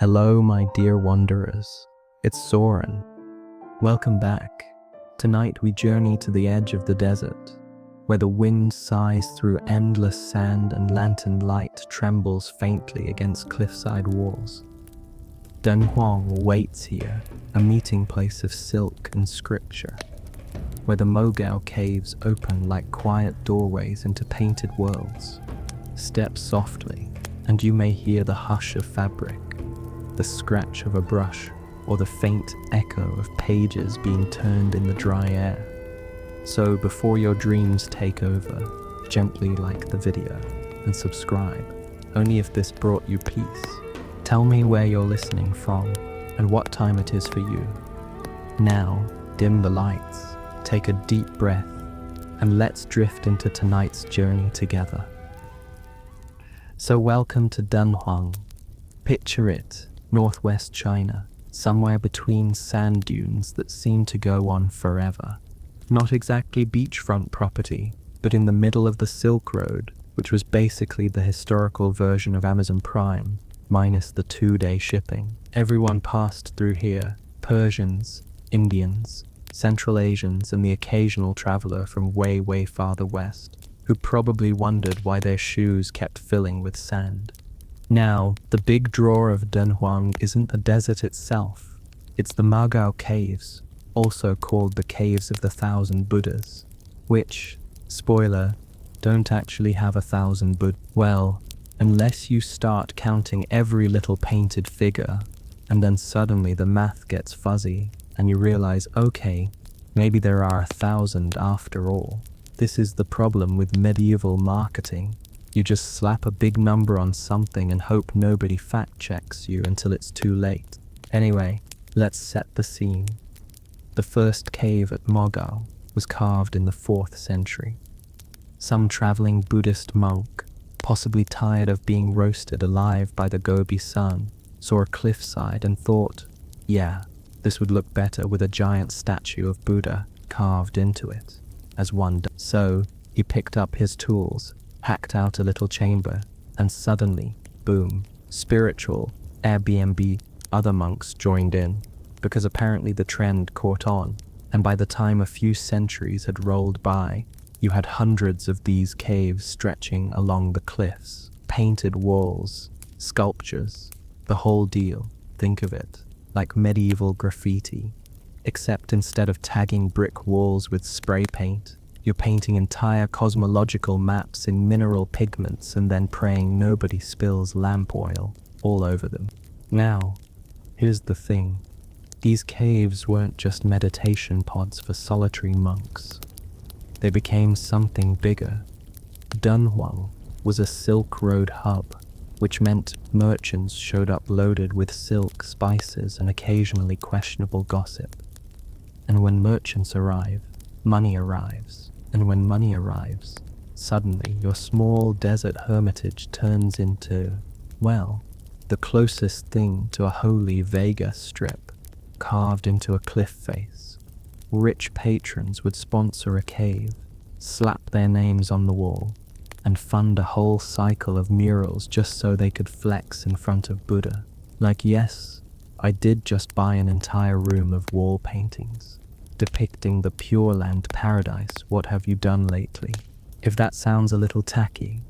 Hello, my dear wanderers. It's Soren. Welcome back. Tonight we journey to the edge of the desert, where the wind sighs through endless sand and lantern light trembles faintly against cliffside walls. Dunhuang waits here, a meeting place of silk and scripture, where the Mogao caves open like quiet doorways into painted worlds. Step softly, and you may hear the hush of fabric, the scratch of a brush, or the faint echo of pages being turned in the dry air. So before your dreams take over, gently like the video and subscribe, only if this brought you peace. Tell me where you're listening from and what time it is for you. Now, dim the lights, take a deep breath, and let's drift into tonight's journey together. So welcome to Dunhuang. Picture it, northwest China, somewhere between sand dunes that seem to go on forever. Not exactly beachfront property, but in the middle of the Silk Road, which was basically the historical version of Amazon Prime, minus the 2-day shipping. Everyone passed through here: Persians, Indians, Central Asians, and the occasional traveler from way farther west, who probably wondered why their shoes kept filling with sand. Now, the big draw of Dunhuang isn't the desert itself, it's the Mogao Caves, also called the Caves of the 1,000 Buddhas, which, spoiler, don't actually have 1,000 Buddhas. Well, unless you start counting every little painted figure, and then suddenly the math gets fuzzy, and you realize, okay, maybe there are 1,000 after all. This is the problem with medieval marketing. You just slap a big number on something and hope nobody fact checks you until it's too late. Anyway, let's set the scene. The first cave at Mogao was carved in the 4th century. Some traveling Buddhist monk, possibly tired of being roasted alive by the Gobi sun, saw a cliffside and thought, yeah, this would look better with a giant statue of Buddha carved into it, as one does. So he picked up his tools, hacked out a little chamber, and suddenly, boom, spiritual Airbnb. Other monks joined in, because apparently the trend caught on, and by the time a few centuries had rolled by, you had hundreds of these caves stretching along the cliffs, painted walls, sculptures, the whole deal. Think of it like medieval graffiti, except instead of tagging brick walls with spray paint, you're painting entire cosmological maps in mineral pigments and then praying nobody spills lamp oil all over them. Now, here's the thing. These caves weren't just meditation pods for solitary monks. They became something bigger. Dunhuang was a Silk Road hub, which meant merchants showed up loaded with silk, spices, and occasionally questionable gossip. And when merchants arrive, money arrives. And when money arrives, suddenly your small desert hermitage turns into, well, the closest thing to a holy Vegas strip, carved into a cliff face. Rich patrons would sponsor a cave, slap their names on the wall, and fund a whole cycle of murals just so they could flex in front of Buddha. Like, yes, I did just buy an entire room of wall paintings depicting the Pure Land paradise. What have you done lately? If that sounds a little tacky,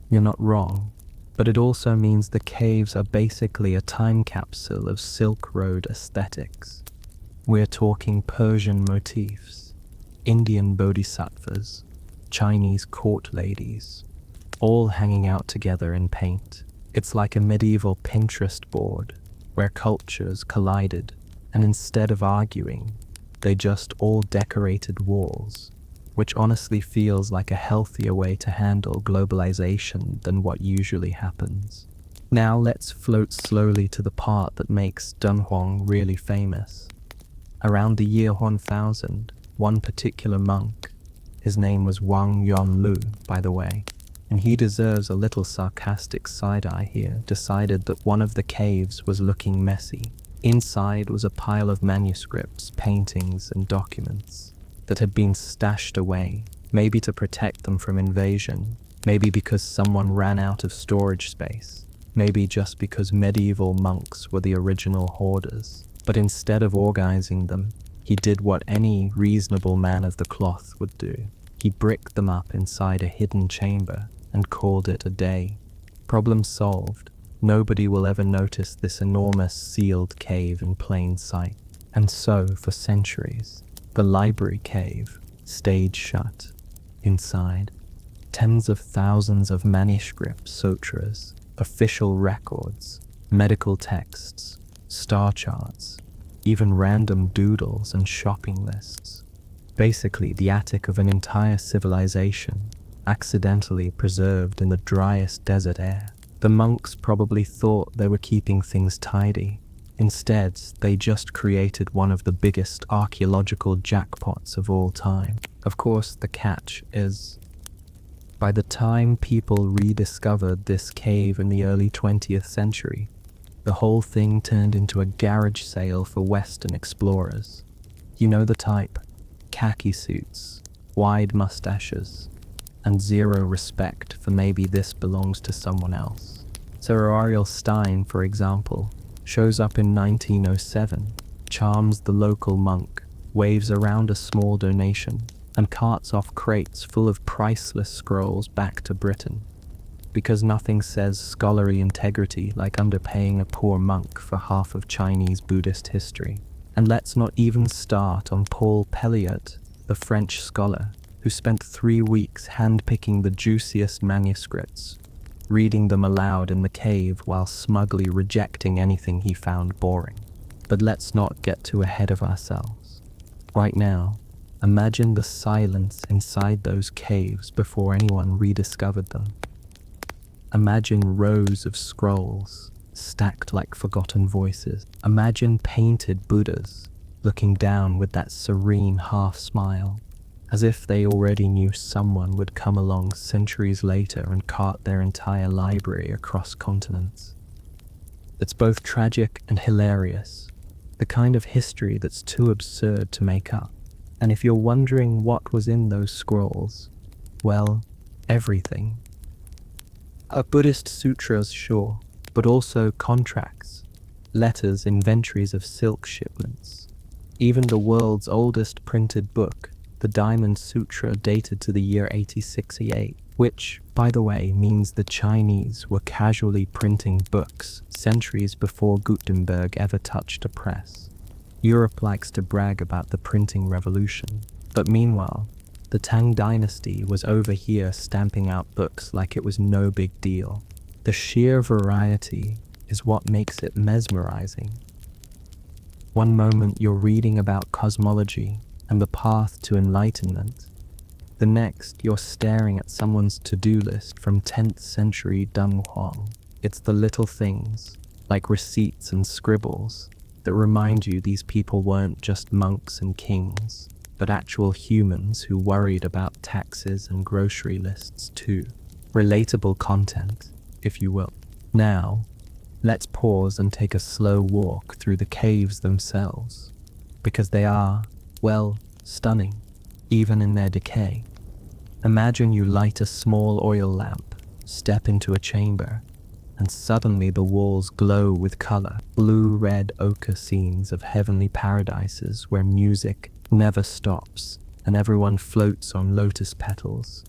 you're not wrong, but it also means the caves are basically a time capsule of Silk Road aesthetics. We're talking Persian motifs, Indian bodhisattvas, Chinese court ladies, all hanging out together in paint. It's like a medieval Pinterest board where cultures collided, and instead of arguing, they just all decorated walls, which honestly feels like a healthier way to handle globalization than what usually happens. Now let's float slowly to the part that makes Dunhuang really famous. Around the year 1000, one particular monk, his name was Wang Yonlu, by the way, and he deserves a little sarcastic side-eye here, decided that one of the caves was looking messy. Inside was a pile of manuscripts, paintings, and documents that had been stashed away, maybe to protect them from invasion, maybe because someone ran out of storage space. Maybe just because medieval monks were the original hoarders. But instead of organizing them, he did what any reasonable man of the cloth would do. He bricked them up inside a hidden chamber and called it a day. Problem solved. Nobody will ever notice this enormous sealed cave in plain sight. And so, for centuries, the library cave stayed shut. Inside, tens of thousands of manuscripts, sutras, official records, medical texts, star charts, even random doodles and shopping lists. Basically, the attic of an entire civilization, accidentally preserved in the driest desert air. The monks probably thought they were keeping things tidy. Instead, they just created one of the biggest archaeological jackpots of all time. Of course, the catch is, by the time people rediscovered this cave in the early 20th century, the whole thing turned into a garage sale for Western explorers. You know the type: khaki suits, wide mustaches, and zero respect for maybe this belongs to someone else. Sir Ariel Stein, for example, shows up in 1907, charms the local monk, waves around a small donation, and carts off crates full of priceless scrolls back to Britain. Because nothing says scholarly integrity like underpaying a poor monk for half of Chinese Buddhist history. And let's not even start on Paul Pelliot, the French scholar, who spent 3 weeks handpicking the juiciest manuscripts, reading them aloud in the cave while smugly rejecting anything he found boring. But let's not get too ahead of ourselves. Right now, imagine the silence inside those caves before anyone rediscovered them. Imagine rows of scrolls stacked like forgotten voices. Imagine painted Buddhas looking down with that serene half smile, as if they already knew someone would come along centuries later and cart their entire library across continents. It's both tragic and hilarious, the kind of history that's too absurd to make up. And if you're wondering what was in those scrolls, well, everything. Buddhist sutras, sure, but also contracts, letters, inventories of silk shipments. Even the world's oldest printed book, the Diamond Sutra, dated to the year 8688, which, by the way, means the Chinese were casually printing books centuries before Gutenberg ever touched a press. Europe likes to brag about the printing revolution, but meanwhile, the Tang dynasty was over here stamping out books like it was no big deal. The sheer variety is what makes it mesmerizing. One moment you're reading about cosmology and the path to enlightenment. The next, you're staring at someone's to-do list from 10th century Dunhuang. It's the little things, like receipts and scribbles, that remind you these people weren't just monks and kings, but actual humans who worried about taxes and grocery lists too. Relatable content, if you will. Now, let's pause and take a slow walk through the caves themselves, because they are, well, stunning, even in their decay. Imagine you light a small oil lamp, step into a chamber, and suddenly the walls glow with color, blue, red, ochre scenes of heavenly paradises where music never stops and everyone floats on lotus petals.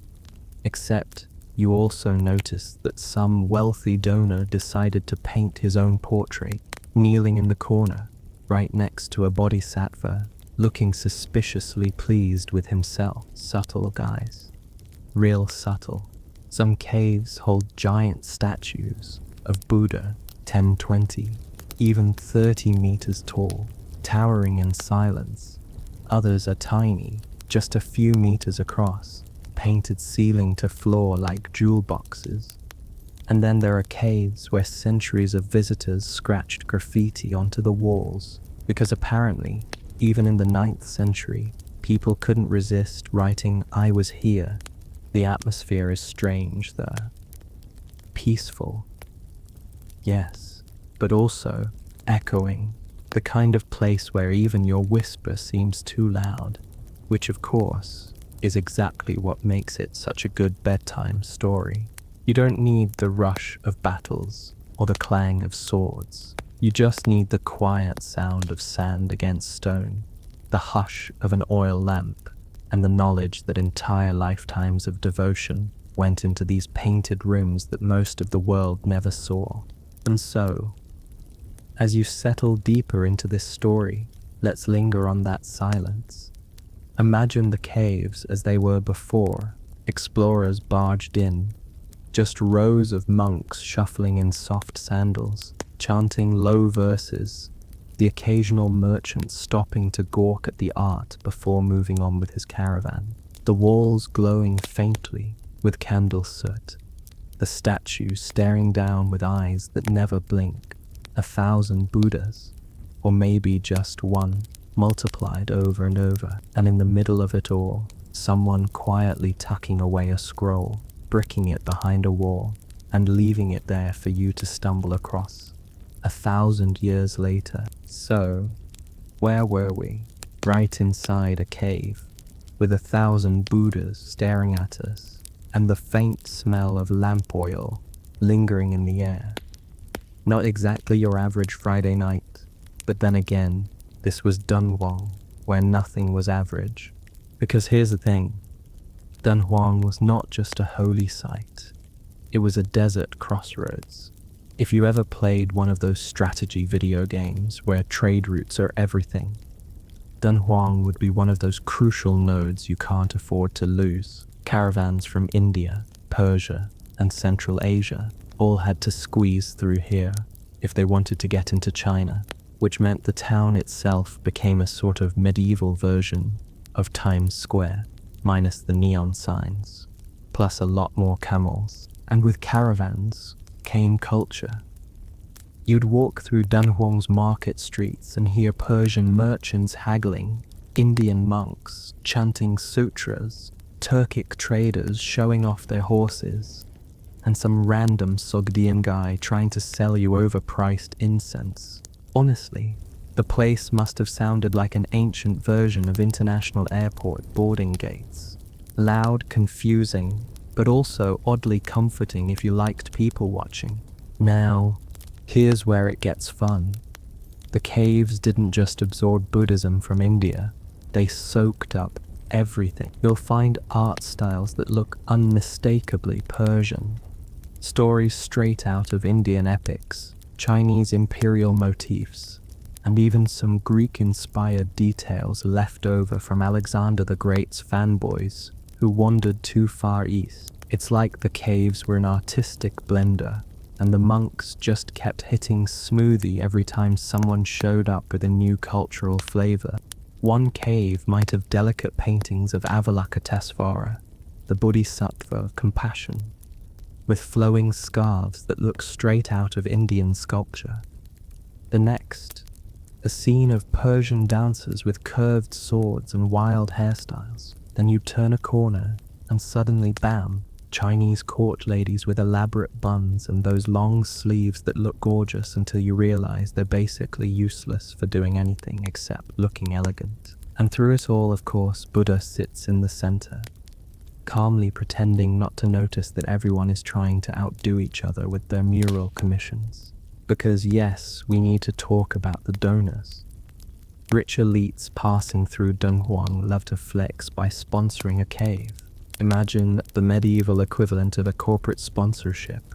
Except you also notice that some wealthy donor decided to paint his own portrait, kneeling in the corner, right next to a bodhisattva, looking suspiciously pleased with himself. Subtle, guys. Real subtle. Some caves hold giant statues of Buddha, 10, 20, even 30 meters tall, towering in silence. Others are tiny, just a few meters across, painted ceiling to floor like jewel boxes. And then there are caves where centuries of visitors scratched graffiti onto the walls, because apparently, even in the 9th century, people couldn't resist writing, "I was here." The atmosphere is strange there. Peaceful. Yes, but also echoing. The kind of place where even your whisper seems too loud, which of course is exactly what makes it such a good bedtime story. You don't need the rush of battles or the clang of swords. You just need the quiet sound of sand against stone, the hush of an oil lamp, and the knowledge that entire lifetimes of devotion went into these painted rooms that most of the world never saw. And so, as you settle deeper into this story, let's linger on that silence. Imagine the caves as they were before explorers barged in, just rows of monks shuffling in soft sandals, chanting low verses, the occasional merchant stopping to gawk at the art before moving on with his caravan, the walls glowing faintly with candle soot, the statues staring down with eyes that never blink, 1,000 Buddhas, or maybe just one, multiplied over and over, and in the middle of it all, someone quietly tucking away a scroll, bricking it behind a wall, and leaving it there for you to stumble across 1,000 years later. So, where were we? Right inside a cave, with 1,000 Buddhas staring at us, and the faint smell of lamp oil lingering in the air. Not exactly your average Friday night, but then again, this was Dunhuang, where nothing was average. Because here's the thing, Dunhuang was not just a holy site, it was a desert crossroads. If you ever played one of those strategy video games where trade routes are everything, Dunhuang would be one of those crucial nodes you can't afford to lose. Caravans from India, Persia, and Central Asia all had to squeeze through here if they wanted to get into China, which meant the town itself became a sort of medieval version of Times Square, minus the neon signs, plus a lot more camels. And with caravans came culture. You'd walk through Dunhuang's market streets and hear Persian merchants haggling, Indian monks chanting sutras, Turkic traders showing off their horses, and some random Sogdian guy trying to sell you overpriced incense. Honestly, the place must have sounded like an ancient version of international airport boarding gates. Loud, confusing, but also oddly comforting if you liked people watching. Now, here's where it gets fun. The caves didn't just absorb Buddhism from India, they soaked up everything. You'll find art styles that look unmistakably Persian, stories straight out of Indian epics, Chinese imperial motifs, and even some Greek-inspired details left over from Alexander the Great's fanboys who wandered too far east. It's like the caves were an artistic blender, and the monks just kept hitting smoothie every time someone showed up with a new cultural flavor. One cave might have delicate paintings of Avalokitesvara, the Bodhisattva of compassion, with flowing scarves that look straight out of Indian sculpture. The next, a scene of Persian dancers with curved swords and wild hairstyles. Then you turn a corner, and suddenly, bam, Chinese court ladies with elaborate buns and those long sleeves that look gorgeous until you realize they're basically useless for doing anything except looking elegant. And through it all, of course, Buddha sits in the center, calmly pretending not to notice that everyone is trying to outdo each other with their mural commissions. Because yes, we need to talk about the donors. Rich elites passing through Dunhuang love to flex by sponsoring a cave. Imagine the medieval equivalent of a corporate sponsorship.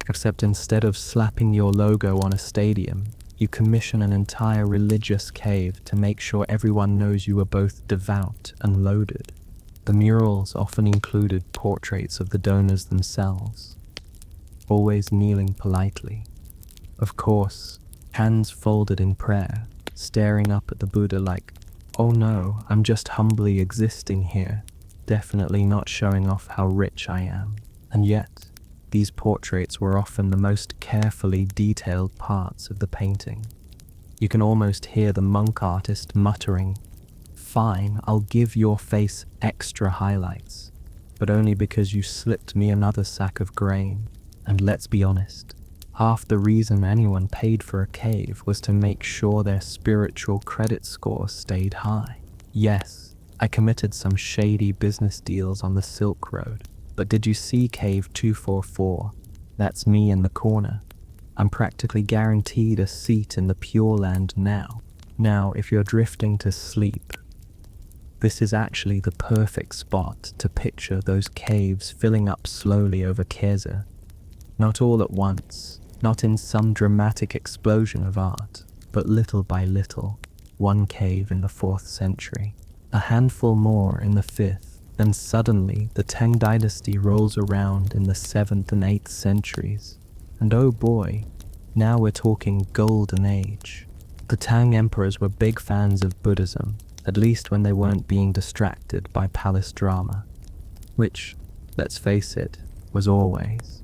Except instead of slapping your logo on a stadium, you commission an entire religious cave to make sure everyone knows you are both devout and loaded. The murals often included portraits of the donors themselves, always kneeling politely. Of course, hands folded in prayer, staring up at the Buddha like, oh no, I'm just humbly existing here, definitely not showing off how rich I am. And yet, these portraits were often the most carefully detailed parts of the painting. You can almost hear the monk artist muttering, fine, I'll give your face extra highlights, but only because you slipped me another sack of grain. And let's be honest, half the reason anyone paid for a cave was to make sure their spiritual credit score stayed high. Yes, I committed some shady business deals on the Silk Road, but did you see Cave 244? That's me in the corner, I'm practically guaranteed a seat in the Pure Land now. Now, if you're drifting to sleep, this is actually the perfect spot to picture those caves filling up slowly over Keza. Not all at once, not in some dramatic explosion of art, but little by little. One cave in the 4th century, a handful more in the 5th, then suddenly the Tang dynasty rolls around in the 7th and 8th centuries. And oh boy, now we're talking golden age. The Tang emperors were big fans of Buddhism, at least when they weren't being distracted by palace drama, which, let's face it, was always.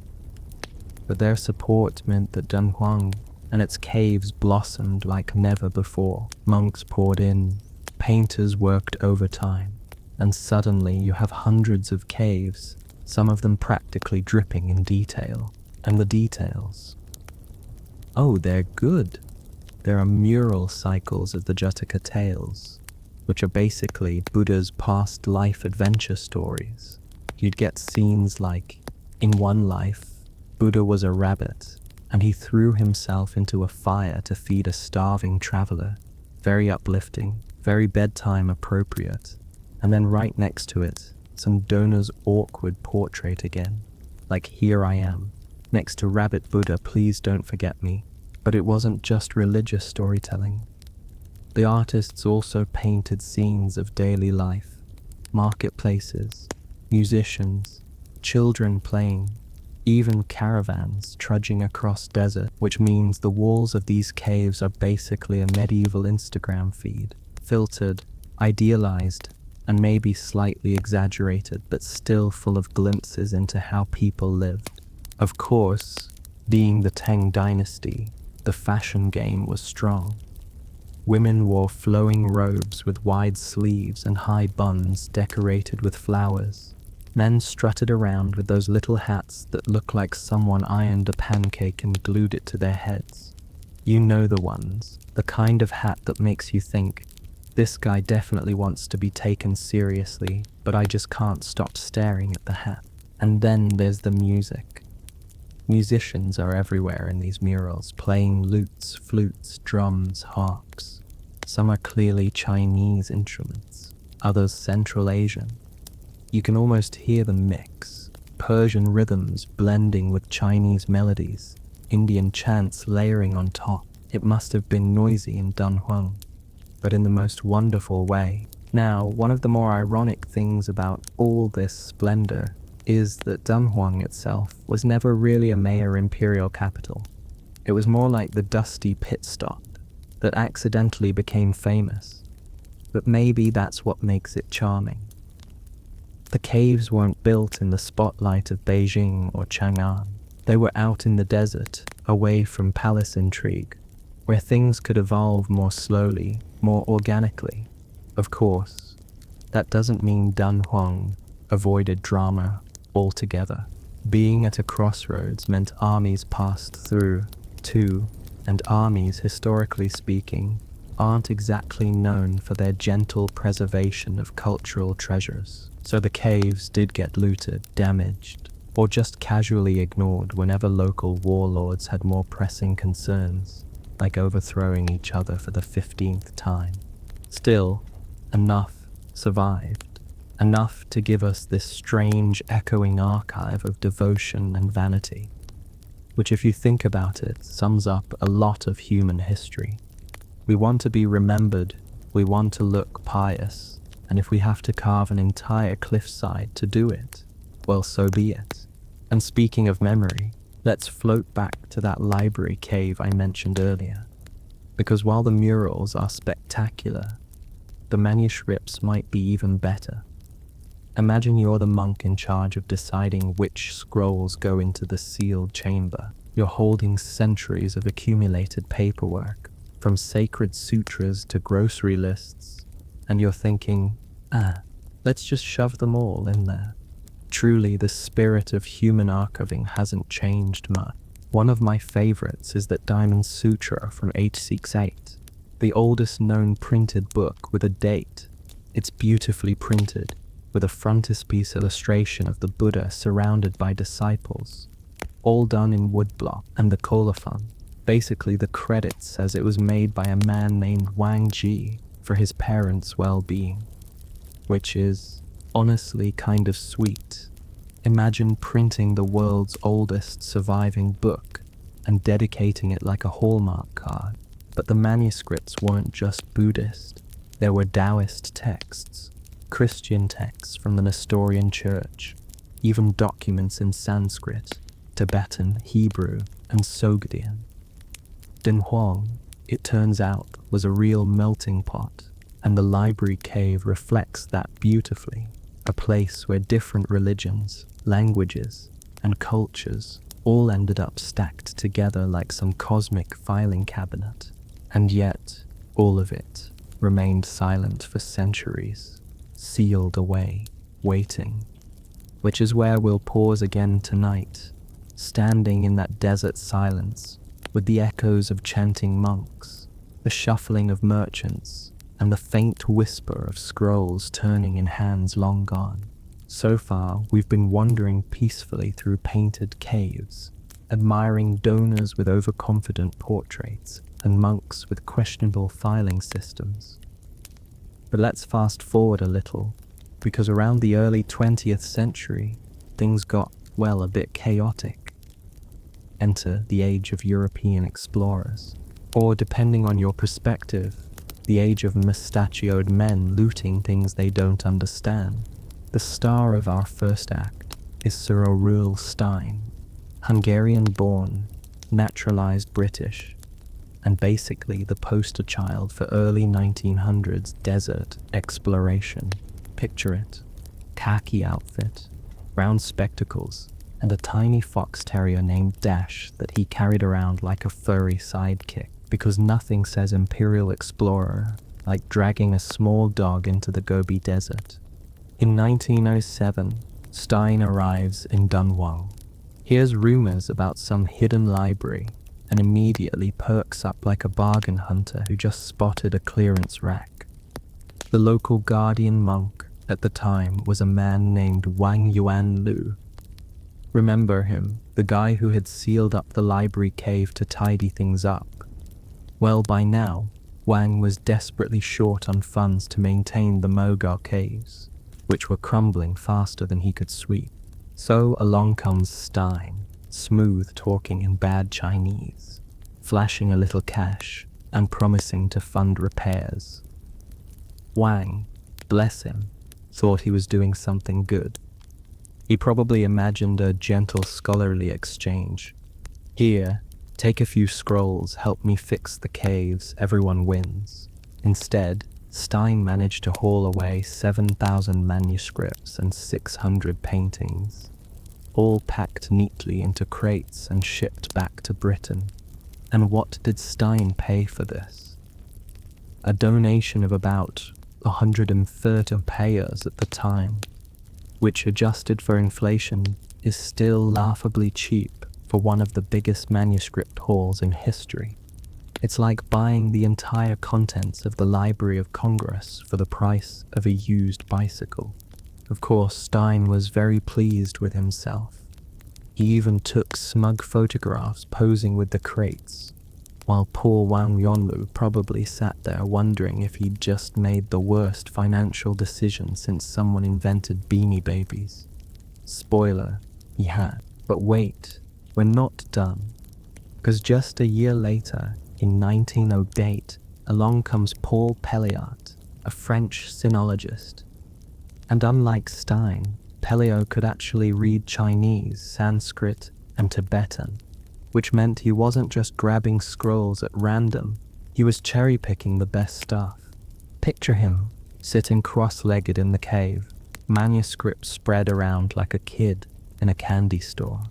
But their support meant that Dunhuang and its caves blossomed like never before. Monks poured in, painters worked overtime, and suddenly you have hundreds of caves, some of them practically dripping in detail. And the details, oh, they're good. There are mural cycles of the Jataka tales, which are basically Buddha's past life adventure stories. You'd get scenes like, in one life, Buddha was a rabbit, and he threw himself into a fire to feed a starving traveler. Very uplifting, very bedtime appropriate. And then right next to it, some donor's awkward portrait again, like here I am, next to Rabbit Buddha, please don't forget me. But it wasn't just religious storytelling. The artists also painted scenes of daily life, marketplaces, musicians, children playing, even caravans trudging across desert, which means the walls of these caves are basically a medieval Instagram feed, filtered, idealized, and maybe slightly exaggerated, but still full of glimpses into how people lived. Of course, being the Tang dynasty, the fashion game was strong. Women wore flowing robes with wide sleeves and high buns decorated with flowers. Men strutted around with those little hats that look like someone ironed a pancake and glued it to their heads. You know the ones, the kind of hat that makes you think, this guy definitely wants to be taken seriously, but I just can't stop staring at the hat. And then there's the music. Musicians are everywhere in these murals, playing lutes, flutes, drums, harps. Some are clearly Chinese instruments, others Central Asian. You can almost hear them mix, Persian rhythms blending with Chinese melodies, Indian chants layering on top. It must have been noisy in Dunhuang, but in the most wonderful way. Now, one of the more ironic things about all this splendor is that Dunhuang itself was never really a major imperial capital. It was more like the dusty pit stop that accidentally became famous. But maybe that's what makes it charming. The caves weren't built in the spotlight of Beijing or Chang'an. They were out in the desert, away from palace intrigue, where things could evolve more slowly, more organically. Of course, that doesn't mean Dunhuang avoided drama altogether. Being at a crossroads meant armies passed through, too, and armies, historically speaking, aren't exactly known for their gentle preservation of cultural treasures. So the caves did get looted, damaged, or just casually ignored whenever local warlords had more pressing concerns, like overthrowing each other for the 15th time. Still, enough survived. Enough to give us this strange echoing archive of devotion and vanity, which, if you think about it, sums up a lot of human history. We want to be remembered, we want to look pious, and if we have to carve an entire cliffside to do it, well, so be it. And speaking of memory, let's float back to that library cave I mentioned earlier, because while the murals are spectacular, the manuscripts might be even better. Imagine you're the monk in charge of deciding which scrolls go into the sealed chamber. You're holding centuries of accumulated paperwork, from sacred sutras to grocery lists, and you're thinking, let's just shove them all in there. Truly, the spirit of human archiving hasn't changed much. One of my favorites is that Diamond Sutra from 868, the oldest known printed book with a date. It's beautifully printed, with a frontispiece illustration of the Buddha surrounded by disciples. all done in woodblock, and the colophon. Basically, the credit says it was made by a man named Wang Ji for his parents' well-being, which is honestly kind of sweet. Imagine printing the world's oldest surviving book and dedicating it like a Hallmark card. But the manuscripts weren't just Buddhist. There were Taoist texts, Christian texts from the Nestorian Church, even documents in Sanskrit, Tibetan, Hebrew, and Sogdian. Dunhuang, it turns out, was a real melting pot, and the library cave reflects that beautifully, a place where different religions, languages, and cultures all ended up stacked together like some cosmic filing cabinet. And yet, all of it remained silent for centuries, sealed away, waiting. Which is where we'll pause again tonight, standing in that desert silence, with the echoes of chanting monks, the shuffling of merchants, and the faint whisper of scrolls turning in hands long gone. So far, we've been wandering peacefully through painted caves, admiring donors with overconfident portraits and monks with questionable filing systems. But let's fast forward a little, because around the early 20th century, things got, well, a bit chaotic. Enter the age of European explorers, or depending on your perspective, the age of mustachioed men looting things they don't understand. The star of our first act is Sir Aurel Stein, Hungarian-born, naturalized British, and basically the poster child for early 1900s desert exploration. Picture it: khaki outfit, round spectacles, and a tiny fox terrier named Dash that he carried around like a furry sidekick, because nothing says imperial explorer like dragging a small dog into the Gobi Desert. In 1907, Stein arrives in Dunhuang, hears rumors about some hidden library, and immediately perks up like a bargain hunter who just spotted a clearance rack. The local guardian monk at the time was a man named Wang Yuan Lu. Remember him, the guy who had sealed up the library cave to tidy things up? Well, by now, Wang was desperately short on funds to maintain the Mogao caves, which were crumbling faster than he could sweep. So along comes Stein, smooth talking in bad Chinese, flashing a little cash and promising to fund repairs. Wang, bless him, thought he was doing something good. He probably imagined a gentle scholarly exchange. Here, take a few scrolls, help me fix the caves, everyone wins. Instead, Stein managed to haul away 7,000 manuscripts and 600 paintings, all packed neatly into crates and shipped back to Britain. And what did Stein pay for this? A donation of about 130 payers at the time, which adjusted for inflation is still laughably cheap for one of the biggest manuscript hauls in history. It's like buying the entire contents of the Library of Congress for the price of a used bicycle. Of course, Stein was very pleased with himself. He even took smug photographs posing with the crates, while poor Wang Yonlu probably sat there wondering if he'd just made the worst financial decision since someone invented Beanie Babies. Spoiler, he had. But wait, we're not done. Because just a year later, in 1908, along comes Paul Pelliot, a French sinologist. And unlike Stein, Pelliot could actually read Chinese, Sanskrit, and Tibetan, which meant he wasn't just grabbing scrolls at random, he was cherry-picking the best stuff. Picture him, sitting cross-legged in the cave, manuscripts spread around like a kid in a candy store,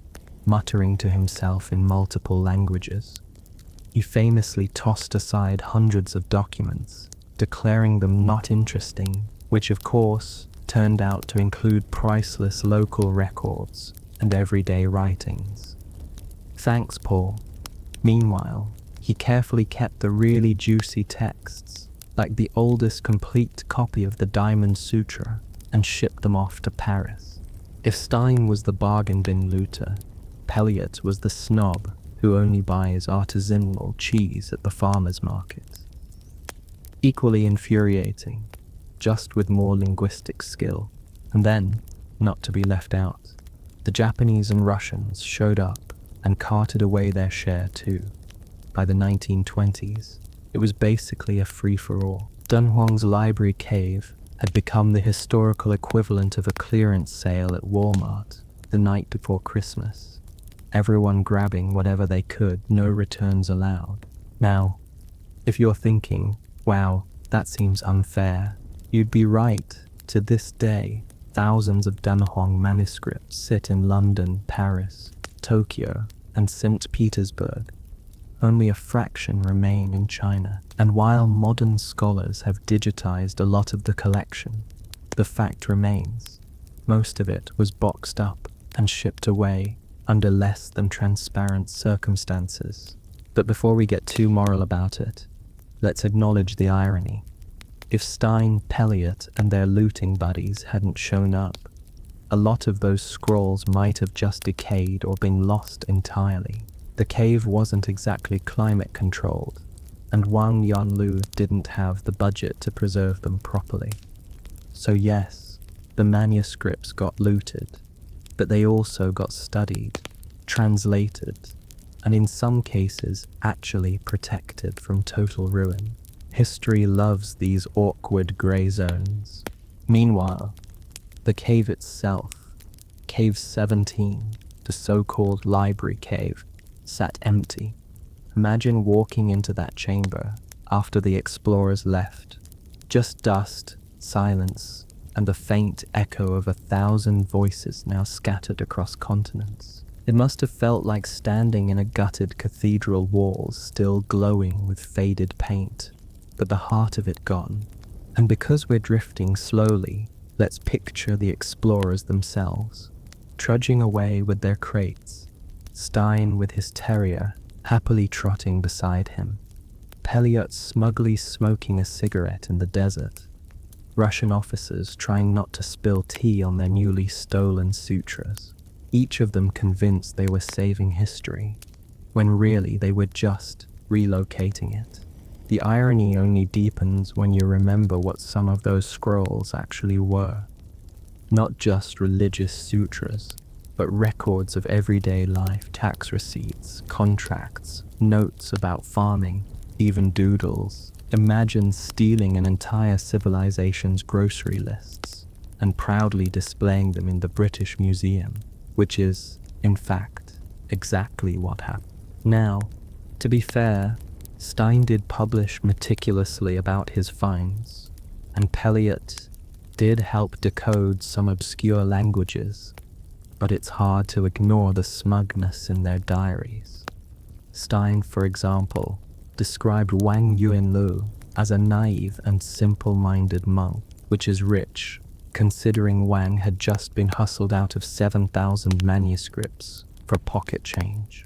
muttering to himself in multiple languages. He famously tossed aside hundreds of documents, declaring them not interesting, which of course turned out to include priceless local records and everyday writings. Thanks, Paul. Meanwhile, he carefully kept the really juicy texts, like the oldest complete copy of the Diamond Sutra, and shipped them off to Paris. If Stein was the bargain bin looter, Peliot was the snob who only buys artisanal cheese at the farmer's market. Equally infuriating, just with more linguistic skill. And then, not to be left out, the Japanese and Russians showed up and carted away their share too. By the 1920s, it was basically a free-for-all. Dunhuang's library cave had become the historical equivalent of a clearance sale at Walmart the night before Christmas. Everyone grabbing whatever they could, no returns allowed. Now, if you're thinking, wow, that seems unfair, you'd be right. To this day, thousands of Dunhuang manuscripts sit in London, Paris, Tokyo, and St. Petersburg. Only a fraction remain in China. And while modern scholars have digitized a lot of the collection, the fact remains, most of it was boxed up and shipped away under less than transparent circumstances. But before we get too moral about it, let's acknowledge the irony. If Stein, Peliot, and their looting buddies hadn't shown up, a lot of those scrolls might have just decayed or been lost entirely. The cave wasn't exactly climate controlled, and Wang Yanlu didn't have the budget to preserve them properly. So yes, the manuscripts got looted, but they also got studied, translated, and in some cases actually protected from total ruin. History loves these awkward grey zones. Meanwhile, the cave itself, Cave 17, the so-called library cave, sat empty. Imagine walking into that chamber after the explorers left. Just dust, silence, and the faint echo of 1,000 voices now scattered across continents. It must have felt like standing in a gutted cathedral walls still glowing with faded paint, but the heart of it gone. And because we're drifting slowly, let's picture the explorers themselves, trudging away with their crates, Stein with his terrier happily trotting beside him, Peliot smugly smoking a cigarette in the desert, Russian officers trying not to spill tea on their newly stolen sutras, each of them convinced they were saving history, when really they were just relocating it. The irony only deepens when you remember what some of those scrolls actually were. Not just religious sutras, but records of everyday life, tax receipts, contracts, notes about farming, even doodles. Imagine stealing an entire civilization's grocery lists and proudly displaying them in the British Museum, which is, in fact, exactly what happened. Now, to be fair, Stein did publish meticulously about his finds, and Peliot did help decode some obscure languages, but it's hard to ignore the smugness in their diaries. Stein, for example, described Wang Yuanlu as a naive and simple-minded monk, which is rich, considering Wang had just been hustled out of 7,000 manuscripts for pocket change.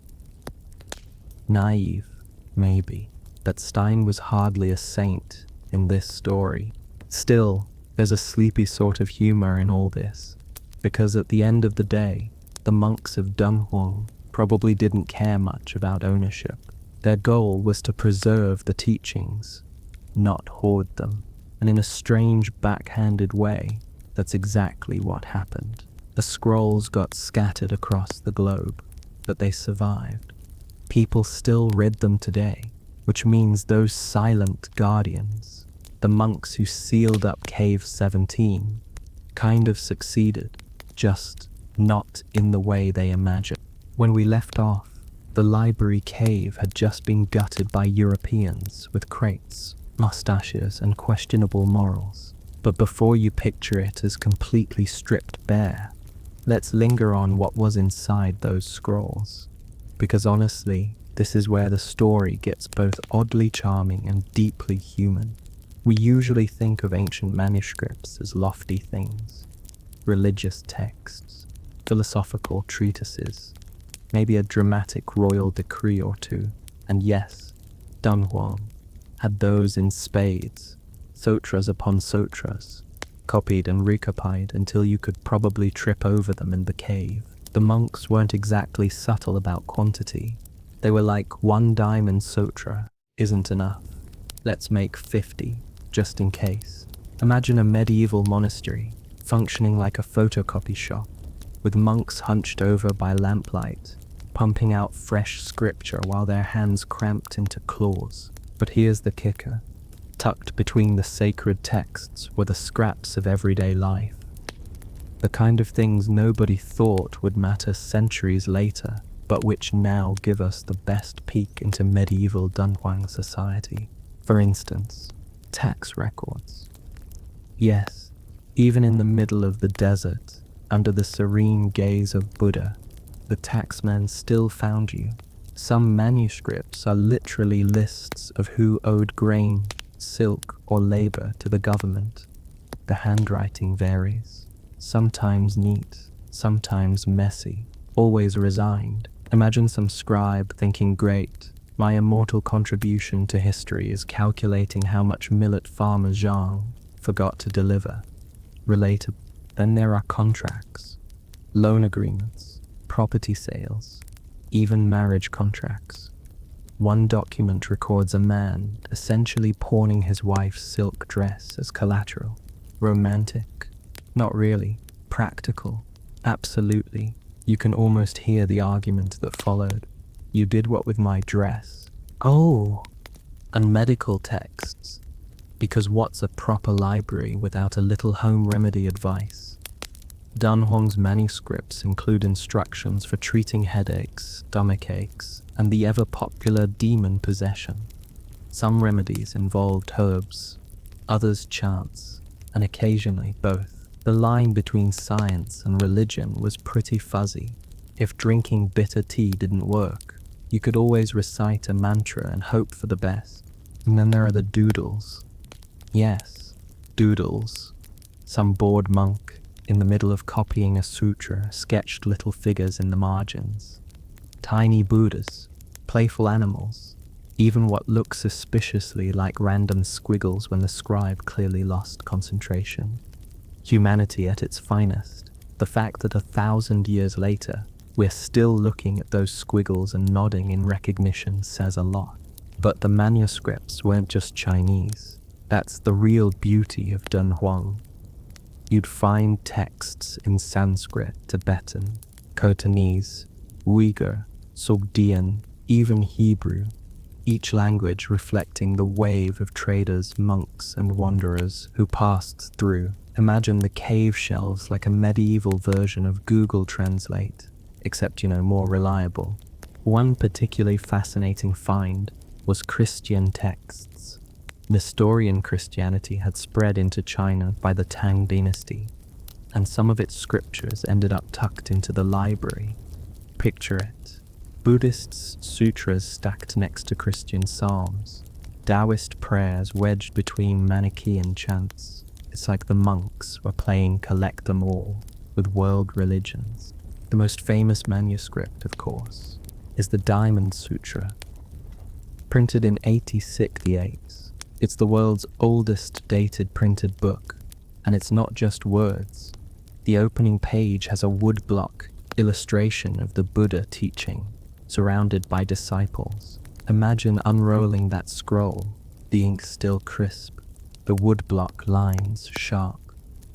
Naive, maybe, but Stein was hardly a saint in this story. Still, there's a sleepy sort of humor in all this, because at the end of the day, the monks of Dunhuang probably didn't care much about ownership. Their goal was to preserve the teachings, not hoard them. And in a strange backhanded way, that's exactly what happened. The scrolls got scattered across the globe, but they survived. People still read them today, which means those silent guardians, the monks who sealed up Cave 17, kind of succeeded, just not in the way they imagined. When we left off, the library cave had just been gutted by Europeans with crates, mustaches, and questionable morals. But before you picture it as completely stripped bare, let's linger on what was inside those scrolls. Because honestly, this is where the story gets both oddly charming and deeply human. We usually think of ancient manuscripts as lofty things, religious texts, philosophical treatises, maybe a dramatic royal decree or two. And yes, Dunhuang had those in spades, sutras upon sutras, copied and recopied until you could probably trip over them in the cave. The monks weren't exactly subtle about quantity. They were like, 1 diamond sutra isn't enough. Let's make 50, just in case. Imagine a medieval monastery, functioning like a photocopy shop, with monks hunched over by lamplight, pumping out fresh scripture while their hands cramped into claws. But here's the kicker. Tucked between the sacred texts were the scraps of everyday life. The kind of things nobody thought would matter centuries later, but which now give us the best peek into medieval Dunhuang society. For instance, tax records. Yes, even in the middle of the desert, under the serene gaze of Buddha, the taxman still found you. Some manuscripts are literally lists of who owed grain, silk, or labor to the government. The handwriting varies, sometimes neat, sometimes messy, always resigned. Imagine some scribe thinking, great, my immortal contribution to history is calculating how much millet farmer Zhang forgot to deliver. Relatable. Then there are contracts, loan agreements, property sales, even marriage contracts. One document records a man essentially pawning his wife's silk dress as collateral. Romantic? Not really. Practical? Absolutely. You can almost hear the argument that followed. You did what with my dress? Oh! And medical texts. Because what's a proper library without a little home remedy advice? Dunhuang's manuscripts include instructions for treating headaches, stomach aches, and the ever-popular demon possession. Some remedies involved herbs, others chants, and occasionally both. The line between science and religion was pretty fuzzy. If drinking bitter tea didn't work, you could always recite a mantra and hope for the best. And then there are the doodles. Yes, doodles. Some bored monk, in the middle of copying a sutra, sketched little figures in the margins. Tiny Buddhas, playful animals, even what looked suspiciously like random squiggles when the scribe clearly lost concentration. Humanity at its finest. The fact that 1,000 years later, we're still looking at those squiggles and nodding in recognition says a lot. But the manuscripts weren't just Chinese. That's the real beauty of Dunhuang. You'd find texts in Sanskrit, Tibetan, Khotanese, Uyghur, Sogdian, even Hebrew, each language reflecting the wave of traders, monks, and wanderers who passed through. Imagine the cave shelves like a medieval version of Google Translate, except, more reliable. One particularly fascinating find was Christian texts. Nestorian Christianity had spread into China by the Tang dynasty, and some of its scriptures ended up tucked into the library. Picture it. Buddhist sutras stacked next to Christian psalms, Taoist prayers wedged between Manichaean chants. It's like the monks were playing collect them all with world religions. The most famous manuscript, of course, is the Diamond Sutra, printed in 1868. It's the world's oldest dated printed book, and it's not just words. The opening page has a woodblock illustration of the Buddha teaching, surrounded by disciples. Imagine unrolling that scroll, the ink still crisp, the woodblock lines sharp.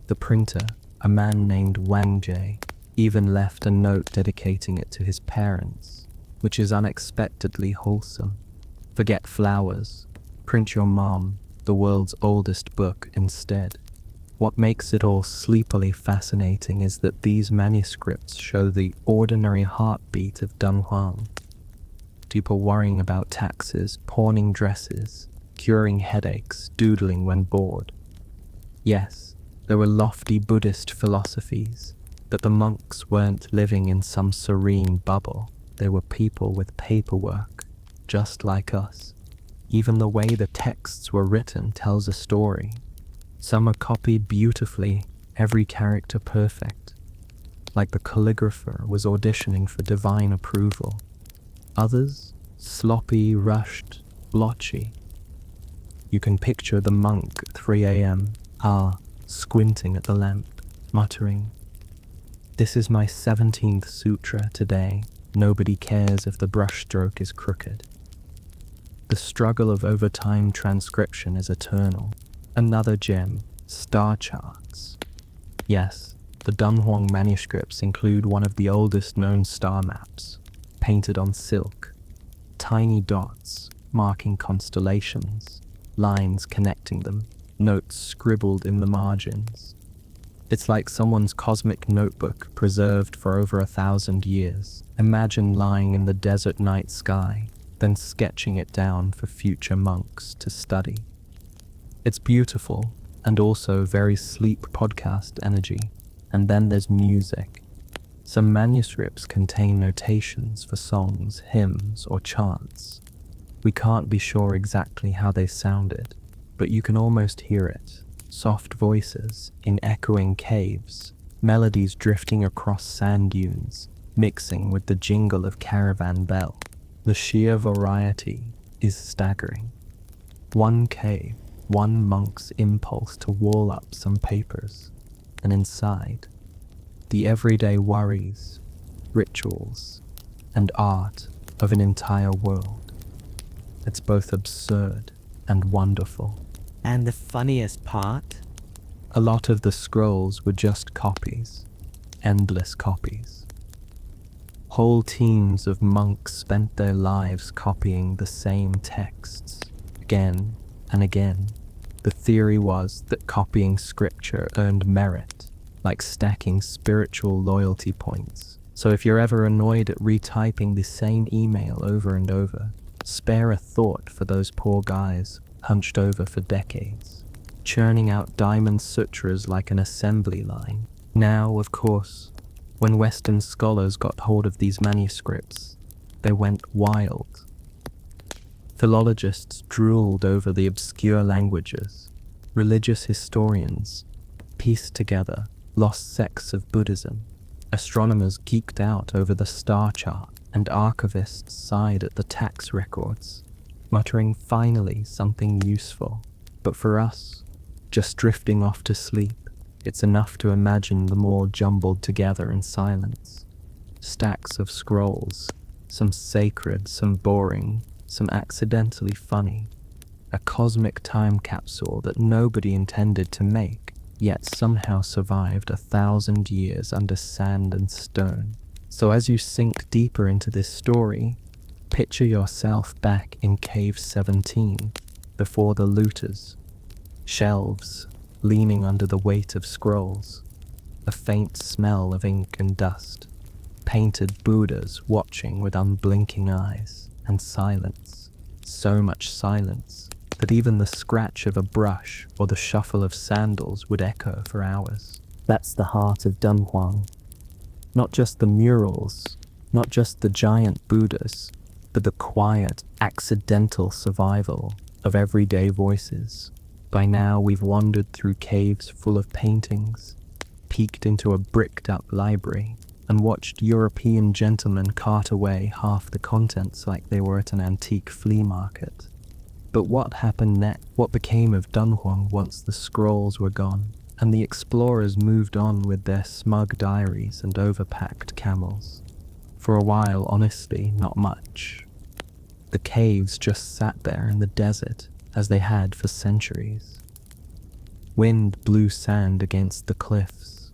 The printer, a man named Wang Jie, even left a note dedicating it to his parents, which is unexpectedly wholesome. Forget flowers, print your mom, the world's oldest book, instead. What makes it all sleepily fascinating is that these manuscripts show the ordinary heartbeat of Dunhuang. People worrying about taxes, pawning dresses, curing headaches, doodling when bored. Yes, there were lofty Buddhist philosophies, but the monks weren't living in some serene bubble. They were people with paperwork, just like us. Even the way the texts were written tells a story. Some are copied beautifully, every character perfect, like the calligrapher was auditioning for divine approval. Others, sloppy, rushed, blotchy. You can picture the monk at 3 a.m., squinting at the lamp, muttering, This is my 17th sutra today. Nobody cares if the brushstroke is crooked. The struggle of overtime transcription is eternal. Another gem, star charts. Yes, the Dunhuang manuscripts include one of the oldest known star maps, painted on silk. Tiny dots marking constellations, lines connecting them, notes scribbled in the margins. It's like someone's cosmic notebook preserved for over 1,000 years. Imagine lying in the desert night sky, then sketching it down for future monks to study. It's beautiful and also very sleep podcast energy. And then there's music. Some manuscripts contain notations for songs, hymns, or chants. We can't be sure exactly how they sounded, but you can almost hear it. Soft voices in echoing caves, melodies drifting across sand dunes, mixing with the jingle of caravan bell. The sheer variety is staggering. One cave, one monk's impulse to wall up some papers, and inside, the everyday worries, rituals, and art of an entire world. It's both absurd and wonderful. And the funniest part? A lot of the scrolls were just copies, endless copies. Whole teams of monks spent their lives copying the same texts, again and again. The theory was that copying scripture earned merit, like stacking spiritual loyalty points. So if you're ever annoyed at retyping the same email over and over, spare a thought for those poor guys hunched over for decades, churning out diamond sutras like an assembly line. Now, of course, when Western scholars got hold of these manuscripts, they went wild. Philologists drooled over the obscure languages. Religious historians pieced together lost sects of Buddhism. Astronomers geeked out over the star chart, and archivists sighed at the tax records, muttering finally something useful. But for us, just drifting off to sleep, it's enough to imagine them all jumbled together in silence. Stacks of scrolls, some sacred, some boring, some accidentally funny. A cosmic time capsule that nobody intended to make, yet somehow survived 1,000 years under sand and stone. So as you sink deeper into this story, picture yourself back in Cave 17, before the looters. Shelves, leaning under the weight of scrolls. A faint smell of ink and dust. Painted Buddhas watching with unblinking eyes. And silence. So much silence that even the scratch of a brush or the shuffle of sandals would echo for hours. That's the heart of Dunhuang. Not just the murals, not just the giant Buddhas, but the quiet, accidental survival of everyday voices. By now we've wandered through caves full of paintings, peeked into a bricked-up library, and watched European gentlemen cart away half the contents like they were at an antique flea market. But what happened next? What became of Dunhuang once the scrolls were gone, and the explorers moved on with their smug diaries and overpacked camels? For a while, honestly, not much. The caves just sat there in the desert, as they had for centuries. Wind blew sand against the cliffs.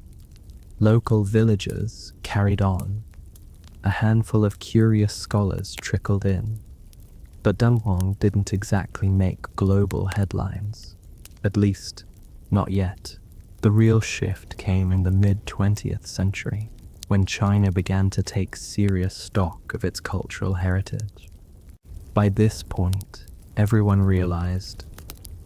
Local villagers carried on. A handful of curious scholars trickled in. But Dunhuang didn't exactly make global headlines. At least, not yet. The real shift came in the mid-20th century, when China began to take serious stock of its cultural heritage. By this point, everyone realized,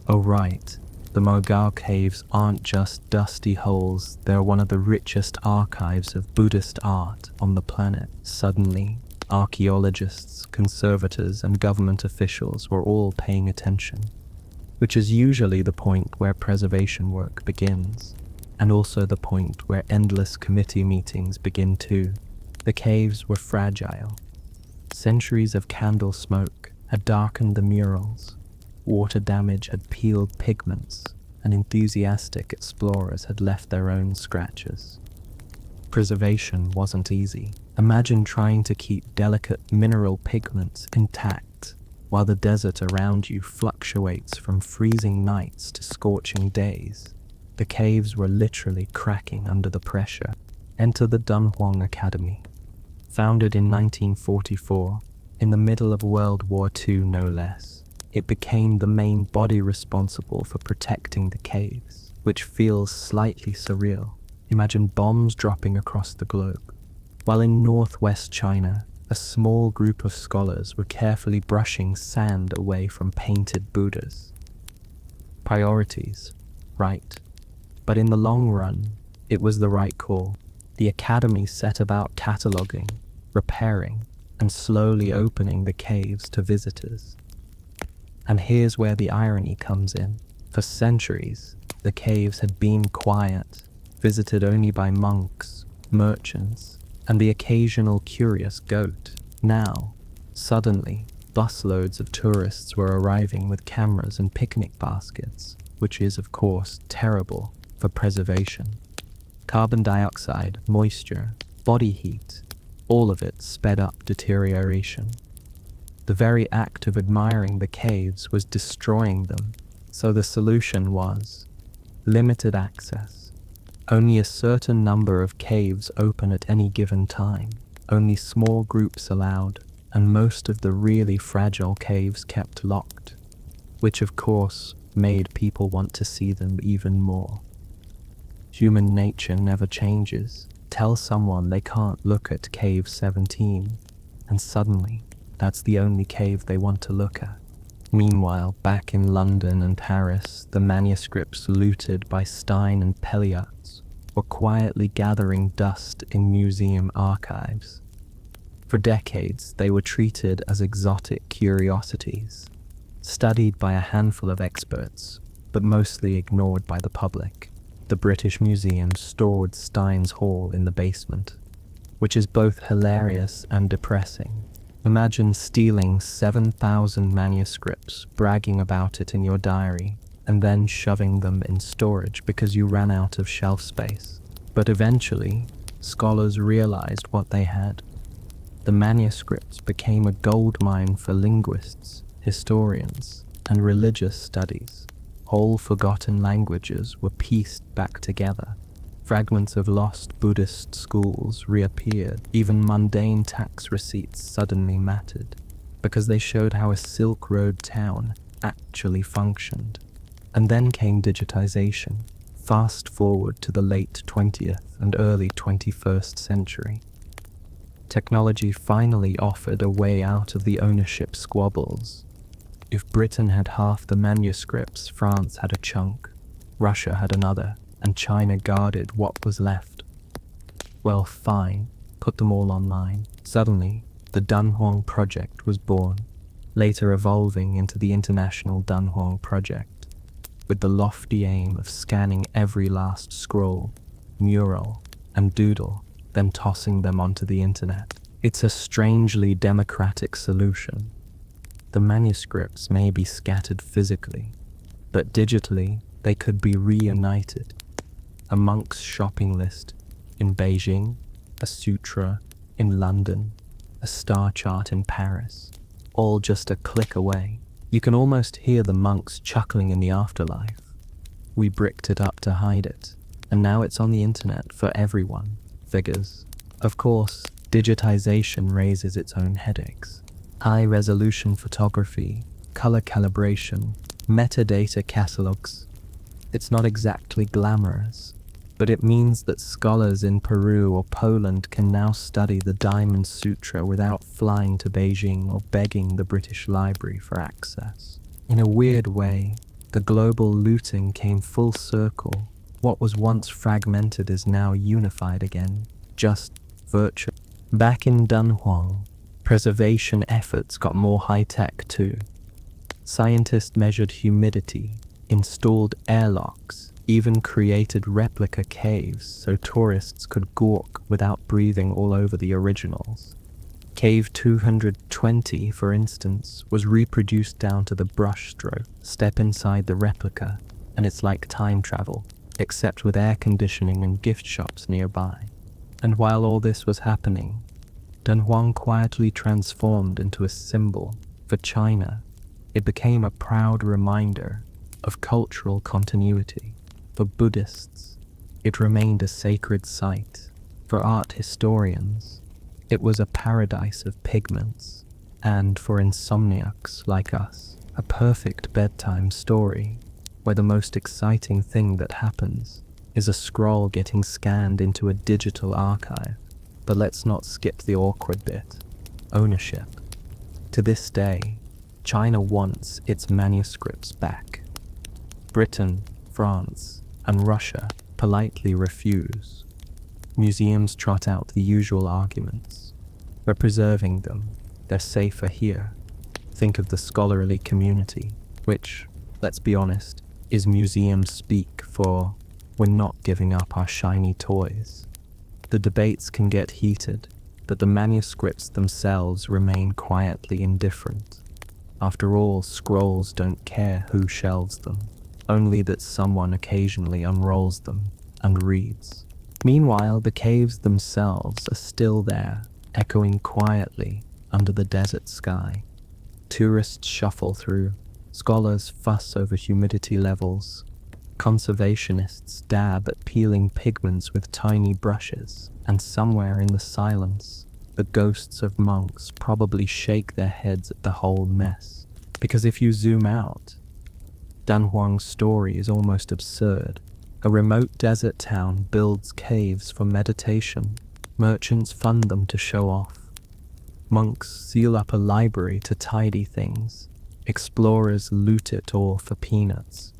oh right, the Mogao caves aren't just dusty holes, they're one of the richest archives of Buddhist art on the planet. Suddenly, archaeologists, conservators, and government officials were all paying attention, which is usually the point where preservation work begins, and also the point where endless committee meetings begin too. The caves were fragile. Centuries of candle smoke had darkened the murals, water damage had peeled pigments, and enthusiastic explorers had left their own scratches. Preservation wasn't easy. Imagine trying to keep delicate mineral pigments intact while the desert around you fluctuates from freezing nights to scorching days. The caves were literally cracking under the pressure. Enter the Dunhuang Academy. Founded in 1944, in the middle of World War II no less, it became the main body responsible for protecting the caves, which feels slightly surreal. Imagine bombs dropping across the globe. While in northwest China, a small group of scholars were carefully brushing sand away from painted Buddhas. Priorities, right. But in the long run, it was the right call. The academy set about cataloging, repairing, and slowly opening the caves to visitors. And here's where the irony comes in. For centuries, the caves had been quiet, visited only by monks, merchants, and the occasional curious goat. Now, suddenly, busloads of tourists were arriving with cameras and picnic baskets, which is, of course, terrible for preservation. Carbon dioxide, moisture, body heat, all of it sped up deterioration. The very act of admiring the caves was destroying them, so the solution was limited access. Only a certain number of caves open at any given time, only small groups allowed, and most of the really fragile caves kept locked, which of course made people want to see them even more. Human nature never changes. Tell someone they can't look at Cave 17, and suddenly, that's the only cave they want to look at. Meanwhile, back in London and Paris, the manuscripts looted by Stein and Pelliot were quietly gathering dust in museum archives. For decades, they were treated as exotic curiosities, studied by a handful of experts, but mostly ignored by the public. The British Museum stored Stein's Hall in the basement, which is both hilarious and depressing. Imagine stealing 7,000 manuscripts, bragging about it in your diary, and then shoving them in storage because you ran out of shelf space. But eventually, scholars realized what they had. The manuscripts became a goldmine for linguists, historians, and religious studies. Whole forgotten languages were pieced back together. Fragments of lost Buddhist schools reappeared. Even mundane tax receipts suddenly mattered, because they showed how a Silk Road town actually functioned. And then came digitization. Fast forward to the late 20th and early 21st century. Technology finally offered a way out of the ownership squabbles. If Britain had half the manuscripts, France had a chunk, Russia had another, and China guarded what was left. Well, fine, put them all online. Suddenly, the Dunhuang project was born, later evolving into the International Dunhuang Project, with the lofty aim of scanning every last scroll, mural, and doodle, then tossing them onto the internet. It's a strangely democratic solution. The manuscripts may be scattered physically, but digitally they could be reunited. A monk's shopping list in Beijing, a sutra in London, a star chart in Paris, all just a click away. You can almost hear the monks chuckling in the afterlife. We bricked it up to hide it, and now it's on the internet for everyone. Figures. Of course, digitization raises its own headaches. High-resolution photography, color calibration, metadata catalogs. It's not exactly glamorous, but it means that scholars in Peru or Poland can now study the Diamond Sutra without flying to Beijing or begging the British Library for access. In a weird way, the global looting came full circle. What was once fragmented is now unified again, just virtual. Back in Dunhuang, preservation efforts got more high-tech too. Scientists measured humidity, installed airlocks, even created replica caves so tourists could gawk without breathing all over the originals. Cave 220, for instance, was reproduced down to the brushstroke. Step inside the replica, and it's like time travel, except with air conditioning and gift shops nearby. And while all this was happening, Dunhuang quietly transformed into a symbol for China. It became a proud reminder of cultural continuity. For Buddhists, it remained a sacred site. For art historians, it was a paradise of pigments. And for insomniacs like us, a perfect bedtime story, where the most exciting thing that happens is a scroll getting scanned into a digital archive. But let's not skip the awkward bit: ownership. To this day, China wants its manuscripts back. Britain, France, and Russia politely refuse. Museums trot out the usual arguments. We're preserving them. They're safer here. Think of the scholarly community, which, let's be honest, is museum speak for we're not giving up our shiny toys. The debates can get heated, but the manuscripts themselves remain quietly indifferent. After all, scrolls don't care who shelves them, only that someone occasionally unrolls them and reads. Meanwhile, the caves themselves are still there, echoing quietly under the desert sky. Tourists shuffle through, scholars fuss over humidity levels, conservationists dab at peeling pigments with tiny brushes, and somewhere in the silence, the ghosts of monks probably shake their heads at the whole mess. Because if you zoom out, Dunhuang's story is almost absurd. A remote desert town builds caves for meditation. Merchants fund them to show off. Monks seal up a library to tidy things. Explorers loot it all for peanuts.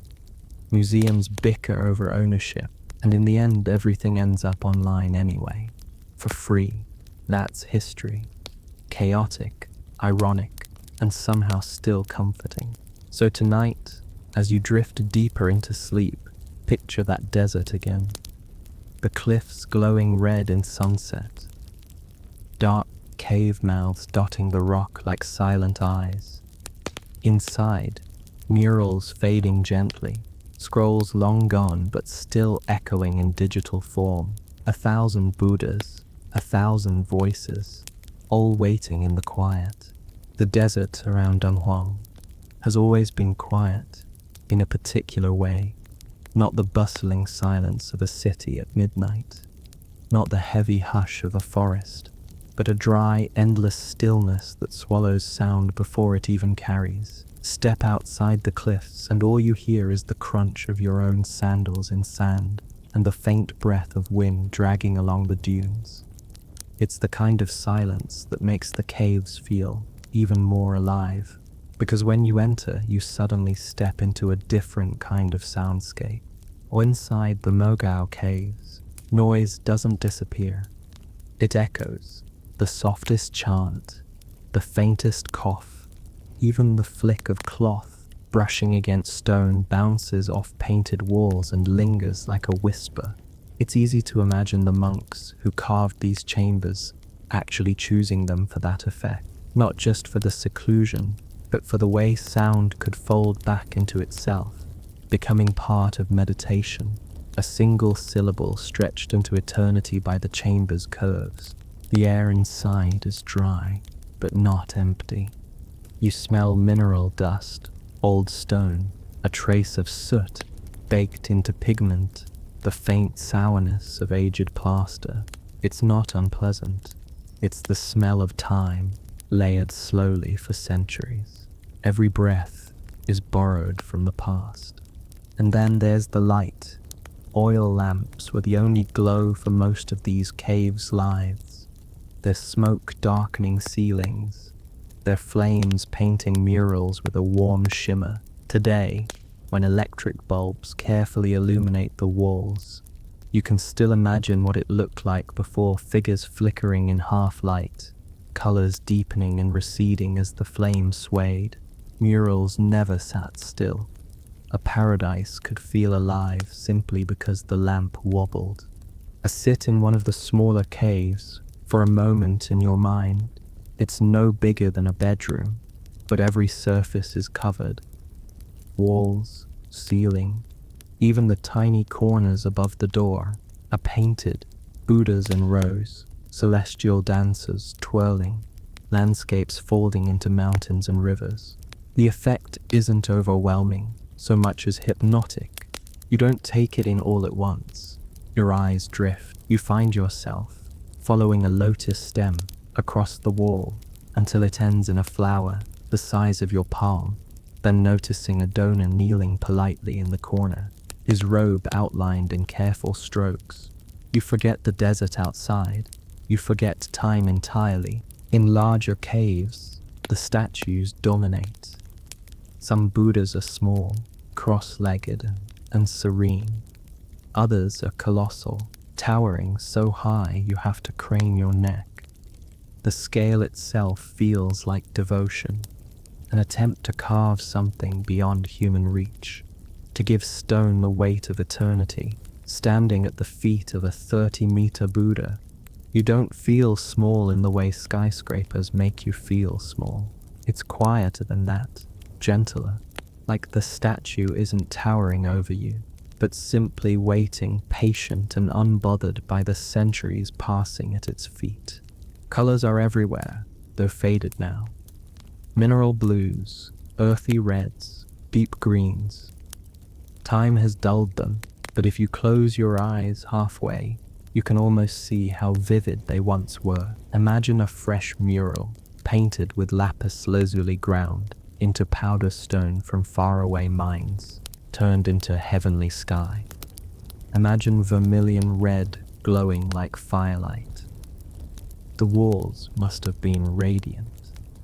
Museums bicker over ownership, and in the end everything ends up online anyway, for free. That's history. Chaotic, ironic, and somehow still comforting. So tonight, as you drift deeper into sleep, picture that desert again. The cliffs glowing red in sunset. Dark cave mouths dotting the rock like silent eyes. Inside, murals fading gently, scrolls long gone but still echoing in digital form. 1,000 Buddhas, 1,000 voices, all waiting in the quiet. The desert around Dunhuang has always been quiet, in a particular way. Not the bustling silence of a city at midnight, not the heavy hush of a forest, but a dry, endless stillness that swallows sound before it even carries. Step outside the cliffs and all you hear is the crunch of your own sandals in sand and the faint breath of wind dragging along the dunes. It's the kind of silence that makes the caves feel even more alive, because when you enter, you suddenly step into a different kind of soundscape. Or inside the Mogao caves, noise doesn't disappear. It echoes. The softest chant, the faintest cough, even the flick of cloth brushing against stone bounces off painted walls and lingers like a whisper. It's easy to imagine the monks who carved these chambers actually choosing them for that effect, not just for the seclusion, but for the way sound could fold back into itself, becoming part of meditation, a single syllable stretched into eternity by the chamber's curves. The air inside is dry, but not empty. You smell mineral dust, old stone, a trace of soot baked into pigment, the faint sourness of aged plaster. It's not unpleasant. It's the smell of time, layered slowly for centuries. Every breath is borrowed from the past. And then there's the light. Oil lamps were the only glow for most of these caves' lives. Their smoke darkening ceilings, their flames painting murals with a warm shimmer. Today, when electric bulbs carefully illuminate the walls, you can still imagine what it looked like before, figures flickering in half-light, colors deepening and receding as the flame swayed. Murals never sat still. A paradise could feel alive simply because the lamp wobbled. A sit in one of the smaller caves, for a moment in your mind, it's no bigger than a bedroom, but every surface is covered. Walls, ceiling, even the tiny corners above the door are painted, Buddhas in rows, celestial dancers twirling, landscapes folding into mountains and rivers. The effect isn't overwhelming so much as hypnotic. You don't take it in all at once. Your eyes drift. You find yourself following a lotus stem across the wall until it ends in a flower the size of your palm, then noticing a donor kneeling politely in the corner, his robe outlined in careful strokes. You forget the desert outside. You forget time entirely. In larger caves, the statues dominate. Some Buddhas are small, cross-legged, and serene. Others are colossal, towering so high you have to crane your neck. The scale itself feels like devotion, an attempt to carve something beyond human reach, to give stone the weight of eternity. Standing at the feet of a 30-meter Buddha, you don't feel small in the way skyscrapers make you feel small. It's quieter than that, gentler, like the statue isn't towering over you, but simply waiting, patient and unbothered by the centuries passing at its feet. Colors are everywhere, though faded now. Mineral blues, earthy reds, deep greens. Time has dulled them, but if you close your eyes halfway, you can almost see how vivid they once were. Imagine a fresh mural, painted with lapis lazuli ground into powder stone from faraway mines, turned into heavenly sky. Imagine vermilion red glowing like firelight. The walls must have been radiant,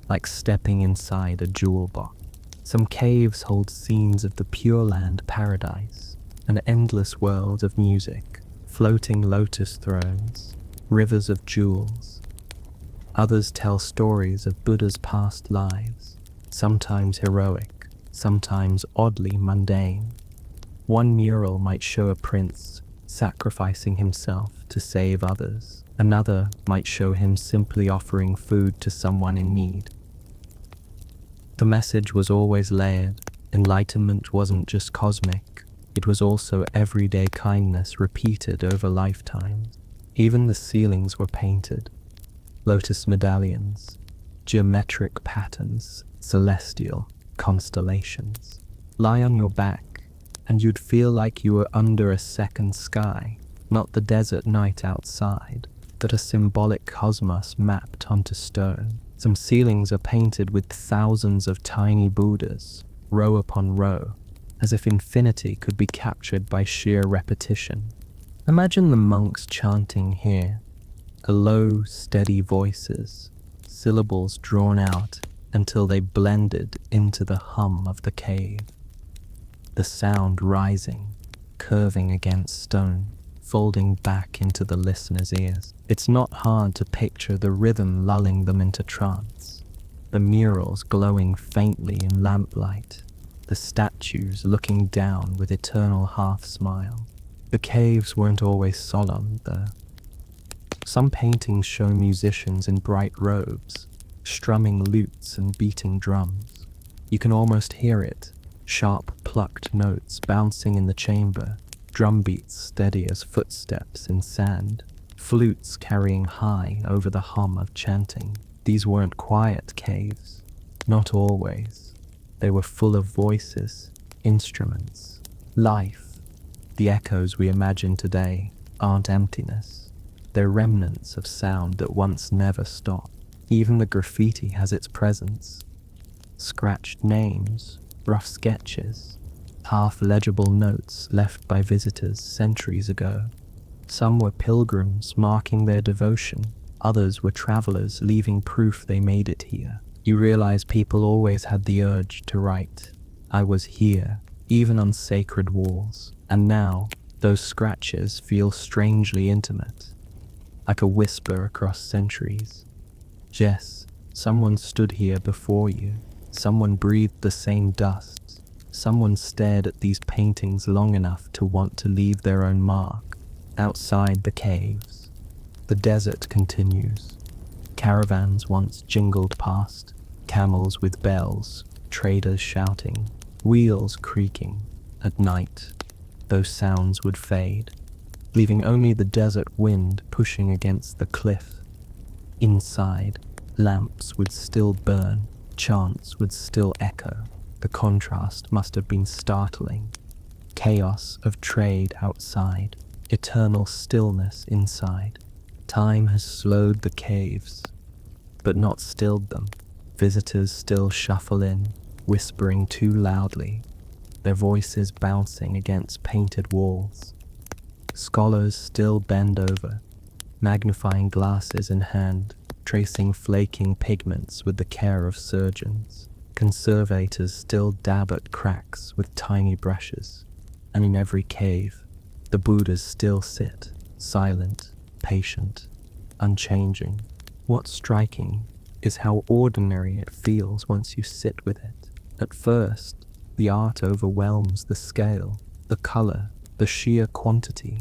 like stepping inside a jewel box. Some caves hold scenes of the Pure Land paradise, an endless world of music, floating lotus thrones, rivers of jewels. Others tell stories of Buddha's past lives, sometimes heroic, sometimes oddly mundane. One mural might show a prince sacrificing himself to save others. Another might show him simply offering food to someone in need. The message was always layered. Enlightenment wasn't just cosmic, it was also everyday kindness repeated over lifetimes. Even the ceilings were painted. Lotus medallions, geometric patterns, celestial constellations. Lie on your back, and you'd feel like you were under a second sky, not the desert night outside, but a symbolic cosmos mapped onto stone. Some ceilings are painted with thousands of tiny Buddhas, row upon row, as if infinity could be captured by sheer repetition. Imagine the monks chanting here, the low, steady voices, syllables drawn out until they blended into the hum of the cave. The sound rising, curving against stone, folding back into the listener's ears. It's not hard to picture the rhythm lulling them into trance, the murals glowing faintly in lamplight, the statues looking down with eternal half-smile. The caves weren't always solemn, though. Some paintings show musicians in bright robes, strumming lutes and beating drums. You can almost hear it, sharp plucked notes bouncing in the chamber, drum beats steady as footsteps in sand, flutes carrying high over the hum of chanting. These weren't quiet caves, not always. They were full of voices, instruments, life. The echoes we imagine today aren't emptiness. They're remnants of sound that once never stopped. Even the graffiti has its presence. Scratched names, rough sketches, half-legible notes left by visitors centuries ago. Some were pilgrims marking their devotion. Others were travelers leaving proof they made it here. You realize people always had the urge to write, "I was here," even on sacred walls. And now, those scratches feel strangely intimate, like a whisper across centuries. Yes, someone stood here before you. Someone breathed the same dust. Someone stared at these paintings long enough to want to leave their own mark. Outside the caves, the desert continues. Caravans once jingled past, camels with bells, traders shouting, wheels creaking. At night, those sounds would fade. leaving only the desert wind pushing against the cliff. Inside, lamps would still burn, chants would still echo. The contrast must have been startling. Chaos of trade outside, eternal stillness inside. Time has slowed the caves, but not stilled them. Visitors still shuffle in, whispering too loudly, their voices bouncing against painted walls. Scholars still bend over, magnifying glasses in hand, tracing flaking pigments with the care of surgeons. Conservators still dab at cracks with tiny brushes, and in every cave, the Buddhas still sit, silent, patient, unchanging. What's striking is how ordinary it feels once you sit with it. At first, the art overwhelms the scale, the color, the sheer quantity.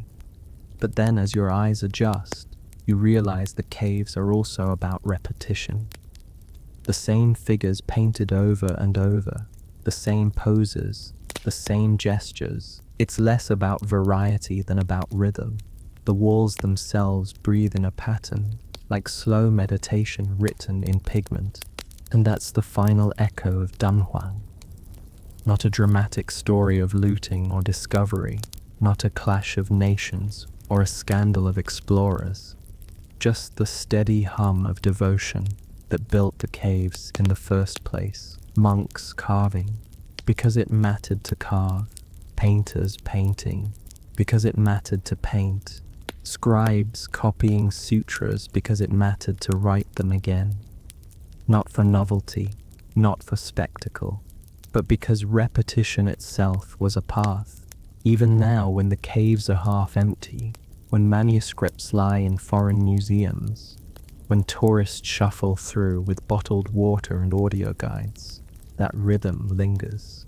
But then as your eyes adjust, you realize the caves are also about repetition. The same figures painted over and over, the same poses, the same gestures. It's less about variety than about rhythm. The walls themselves breathe in a pattern, like slow meditation written in pigment. And that's the final echo of Dunhuang. Not a dramatic story of looting or discovery, not a clash of nations or a scandal of explorers, just the steady hum of devotion that built the caves in the first place. Monks carving, because it mattered to carve. Painters painting, because it mattered to paint. Scribes copying sutras because it mattered to write them again. Not for novelty, not for spectacle, but because repetition itself was a path. Even now, when the caves are half empty, when manuscripts lie in foreign museums, when tourists shuffle through with bottled water and audio guides, that rhythm lingers.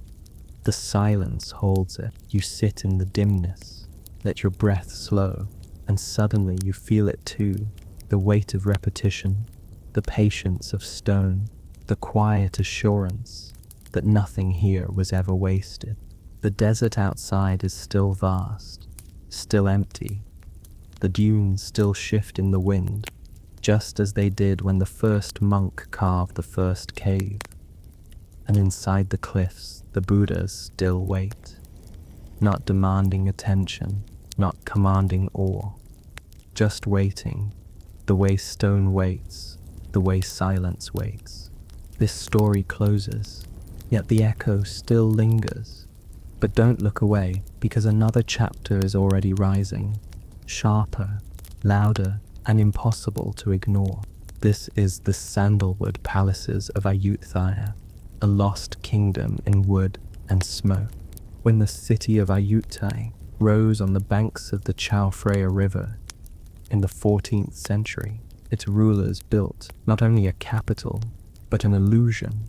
The silence holds it. You sit in the dimness, let your breath slow, and suddenly you feel it too. The weight of repetition, the patience of stone, the quiet assurance that nothing here was ever wasted. The desert outside is still vast, still empty. The dunes still shift in the wind, just as they did when the first monk carved the first cave. And inside the cliffs, the Buddhas still wait, not demanding attention, not commanding awe, just waiting, the way stone waits, the way silence waits. This story closes, yet the echo still lingers. But don't look away, because another chapter is already rising, sharper, louder, and impossible to ignore. This is the Sandalwood palaces of Ayutthaya, a lost kingdom in wood and smoke. When the city of Ayutthaya rose on the banks of the Chao Phraya River in the 14th century, its rulers built not only a capital, but an illusion.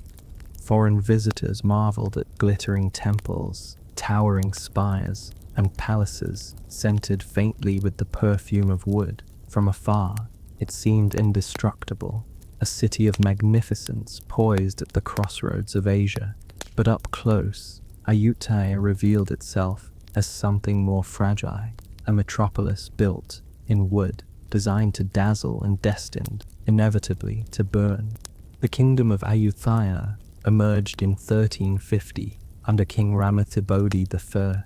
Foreign visitors marveled at glittering temples, towering spires, and palaces scented faintly with the perfume of wood. From afar, it seemed indestructible, a city of magnificence poised at the crossroads of Asia. But up close, Ayutthaya revealed itself as something more fragile, a metropolis built in wood, designed to dazzle and destined, inevitably, to burn. The kingdom of Ayutthaya emerged in 1350 under King Ramathibodi I,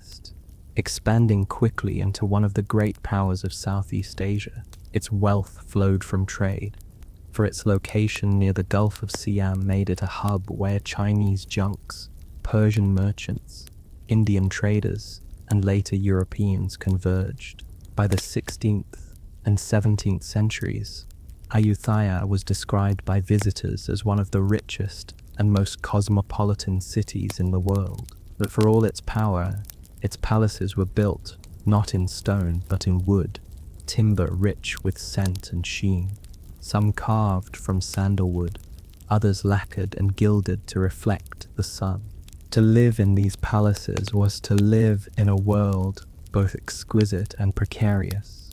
expanding quickly into one of the great powers of Southeast Asia. Its wealth flowed from trade, for its location near the Gulf of Siam made it a hub where Chinese junks, Persian merchants, Indian traders, and later Europeans converged. By the 16th and 17th centuries, Ayutthaya was described by visitors as one of the richest and most cosmopolitan cities in the world. But for all its power, its palaces were built not in stone but in wood, timber rich with scent and sheen, some carved from sandalwood, others lacquered and gilded to reflect the sun. To live in these palaces was to live in a world both exquisite and precarious.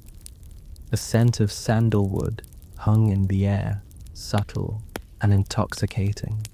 A scent of sandalwood hung in the air, subtle and intoxicating.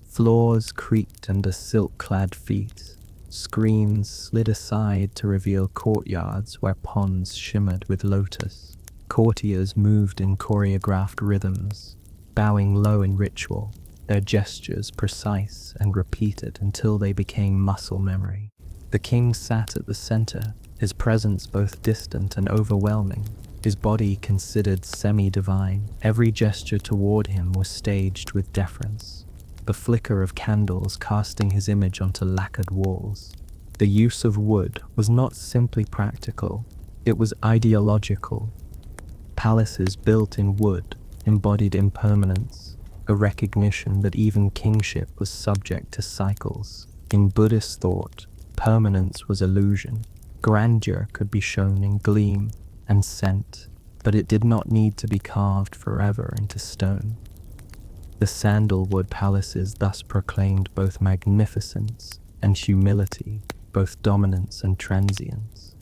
Floors creaked under silk-clad feet, Screens slid aside to reveal courtyards where ponds shimmered with lotus. Courtiers moved in choreographed rhythms, bowing low in ritual, their gestures precise and repeated until they became muscle memory. The king sat at the center, his presence both distant and overwhelming, his body considered semi-divine. Every gesture toward him was staged with deference, the flicker of candles casting his image onto lacquered walls. The use of wood was not simply practical, it was ideological. Palaces built in wood embodied impermanence, a recognition that even kingship was subject to cycles. In Buddhist thought, permanence was illusion. Grandeur could be shown in gleam and scent, but it did not need to be carved forever into stone. The Sandalwood palaces thus proclaimed both magnificence and humility, both dominance and transience.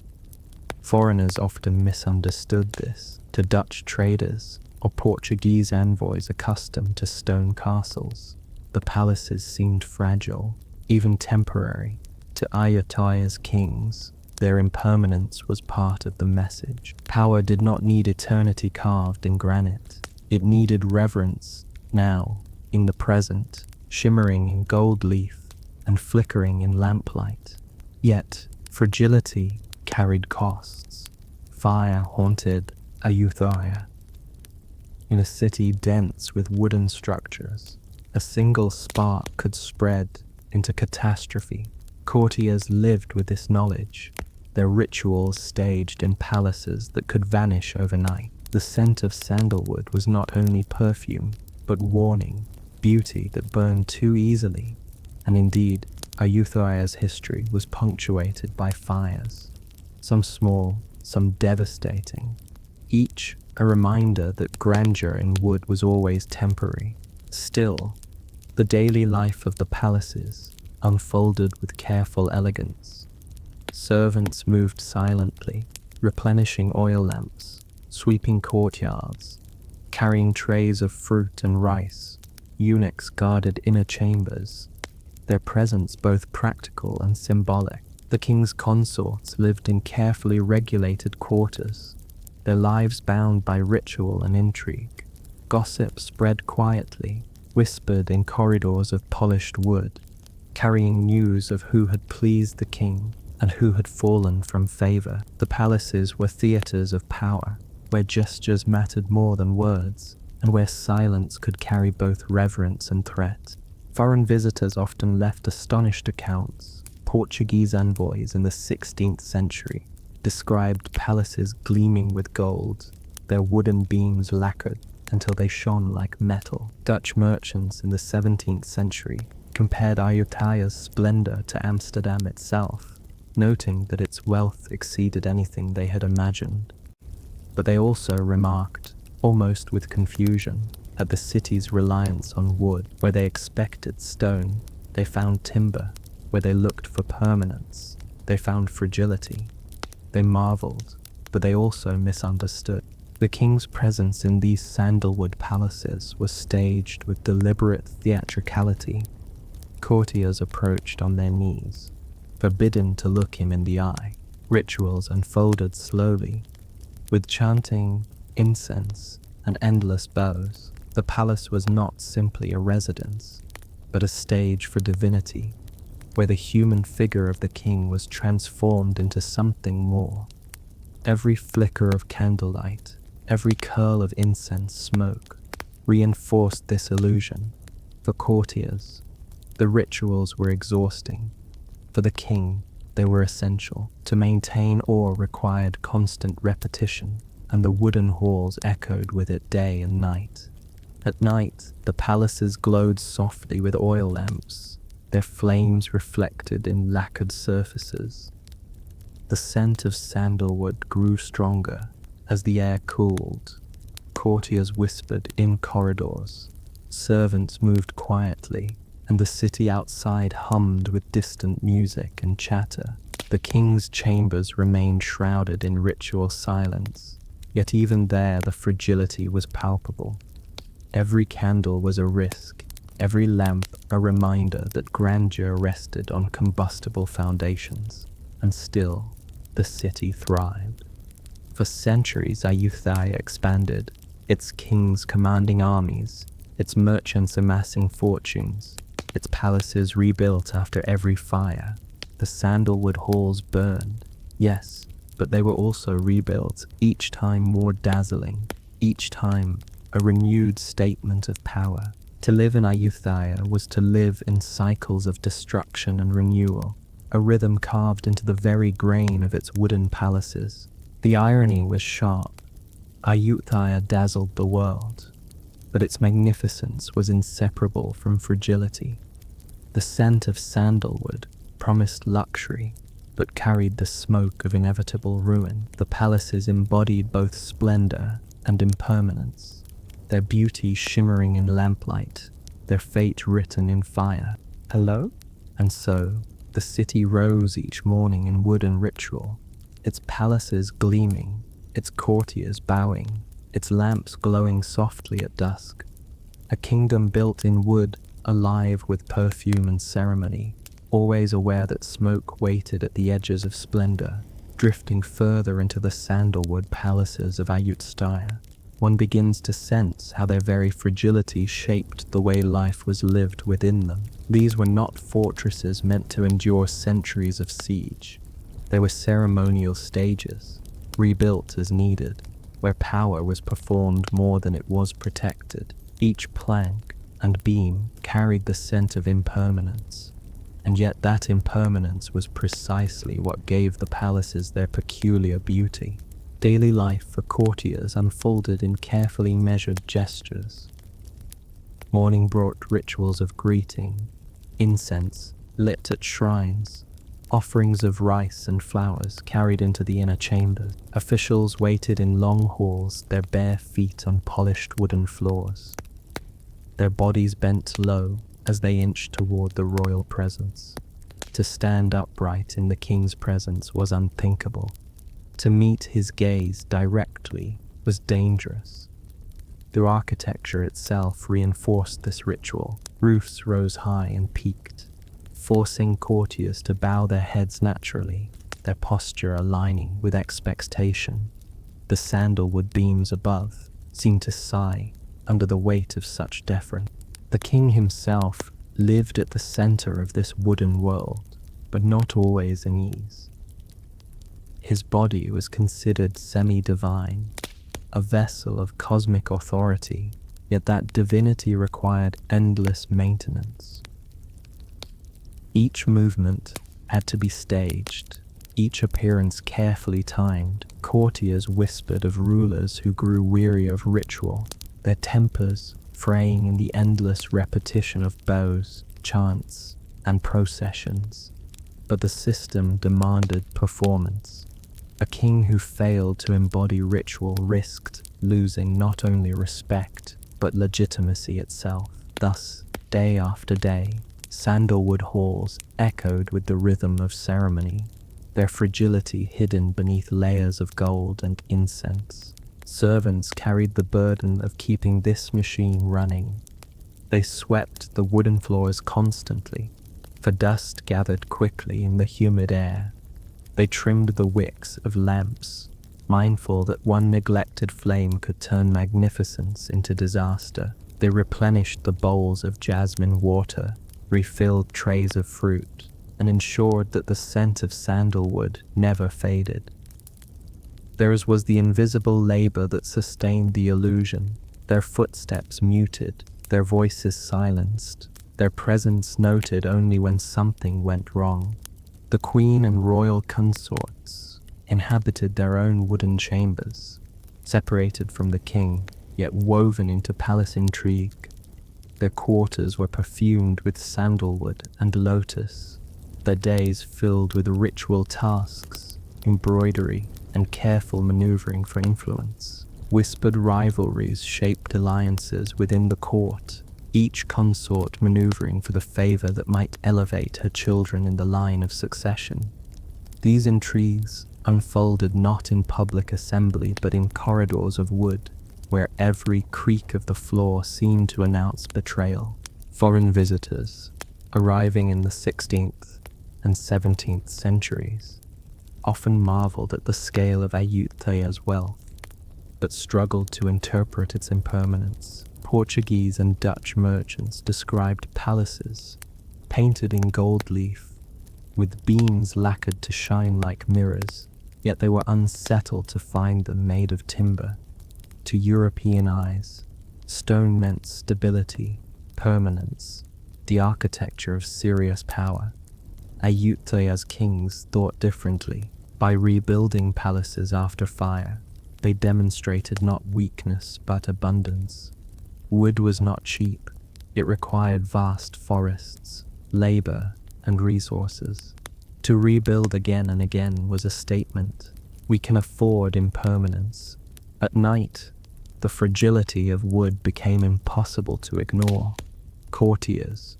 Foreigners often misunderstood this. To Dutch traders or Portuguese envoys accustomed to stone castles, the palaces seemed fragile, even temporary. To Ayutthaya's kings, their impermanence was part of the message. Power did not need eternity carved in granite. It needed reverence now, in the present, shimmering in gold leaf and flickering in lamplight. Yet, fragility carried costs. Fire haunted Ayutthaya. In a city dense with wooden structures, a single spark could spread into catastrophe. Courtiers lived with this knowledge, their rituals staged in palaces that could vanish overnight. The scent of sandalwood was not only perfume, but warning, beauty that burned too easily. And indeed, Ayutthaya's history was punctuated by fires, some small, some devastating, each a reminder that grandeur in wood was always temporary. Still, the daily life of the palaces unfolded with careful elegance. Servants moved silently, replenishing oil lamps, sweeping courtyards, carrying trays of fruit and rice. Eunuchs guarded inner chambers, their presence both practical and symbolic. The king's consorts lived in carefully regulated quarters, their lives bound by ritual and intrigue. Gossip spread quietly, whispered in corridors of polished wood, carrying news of who had pleased the king and who had fallen from favor. The palaces were theaters of power, where gestures mattered more than words, and where silence could carry both reverence and threat. Foreign visitors often left astonished accounts. Portuguese envoys in the 16th century described palaces gleaming with gold, their wooden beams lacquered until they shone like metal. Dutch merchants in the 17th century compared Ayutthaya's splendor to Amsterdam itself, noting that its wealth exceeded anything they had imagined. But they also remarked, almost with confusion, at the city's reliance on wood. Where they expected stone, they found timber. Where they looked for permanence, they found fragility. They marveled, but they also misunderstood. The king's presence in these sandalwood palaces was staged with deliberate theatricality. Courtiers approached on their knees, forbidden to look him in the eye. Rituals unfolded slowly, with chanting, incense, and endless bows. The palace was not simply a residence, but a stage for divinity, where the human figure of the king was transformed into something more. Every flicker of candlelight, every curl of incense smoke, reinforced this illusion. For courtiers, the rituals were exhausting. For the king, they were essential. To maintain awe required constant repetition, and the wooden halls echoed with it day and night. At night, the palaces glowed softly with oil lamps, their flames reflected in lacquered surfaces. The scent of sandalwood grew stronger as the air cooled. Courtiers whispered in corridors. Servants moved quietly, and the city outside hummed with distant music and chatter. The king's chambers remained shrouded in ritual silence, yet even there the fragility was palpable. Every candle was a risk, every lamp a reminder that grandeur rested on combustible foundations, and still the city thrived. For centuries, Ayutthaya expanded, its kings commanding armies, its merchants amassing fortunes, its palaces rebuilt after every fire. The sandalwood halls burned, yes, but they were also rebuilt, each time more dazzling, each time a renewed statement of power. To live in Ayutthaya was to live in cycles of destruction and renewal, a rhythm carved into the very grain of its wooden palaces. The irony was sharp. Ayutthaya dazzled the world, but its magnificence was inseparable from fragility. The scent of sandalwood promised luxury, but carried the smoke of inevitable ruin. The palaces embodied both splendor and impermanence, their beauty shimmering in lamplight, their fate written in fire. Hello? And so, the city rose each morning in wooden ritual, its palaces gleaming, its courtiers bowing, its lamps glowing softly at dusk. A kingdom built in wood, alive with perfume and ceremony, always aware that smoke waited at the edges of splendor, drifting further into the sandalwood palaces of Ayutthaya. One begins to sense how their very fragility shaped the way life was lived within them. These were not fortresses meant to endure centuries of siege. They were ceremonial stages, rebuilt as needed, where power was performed more than it was protected. Each plank and beam carried the scent of impermanence, and yet that impermanence was precisely what gave the palaces their peculiar beauty. Daily life for courtiers unfolded in carefully measured gestures. Morning brought rituals of greeting, incense lit at shrines, offerings of rice and flowers carried into the inner chambers. Officials waited in long halls, their bare feet on polished wooden floors, their bodies bent low as they inched toward the royal presence. To stand upright in the king's presence was unthinkable. To meet his gaze directly was dangerous. The architecture itself reinforced this ritual. Roofs rose high and peaked, forcing courtiers to bow their heads naturally, their posture aligning with expectation. The sandalwood beams above seemed to sigh under the weight of such deference. The king himself lived at the center of this wooden world, but not always in ease. His body was considered semi-divine, a vessel of cosmic authority, yet that divinity required endless maintenance. Each movement had to be staged, each appearance carefully timed. Courtiers whispered of rulers who grew weary of ritual, their tempers fraying in the endless repetition of bows, chants, and processions. But the system demanded performance. A king who failed to embody ritual risked losing not only respect, but legitimacy itself. Thus, day after day, sandalwood halls echoed with the rhythm of ceremony, their fragility hidden beneath layers of gold and incense. Servants carried the burden of keeping this machine running. They swept the wooden floors constantly, for dust gathered quickly in the humid air. They trimmed the wicks of lamps, mindful that one neglected flame could turn magnificence into disaster. They replenished the bowls of jasmine water, refilled trays of fruit, and ensured that the scent of sandalwood never faded. Theirs was the invisible labor that sustained the illusion, their footsteps muted, their voices silenced, their presence noted only when something went wrong. The queen and royal consorts inhabited their own wooden chambers, separated from the king, yet woven into palace intrigue. Their quarters were perfumed with sandalwood and lotus, their days filled with ritual tasks, embroidery, and careful maneuvering for influence. Whispered rivalries shaped alliances within the court, each consort maneuvering for the favor that might elevate her children in the line of succession. These intrigues unfolded not in public assembly but in corridors of wood, where every creak of the floor seemed to announce betrayal. Foreign visitors, arriving in the 16th and 17th centuries, often marveled at the scale of Ayutthaya's wealth, but struggled to interpret its impermanence. Portuguese and Dutch merchants described palaces painted in gold leaf, with beams lacquered to shine like mirrors, yet they were unsettled to find them made of timber. To European eyes, stone meant stability, permanence, the architecture of serious power. Ayutthaya's kings thought differently. By rebuilding palaces after fire, they demonstrated not weakness but abundance. Wood was not cheap. It required vast forests, labor, and resources. To rebuild again and again was a statement. We can afford impermanence. At night, the fragility of wood became impossible to ignore. Courtiers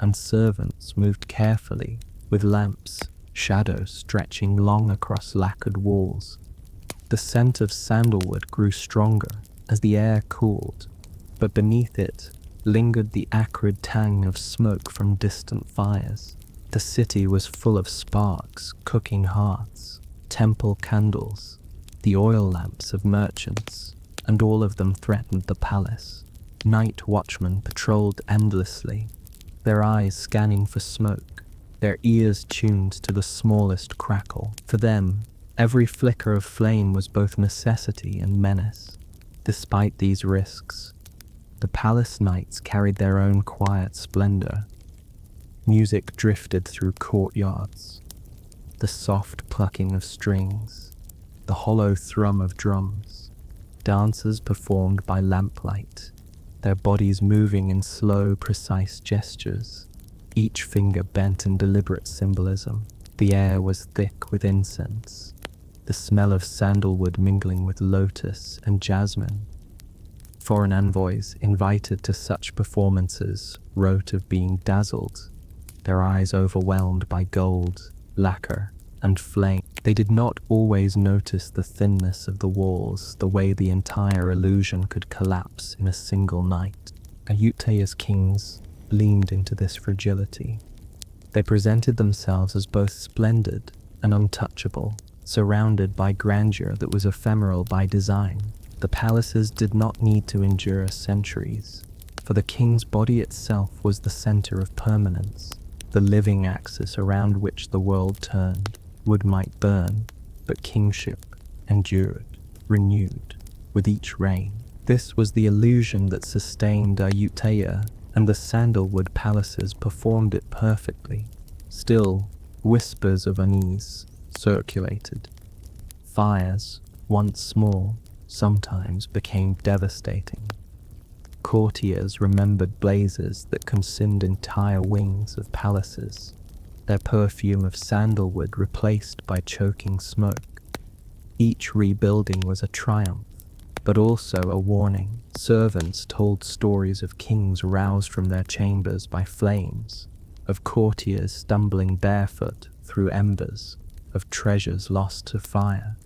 and servants moved carefully, with lamps, shadows stretching long across lacquered walls. The scent of sandalwood grew stronger as the air cooled, but beneath it lingered the acrid tang of smoke from distant fires. The city was full of sparks, cooking hearths, temple candles, the oil lamps of merchants, and all of them threatened the palace. Night watchmen patrolled endlessly, their eyes scanning for smoke, their ears tuned to the smallest crackle. For them, every flicker of flame was both necessity and menace. Despite these risks, the palace nights carried their own quiet splendor. Music drifted through courtyards, the soft plucking of strings, the hollow thrum of drums. Dancers performed by lamplight, their bodies moving in slow, precise gestures, each finger bent in deliberate symbolism. The air was thick with incense, the smell of sandalwood mingling with lotus and jasmine. Foreign envoys invited to such performances wrote of being dazzled, their eyes overwhelmed by gold, lacquer, and flame. They did not always notice the thinness of the walls, the way the entire illusion could collapse in a single night. Ayutthaya's kings leaned into this fragility. They presented themselves as both splendid and untouchable, surrounded by grandeur that was ephemeral by design. The palaces did not need to endure centuries, for the king's body itself was the center of permanence, the living axis around which the world turned. Wood might burn, but kingship endured, renewed, with each reign. This was the illusion that sustained Ayutthaya, and the sandalwood palaces performed it perfectly. Still, whispers of unease circulated. Fires, once small, sometimes became devastating. Courtiers remembered blazes that consumed entire wings of palaces, their perfume of sandalwood replaced by choking smoke. Each rebuilding was a triumph, but also a warning. Servants told stories of kings roused from their chambers by flames, of courtiers stumbling barefoot through embers, of treasures lost to fire.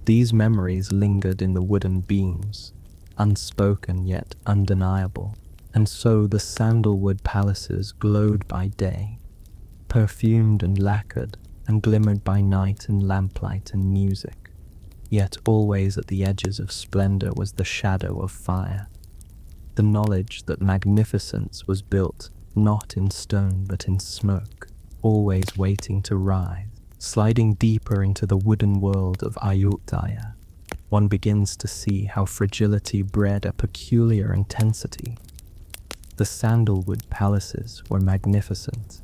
These memories lingered in the wooden beams, unspoken yet undeniable, and so the sandalwood palaces glowed by day, perfumed and lacquered, and glimmered by night in lamplight and music. Yet always at the edges of splendor was the shadow of fire, the knowledge that magnificence was built not in stone but in smoke, always waiting to rise. Sliding deeper into the wooden world of Ayutthaya, one begins to see how fragility bred a peculiar intensity. The sandalwood palaces were magnificent.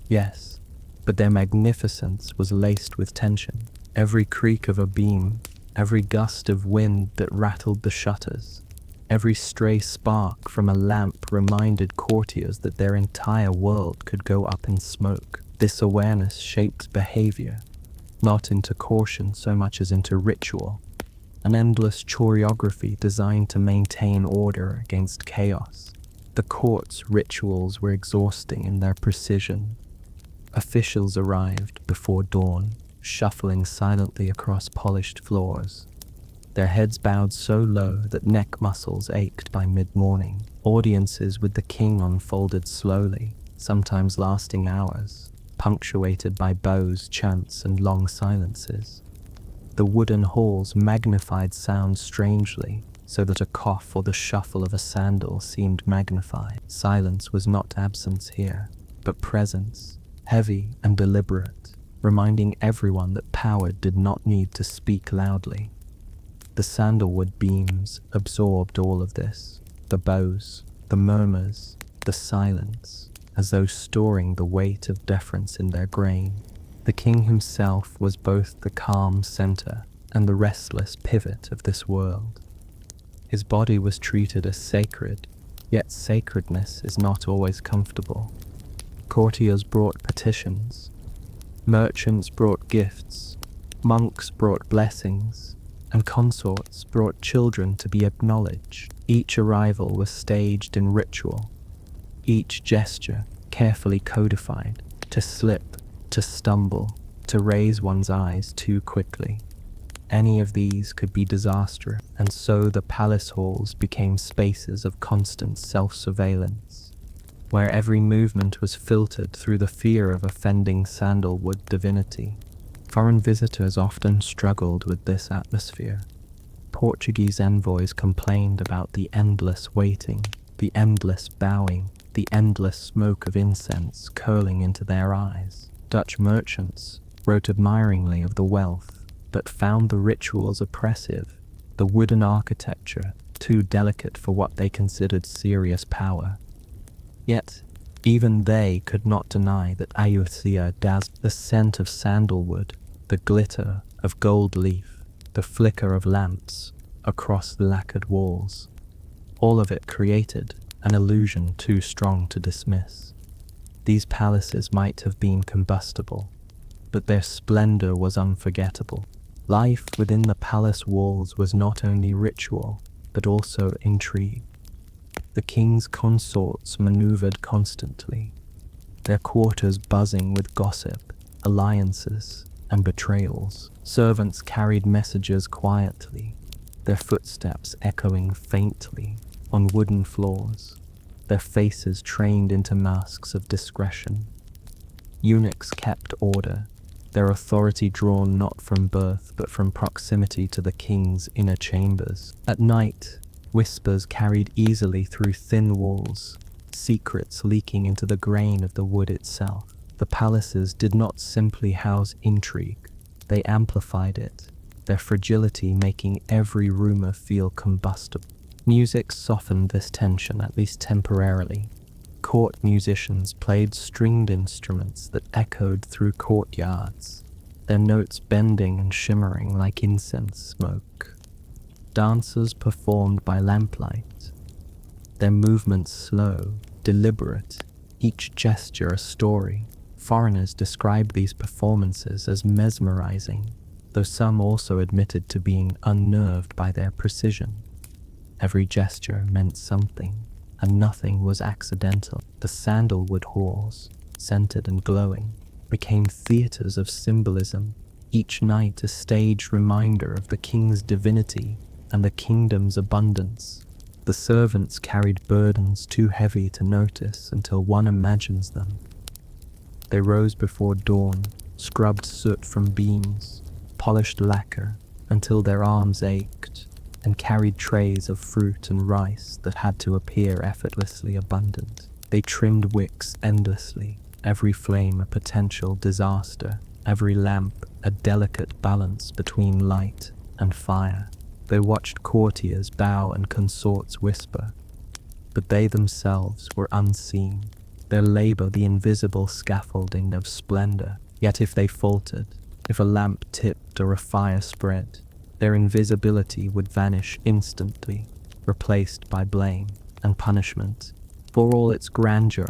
Yes, but their magnificence was laced with tension. Every creak of a beam, every gust of wind that rattled the shutters, every stray spark from a lamp reminded courtiers that their entire world could go up in smoke. This awareness shaped behavior, not into caution so much as into ritual, an endless choreography designed to maintain order against chaos. The court's rituals were exhausting in their precision. Officials arrived before dawn, shuffling silently across polished floors, their heads bowed so low that neck muscles ached by mid-morning. Audiences with the king unfolded slowly, sometimes lasting hours, punctuated by bows, chants, and long silences. The wooden halls magnified sound strangely, so that a cough or the shuffle of a sandal seemed magnified. Silence was not absence here, but presence, heavy and deliberate, reminding everyone that power did not need to speak loudly. The sandalwood beams absorbed all of this, the bows, the murmurs, the silence, as though storing the weight of deference in their grain. The king himself was both the calm center and the restless pivot of this world. His body was treated as sacred, yet sacredness is not always comfortable. Courtiers brought petitions, merchants brought gifts, monks brought blessings, and consorts brought children to be acknowledged. Each arrival was staged in ritual, each gesture carefully codified, to slip, to stumble, to raise one's eyes too quickly. Any of these could be disastrous, and so the palace halls became spaces of constant self-surveillance, where every movement was filtered through the fear of offending sandalwood divinity. Foreign visitors often struggled with this atmosphere. Portuguese envoys complained about the endless waiting, the endless bowing, the endless smoke of incense curling into their eyes. Dutch merchants wrote admiringly of the wealth, but found the rituals oppressive, the wooden architecture too delicate for what they considered serious power. Yet, even they could not deny that Ayutthaya dazzled. The scent of sandalwood, the glitter of gold leaf, the flicker of lamps across the lacquered walls, all of it created an illusion too strong to dismiss. These palaces might have been combustible, but their splendor was unforgettable. Life within the palace walls was not only ritual, but also intrigue. The king's consorts maneuvered constantly, their quarters buzzing with gossip, alliances, and betrayals. Servants carried messages quietly, their footsteps echoing faintly on wooden floors, their faces trained into masks of discretion. Eunuchs kept order, their authority drawn not from birth but from proximity to the king's inner chambers. At night, whispers carried easily through thin walls, secrets leaking into the grain of the wood itself. The palaces did not simply house intrigue, they amplified it, their fragility making every rumor feel combustible. Music softened this tension, at least temporarily. Court musicians played stringed instruments that echoed through courtyards, their notes bending and shimmering like incense smoke. Dancers performed by lamplight, their movements slow, deliberate, each gesture a story. Foreigners described these performances as mesmerizing, though some also admitted to being unnerved by their precision. Every gesture meant something, and nothing was accidental. The sandalwood halls, scented and glowing, became theaters of symbolism, each night a staged reminder of the king's divinity and the kingdom's abundance. The servants carried burdens too heavy to notice until one imagines them. They rose before dawn, scrubbed soot from beams, polished lacquer until their arms ached, and carried trays of fruit and rice that had to appear effortlessly abundant. They trimmed wicks endlessly, every flame a potential disaster, every lamp a delicate balance between light and fire. They watched courtiers bow and consorts whisper, but they themselves were unseen, their labor the invisible scaffolding of splendor. Yet if they faltered, if a lamp tipped or a fire spread, their invisibility would vanish instantly, replaced by blame and punishment. For all its grandeur,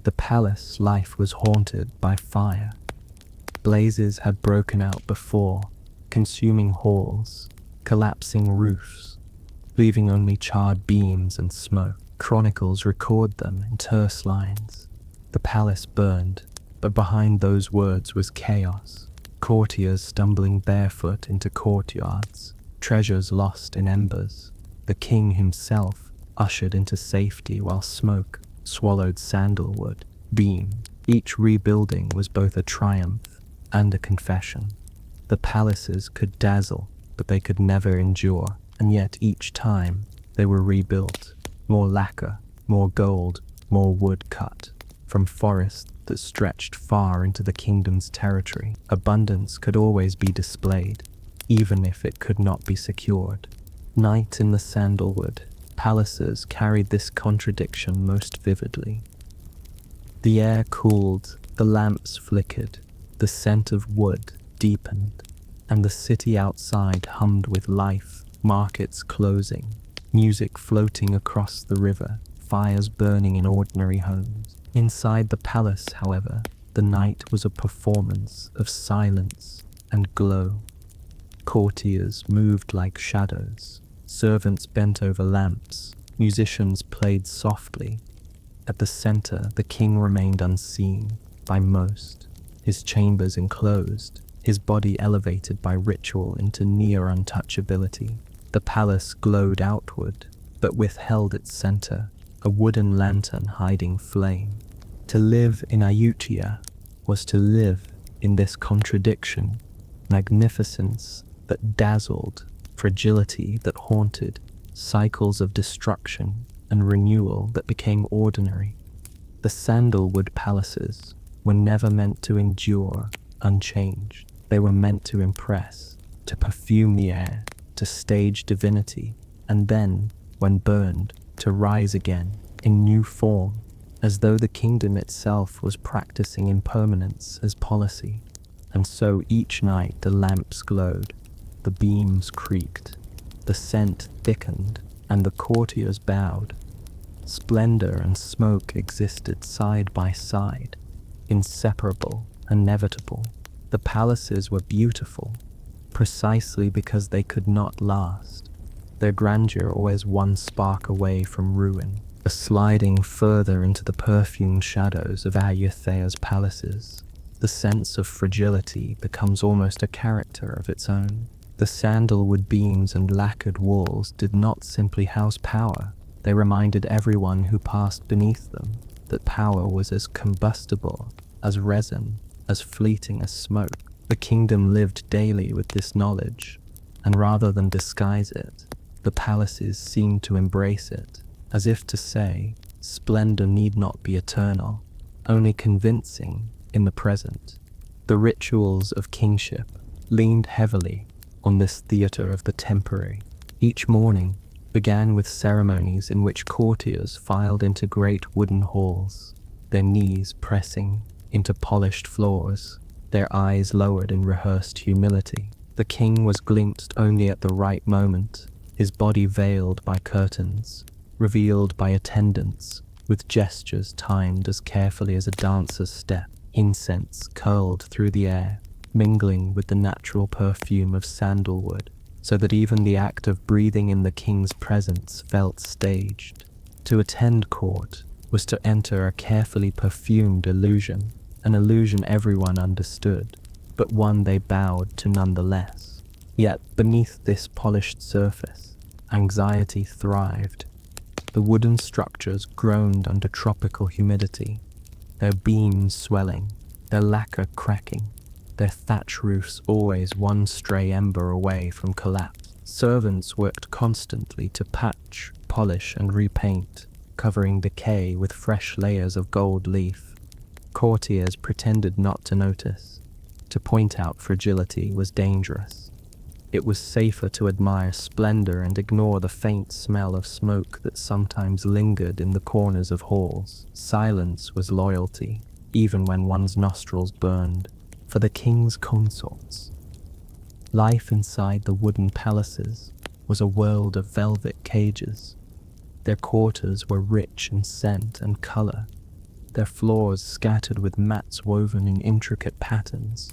the palace life was haunted by fire. Blazes had broken out before, consuming halls, collapsing roofs, leaving only charred beams and smoke. Chronicles record them in terse lines. The palace burned, but behind those words was chaos. Courtiers stumbling barefoot into courtyards, treasures lost in embers, the king himself ushered into safety while smoke swallowed sandalwood beamed. Each rebuilding was both a triumph and a confession. The palaces could dazzle, but they could never endure, and yet each time they were rebuilt. More lacquer, more gold, more wood cut from forests that stretched far into the kingdom's territory. Abundance could always be displayed, even if it could not be secured. Night in the Sandalwood palaces carried this contradiction most vividly. The air cooled, the lamps flickered, the scent of wood deepened, and the city outside hummed with life, markets closing, music floating across the river, fires burning in ordinary homes. Inside the palace, however, the night was a performance of silence and glow. Courtiers moved like shadows, servants bent over lamps, musicians played softly. At the center, the king remained unseen by most, his chambers enclosed, his body elevated by ritual into near untouchability. The palace glowed outward, but withheld its center, a wooden lantern hiding flame. To live in Ayutthaya was to live in this contradiction, magnificence that dazzled, fragility that haunted, cycles of destruction and renewal that became ordinary. The Sandalwood palaces were never meant to endure unchanged. They were meant to impress, to perfume the air, to stage divinity, and then, when burned, to rise again in new form, as though the kingdom itself was practicing impermanence as policy. And so each night the lamps glowed, the beams creaked, the scent thickened, and the courtiers bowed. Splendor and smoke existed side by side, inseparable, inevitable. The palaces were beautiful, precisely because they could not last. Their grandeur always one spark away from ruin, a sliding further into the perfumed shadows of Ayutthaya's palaces. The sense of fragility becomes almost a character of its own. The sandalwood beams and lacquered walls did not simply house power. They reminded everyone who passed beneath them that power was as combustible as resin, as fleeting as smoke. The kingdom lived daily with this knowledge, and rather than disguise it, the palaces seemed to embrace it, as if to say, splendor need not be eternal, only convincing in the present. The rituals of kingship leaned heavily on this theater of the temporary. Each morning began with ceremonies in which courtiers filed into great wooden halls, their knees pressing into polished floors, their eyes lowered in rehearsed humility. The king was glimpsed only at the right moment, his body veiled by curtains, revealed by attendants, with gestures timed as carefully as a dancer's step. Incense curled through the air, mingling with the natural perfume of sandalwood, so that even the act of breathing in the king's presence felt staged. To attend court was to enter a carefully perfumed illusion, an illusion everyone understood, but one they bowed to nonetheless. Yet beneath this polished surface, anxiety thrived. The wooden structures groaned under tropical humidity, their beams swelling, their lacquer cracking, their thatch roofs always one stray ember away from collapse. Servants worked constantly to patch, polish, and repaint, covering decay with fresh layers of gold leaf. Courtiers pretended not to notice. To point out fragility was dangerous. It was safer to admire splendor and ignore the faint smell of smoke that sometimes lingered in the corners of halls. Silence was loyalty, even when one's nostrils burned. For the king's consorts, life inside the wooden palaces was a world of velvet cages. Their quarters were rich in scent and color, their floors scattered with mats woven in intricate patterns,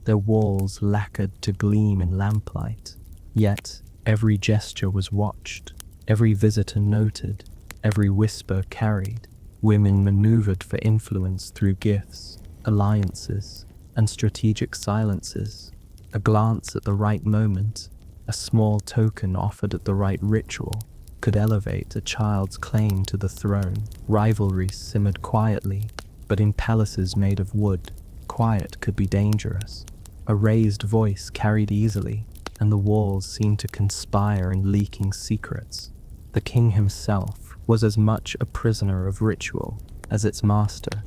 their walls lacquered to gleam in lamplight. Yet every gesture was watched, every visitor noted, every whisper carried. Women maneuvered for influence through gifts, alliances, and strategic silences. A glance at the right moment, A small token offered at the right ritual could elevate a child's claim to the throne. Rivalry simmered quietly, but in palaces made of wood, quiet could be dangerous. A raised voice carried easily, and the walls seemed to conspire in leaking secrets. The king himself was as much a prisoner of ritual as its master.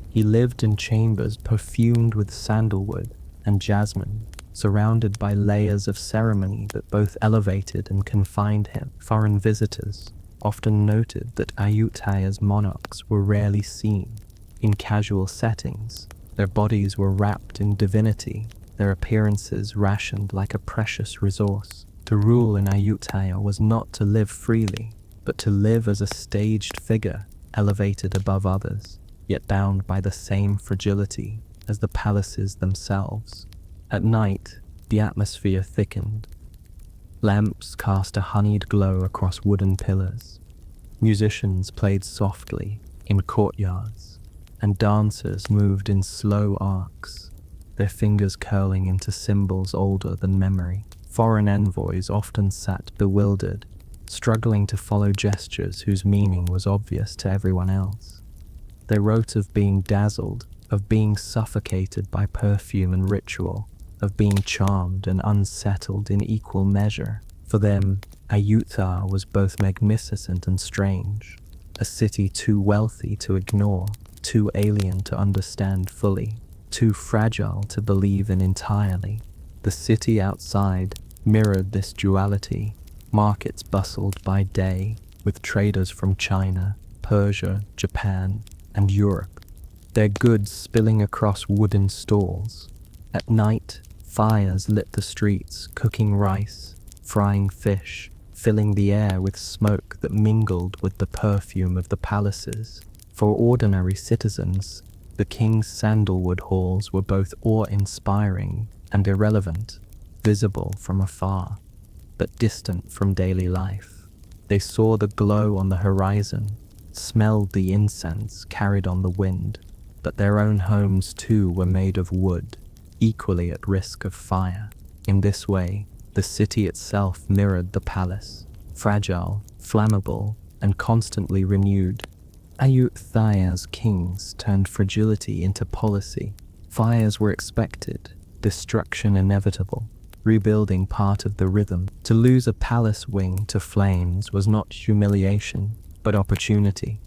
He lived in chambers perfumed with sandalwood and jasmine, surrounded by layers of ceremony that both elevated and confined him. Foreign visitors often noted that Ayutthaya's monarchs were rarely seen in casual settings. Their bodies were wrapped in divinity, their appearances rationed like a precious resource. To rule in Ayutthaya was not to live freely, but to live as a staged figure, elevated above others, yet bound by the same fragility as the palaces themselves. At night, the atmosphere thickened. Lamps cast a honeyed glow across wooden pillars. Musicians played softly in courtyards, and dancers moved in slow arcs, their fingers curling into symbols older than memory. Foreign envoys often sat bewildered, struggling to follow gestures whose meaning was obvious to everyone else. They wrote of being dazzled, of being suffocated by perfume and ritual, of being charmed and unsettled in equal measure. For them, Ayutthaya was both magnificent and strange, a city too wealthy to ignore, too alien to understand fully, too fragile to believe in entirely. The city outside mirrored this duality. Markets bustled by day, with traders from China, Persia, Japan, and Europe, their goods spilling across wooden stalls. At night, fires lit the streets, cooking rice, frying fish, filling the air with smoke that mingled with the perfume of the palaces. For ordinary citizens, the king's sandalwood halls were both awe-inspiring and irrelevant, visible from afar, but distant from daily life. They saw the glow on the horizon, smelled the incense carried on the wind, but their own homes too were made of wood, equally at risk of fire. In this way, the city itself mirrored the palace, fragile, flammable, and constantly renewed. Ayutthaya's kings turned fragility into policy. Fires were expected, destruction inevitable, rebuilding part of the rhythm. To lose a palace wing to flames was not humiliation, but opportunity.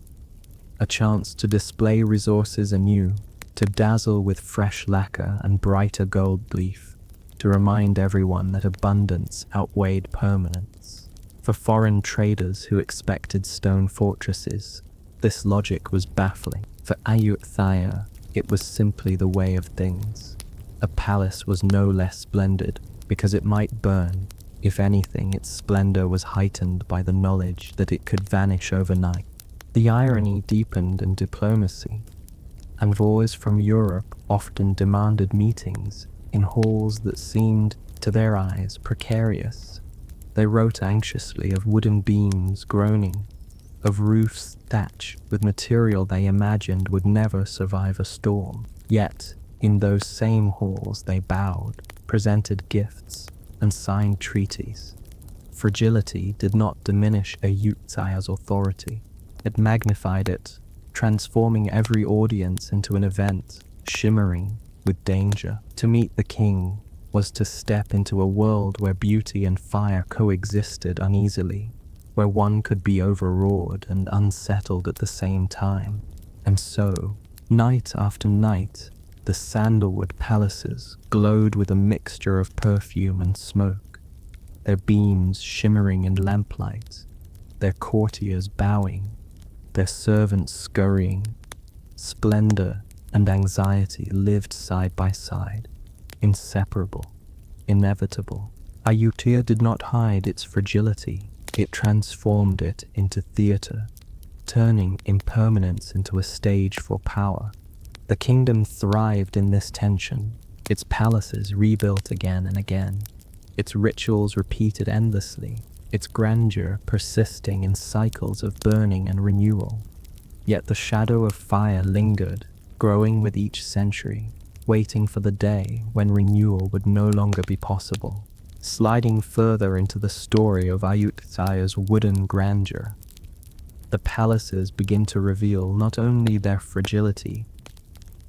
A chance to display resources anew, to dazzle with fresh lacquer and brighter gold leaf, to remind everyone that abundance outweighed permanence. For foreign traders who expected stone fortresses, this logic was baffling. For Ayutthaya, it was simply the way of things. A palace was no less splendid because it might burn. If anything, its splendor was heightened by the knowledge that it could vanish overnight. The irony deepened in diplomacy. Envoys from Europe often demanded meetings in halls that seemed, to their eyes, precarious. They wrote anxiously of wooden beams groaning, of roofs thatched with material they imagined would never survive a storm. Yet, in those same halls they bowed, presented gifts, and signed treaties. Fragility did not diminish Ayutthaya's authority. It magnified it, transforming every audience into an event, shimmering with danger. To meet the king was to step into a world where beauty and fire coexisted uneasily, where one could be overawed and unsettled at the same time. And so, night after night, the sandalwood palaces glowed with a mixture of perfume and smoke, their beams shimmering in lamplight, their courtiers bowing, their servants scurrying. Splendor and anxiety lived side by side, inseparable, inevitable. Ayutthaya did not hide its fragility. It transformed it into theater, turning impermanence into a stage for power. The kingdom thrived in this tension, its palaces rebuilt again and again, its rituals repeated endlessly, its grandeur persisting in cycles of burning and renewal. Yet the shadow of fire lingered, growing with each century, waiting for the day when renewal would no longer be possible. Sliding further into the story of Ayutthaya's wooden grandeur, the palaces begin to reveal not only their fragility,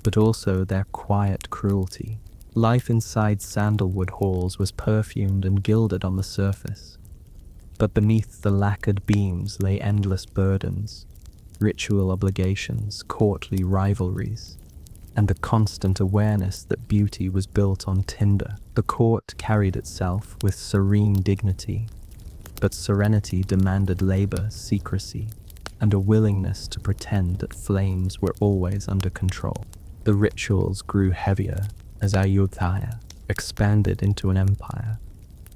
but also their quiet cruelty. Life inside Sandalwood halls was perfumed and gilded on the surface, but beneath the lacquered beams lay endless burdens, ritual obligations, courtly rivalries, and the constant awareness that beauty was built on tinder. The court carried itself with serene dignity, but serenity demanded labor, secrecy, and a willingness to pretend that flames were always under control. The rituals grew heavier as Ayutthaya expanded into an empire.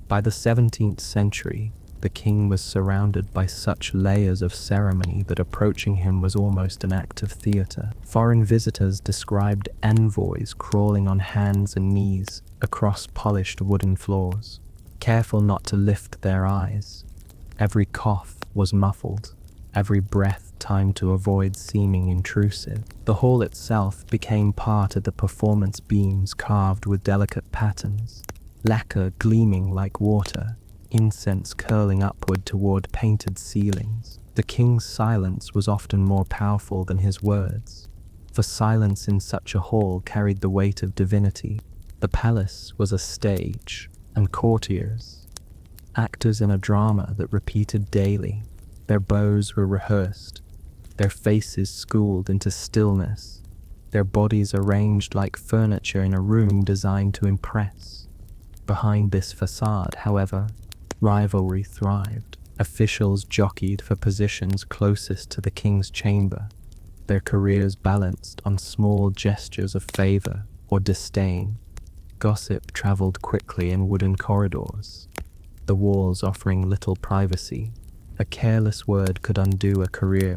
By the 17th century, the king was surrounded by such layers of ceremony that approaching him was almost an act of theater. Foreign visitors described envoys crawling on hands and knees across polished wooden floors, careful not to lift their eyes. Every cough was muffled, every breath timed to avoid seeming intrusive. The hall itself became part of the performance, beams carved with delicate patterns, lacquer gleaming like water, incense curling upward toward painted ceilings. The king's silence was often more powerful than his words, for silence in such a hall carried the weight of divinity. The palace was a stage, and courtiers, actors in a drama that repeated daily. Their bows were rehearsed, their faces schooled into stillness, their bodies arranged like furniture in a room designed to impress. Behind this facade, however, rivalry thrived. Officials jockeyed for positions closest to the king's chamber, their careers balanced on small gestures of favor or disdain. Gossip traveled quickly in wooden corridors, the walls offering little privacy. A careless word could undo a career.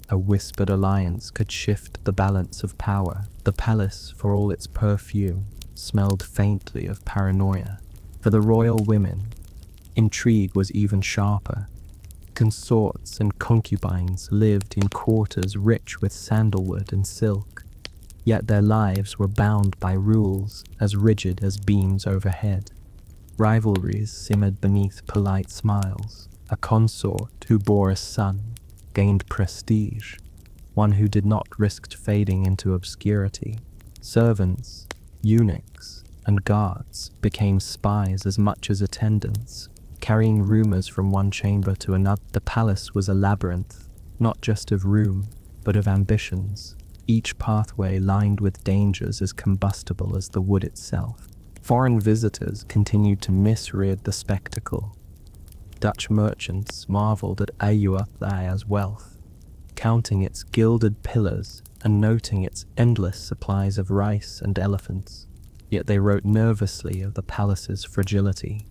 A whispered alliance could shift the balance of power. The palace, for all its perfume, smelled faintly of paranoia. For the royal women, intrigue was even sharper. Consorts and concubines lived in quarters rich with sandalwood and silk, yet their lives were bound by rules as rigid as beams overhead. Rivalries simmered beneath polite smiles. A consort who bore a son gained prestige, one who did not risk fading into obscurity. Servants, eunuchs, and guards became spies as much as attendants, carrying rumors from one chamber to another. The palace was a labyrinth, not just of room, but of ambitions, each pathway lined with dangers as combustible as the wood itself. Foreign visitors continued to misread the spectacle. Dutch merchants marveled at Ayutthaya's wealth, counting its gilded pillars and noting its endless supplies of rice and elephants. Yet they wrote nervously of the palace's fragility,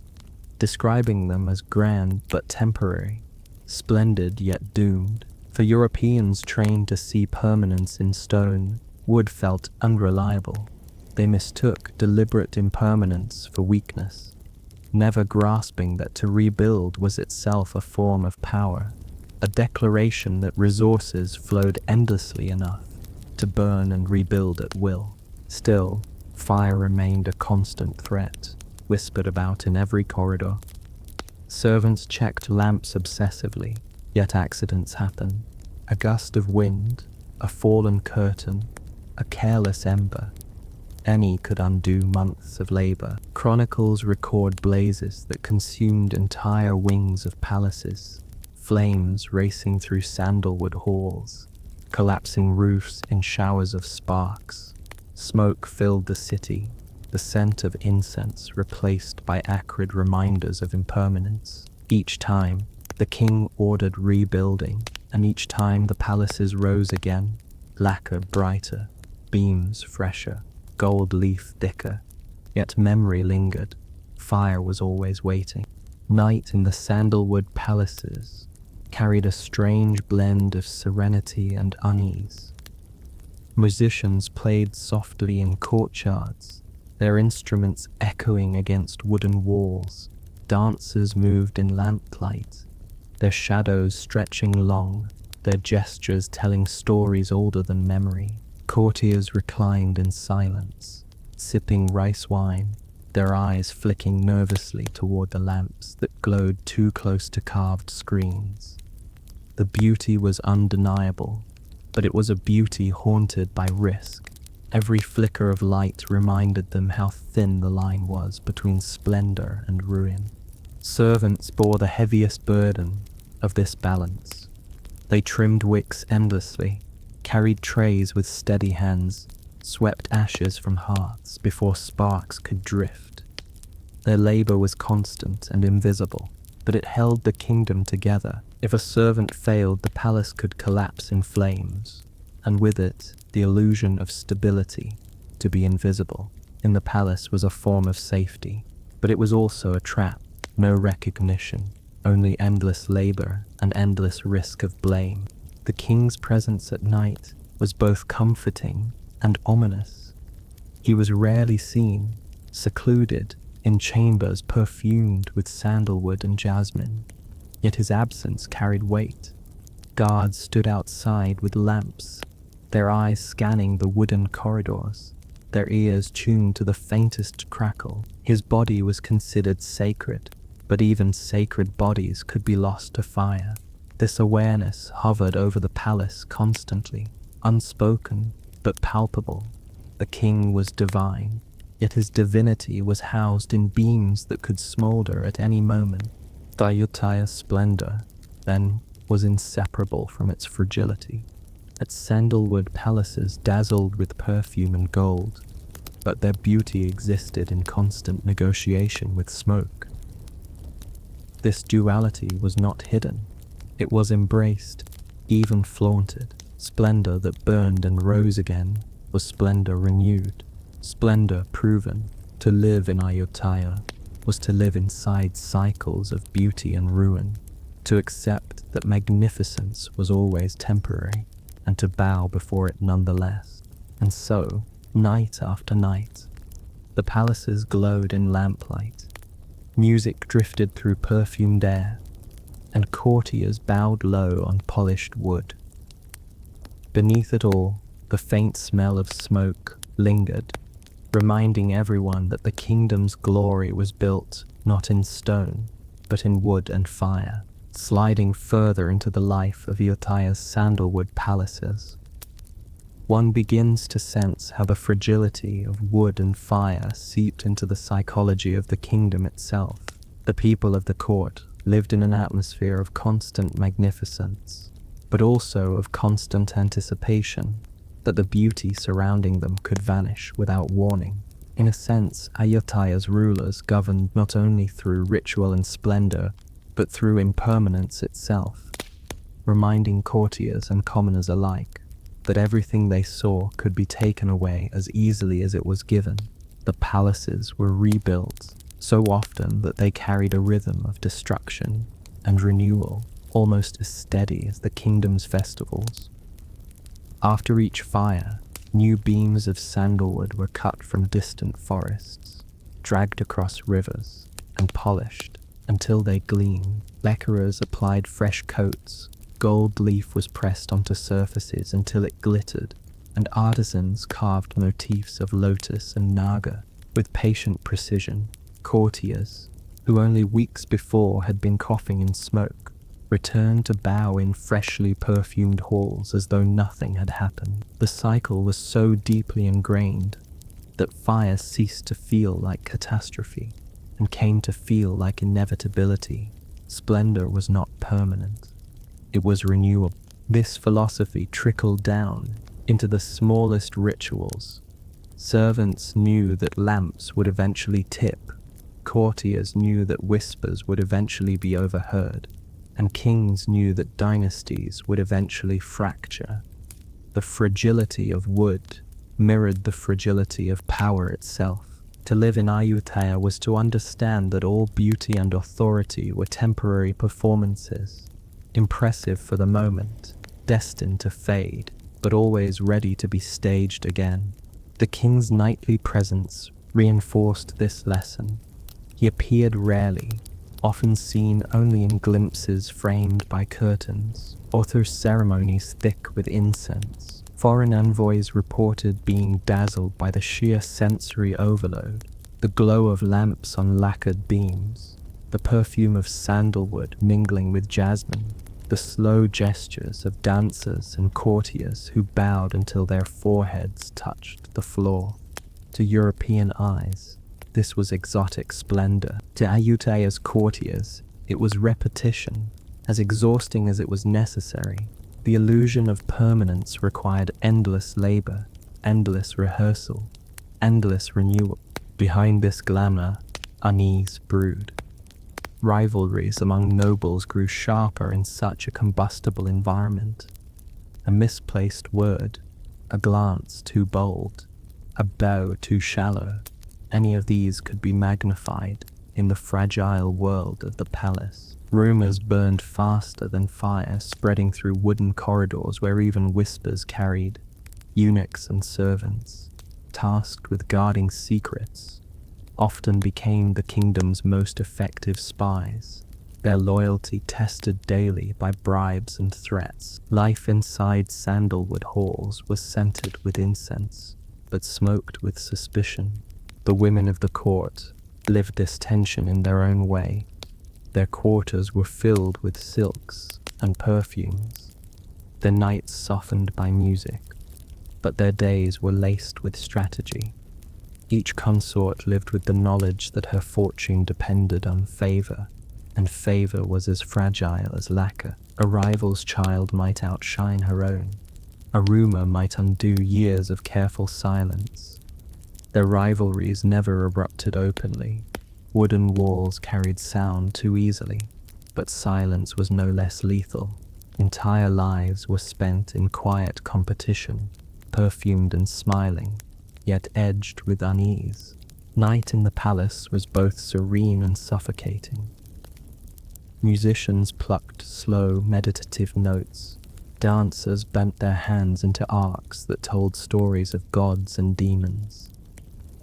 describing them as grand but temporary, splendid yet doomed. For Europeans trained to see permanence in stone, wood felt unreliable. They mistook deliberate impermanence for weakness, never grasping that to rebuild was itself a form of power, a declaration that resources flowed endlessly enough to burn and rebuild at will. Still, fire remained a constant threat, whispered about in every corridor. Servants checked lamps obsessively, yet accidents happened. A gust of wind, a fallen curtain, a careless ember, any could undo months of labor. Chronicles record blazes that consumed entire wings of palaces, flames racing through sandalwood halls, collapsing roofs in showers of sparks. Smoke filled the city, the scent of incense replaced by acrid reminders of impermanence. Each time, the king ordered rebuilding, and each time the palaces rose again, lacquer brighter, beams fresher, gold leaf thicker, yet memory lingered. Fire was always waiting. Night in the sandalwood palaces carried a strange blend of serenity and unease. Musicians played softly in courtyards, their instruments echoing against wooden walls. Dancers moved in lamplight, their shadows stretching long, their gestures telling stories older than memory. Courtiers reclined in silence, sipping rice wine, their eyes flicking nervously toward the lamps that glowed too close to carved screens. The beauty was undeniable, but it was a beauty haunted by risk. Every flicker of light reminded them how thin the line was between splendor and ruin. Servants bore the heaviest burden of this balance. They trimmed wicks endlessly, carried trays with steady hands, swept ashes from hearths before sparks could drift. Their labor was constant and invisible, but it held the kingdom together. If a servant failed, the palace could collapse in flames, and with it, the illusion of stability. To be invisible in the palace was a form of safety, but it was also a trap. No recognition, only endless labor and endless risk of blame. The king's presence at night was both comforting and ominous. He was rarely seen, secluded in chambers perfumed with sandalwood and jasmine, yet his absence carried weight. Guards stood outside with lamps, their eyes scanning the wooden corridors, their ears tuned to the faintest crackle. His body was considered sacred, but even sacred bodies could be lost to fire. This awareness hovered over the palace constantly, unspoken but palpable. The king was divine, yet his divinity was housed in beams that could smolder at any moment. The Ayutthaya's splendor, then, was inseparable from its fragility. Its sandalwood palaces dazzled with perfume and gold, but their beauty existed in constant negotiation with smoke. This duality was not hidden. It was embraced, even flaunted. Splendor that burned and rose again was splendor renewed. Splendor proven. To live in Ayutthaya was to live inside cycles of beauty and ruin, to accept that magnificence was always temporary, and to bow before it nonetheless. And so, night after night, the palaces glowed in lamplight. Music drifted through perfumed air, and courtiers bowed low on polished wood. Beneath it all, the faint smell of smoke lingered, reminding everyone that the kingdom's glory was built not in stone, but in wood and fire. Sliding further into the life of Ayutthaya's sandalwood palaces, one begins to sense how the fragility of wood and fire seeped into the psychology of the kingdom itself. The people of the court lived in an atmosphere of constant magnificence, but also of constant anticipation that the beauty surrounding them could vanish without warning. In a sense, Ayutthaya's rulers governed not only through ritual and splendor, but through impermanence itself, reminding courtiers and commoners alike that everything they saw could be taken away as easily as it was given. The palaces were rebuilt so often that they carried a rhythm of destruction and renewal, almost as steady as the kingdom's festivals. After each fire, new beams of sandalwood were cut from distant forests, dragged across rivers, and polished until they gleamed. Lacquerers applied fresh coats, gold leaf was pressed onto surfaces until it glittered, and artisans carved motifs of lotus and naga with patient precision. Courtiers, who only weeks before had been coughing in smoke, returned to bow in freshly perfumed halls as though nothing had happened. The cycle was so deeply ingrained that fire ceased to feel like catastrophe and came to feel like inevitability. Splendor was not permanent. It was renewable. This philosophy trickled down into the smallest rituals. Servants knew that lamps would eventually tip. Courtiers knew that whispers would eventually be overheard. And kings knew that dynasties would eventually fracture. The fragility of wood mirrored the fragility of power itself. To live in Ayutthaya was to understand that all beauty and authority were temporary performances, impressive for the moment, destined to fade, but always ready to be staged again. The king's nightly presence reinforced this lesson. He appeared rarely, often seen only in glimpses framed by curtains, or through ceremonies thick with incense. Foreign envoys reported being dazzled by the sheer sensory overload. The glow of lamps on lacquered beams, the perfume of sandalwood mingling with jasmine, the slow gestures of dancers and courtiers who bowed until their foreheads touched the floor. To European eyes, this was exotic splendor. To Ayutthaya's courtiers, it was repetition, as exhausting as it was necessary. The illusion of permanence required endless labor, endless rehearsal, endless renewal. Behind this glamour, unease brewed. Rivalries among nobles grew sharper in such a combustible environment. A misplaced word, a glance too bold, a bow too shallow, any of these could be magnified in the fragile world of the palace. Rumors burned faster than fire, spreading through wooden corridors where even whispers carried. Eunuchs and servants, tasked with guarding secrets, often became the kingdom's most effective spies, their loyalty tested daily by bribes and threats. Life inside Sandalwood halls was scented with incense, but smoked with suspicion. The women of the court lived this tension in their own way. Their quarters were filled with silks and perfumes, their nights softened by music, but their days were laced with strategy. Each consort lived with the knowledge that her fortune depended on favor, and favor was as fragile as lacquer. A rival's child might outshine her own. A rumor might undo years of careful silence. Their rivalries never erupted openly. Wooden walls carried sound too easily, but silence was no less lethal. Entire lives were spent in quiet competition, perfumed and smiling, yet edged with unease. Night in the palace was both serene and suffocating. Musicians plucked slow, meditative notes. Dancers bent their hands into arcs that told stories of gods and demons.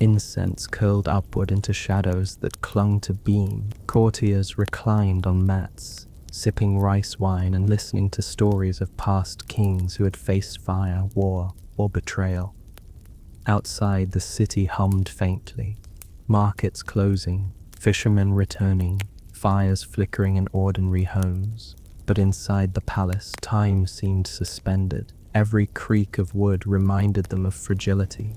Incense curled upward into shadows that clung to beam. Courtiers reclined on mats, sipping rice wine and listening to stories of past kings who had faced fire, war, or betrayal. Outside, the city hummed faintly. Markets closing, fishermen returning, fires flickering in ordinary homes. But inside the palace, time seemed suspended. Every creak of wood reminded them of fragility.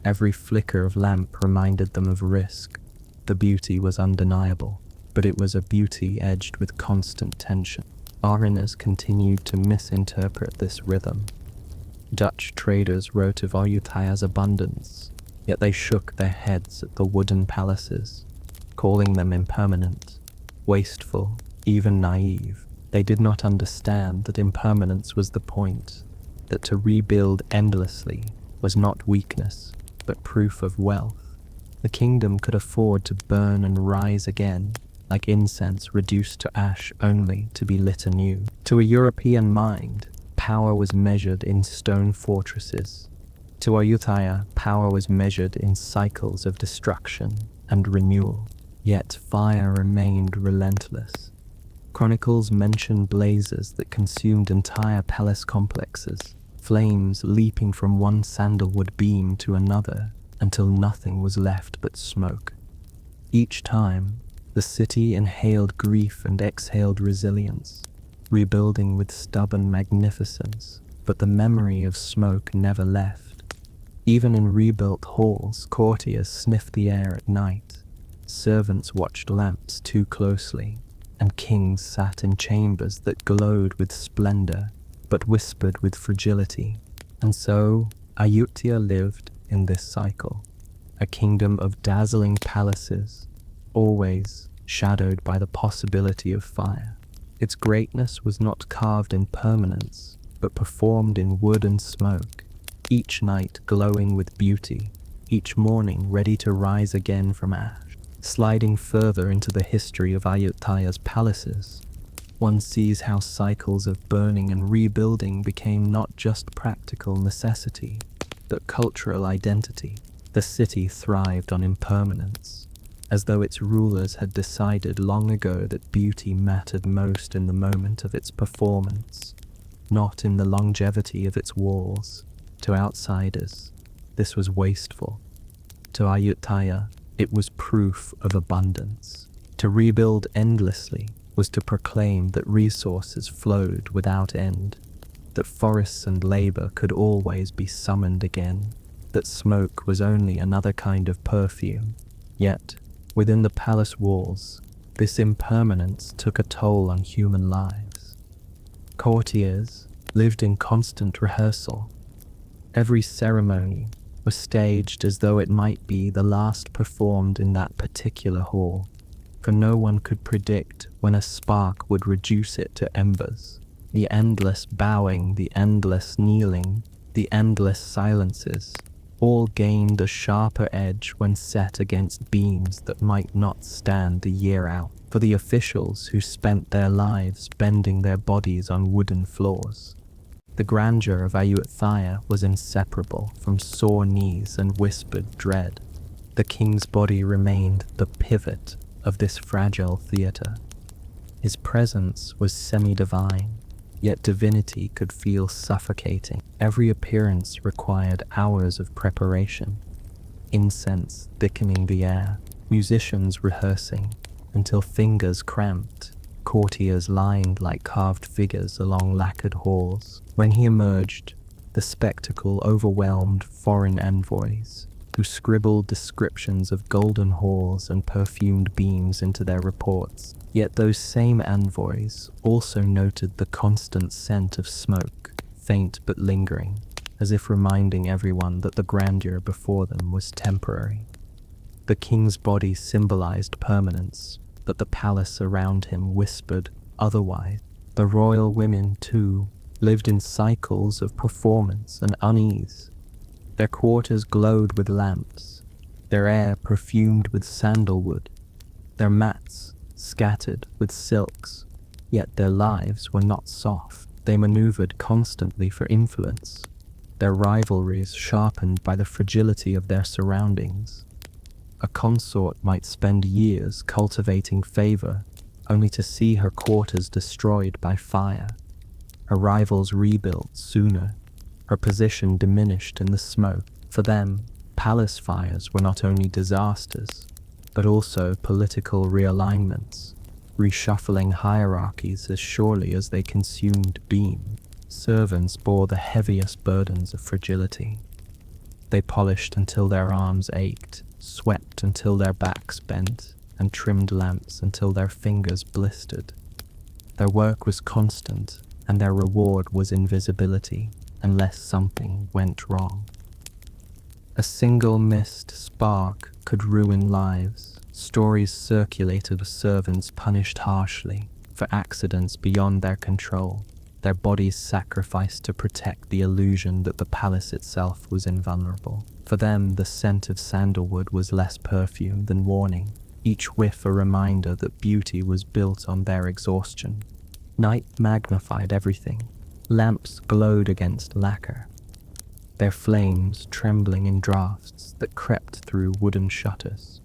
Every flicker of lamp reminded them of risk. The beauty was undeniable, but it was a beauty edged with constant tension. Foreigners continued to misinterpret this rhythm. Dutch traders wrote of Ayutthaya's abundance, yet they shook their heads at the wooden palaces, calling them impermanent, wasteful, even naive. They did not understand that impermanence was the point, that to rebuild endlessly was not weakness, but proof of wealth. The kingdom could afford to burn and rise again, like incense reduced to ash only to be lit anew. To a European mind, power was measured in stone fortresses. To Ayutthaya, power was measured in cycles of destruction and renewal. Yet fire remained relentless. Chronicles mention blazes that consumed entire palace complexes, flames leaping from one sandalwood beam to another until nothing was left but smoke. Each time, the city inhaled grief and exhaled resilience, rebuilding with stubborn magnificence, but the memory of smoke never left. Even in rebuilt halls, courtiers sniffed the air at night, servants watched lamps too closely, and kings sat in chambers that glowed with splendor but whispered with fragility. And so Ayutthaya lived in this cycle, a kingdom of dazzling palaces, always shadowed by the possibility of fire. Its greatness was not carved in permanence, but performed in wood and smoke, each night glowing with beauty, each morning ready to rise again from ash. Sliding further into the history of Ayutthaya's palaces, one sees how cycles of burning and rebuilding became not just practical necessity, but cultural identity. The city thrived on impermanence, as though its rulers had decided long ago that beauty mattered most in the moment of its performance, not in the longevity of its walls. To outsiders, this was wasteful. To Ayutthaya, It was proof of abundance. To rebuild endlessly was to proclaim that resources flowed without end, that forests and labor could always be summoned again, that smoke was only another kind of perfume. Yet, within the palace walls, this impermanence took a toll on human lives. Courtiers lived in constant rehearsal. Every ceremony was staged as though it might be the last performed in that particular hall, for no one could predict when a spark would reduce it to embers. The endless bowing, the endless kneeling, the endless silences, all gained a sharper edge when set against beams that might not stand the year out, for the officials who spent their lives bending their bodies on wooden floors. The grandeur of Ayutthaya was inseparable from sore knees and whispered dread. The king's body remained the pivot of this fragile theatre. His presence was semi-divine, yet divinity could feel suffocating. Every appearance required hours of preparation, incense thickening the air, musicians rehearsing until fingers cramped, courtiers lined like carved figures along lacquered halls. When he emerged, the spectacle overwhelmed foreign envoys, who scribbled descriptions of golden halls and perfumed beams into their reports. Yet those same envoys also noted the constant scent of smoke, faint but lingering, as if reminding everyone that the grandeur before them was temporary. The king's body symbolized permanence, but the palace around him whispered otherwise. The royal women, too, lived in cycles of performance and unease. Their quarters glowed with lamps, their air perfumed with sandalwood, their mats scattered with silks, yet their lives were not soft. They maneuvered constantly for influence, their rivalries sharpened by the fragility of their surroundings. A consort might spend years cultivating favor, only to see her quarters destroyed by fire, her rivals rebuilt sooner, her position diminished in the smoke. For them, palace fires were not only disasters, but also political realignments, reshuffling hierarchies as surely as they consumed beam. Servants bore the heaviest burdens of fragility. They polished until their arms ached, swept until their backs bent, and trimmed lamps until their fingers blistered. Their work was constant, and their reward was invisibility, unless something went wrong. A single missed spark could ruin lives. Stories circulated of servants punished harshly for accidents beyond their control, their bodies sacrificed to protect the illusion that the palace itself was invulnerable. For them, the scent of sandalwood was less perfume than warning, each whiff a reminder that beauty was built on their exhaustion. Night magnified everything. Lamps glowed against lacquer, their flames trembling in draughts that crept through wooden shutters.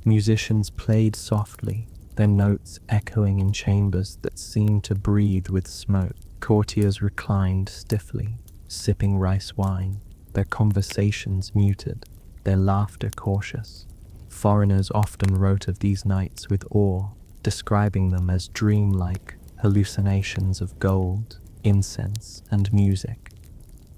Musicians played softly, their notes echoing in chambers that seemed to breathe with smoke. Courtiers reclined stiffly, sipping rice wine, their conversations muted, their laughter cautious. Foreigners often wrote of these nights with awe, describing them as dreamlike hallucinations of gold, incense, and music.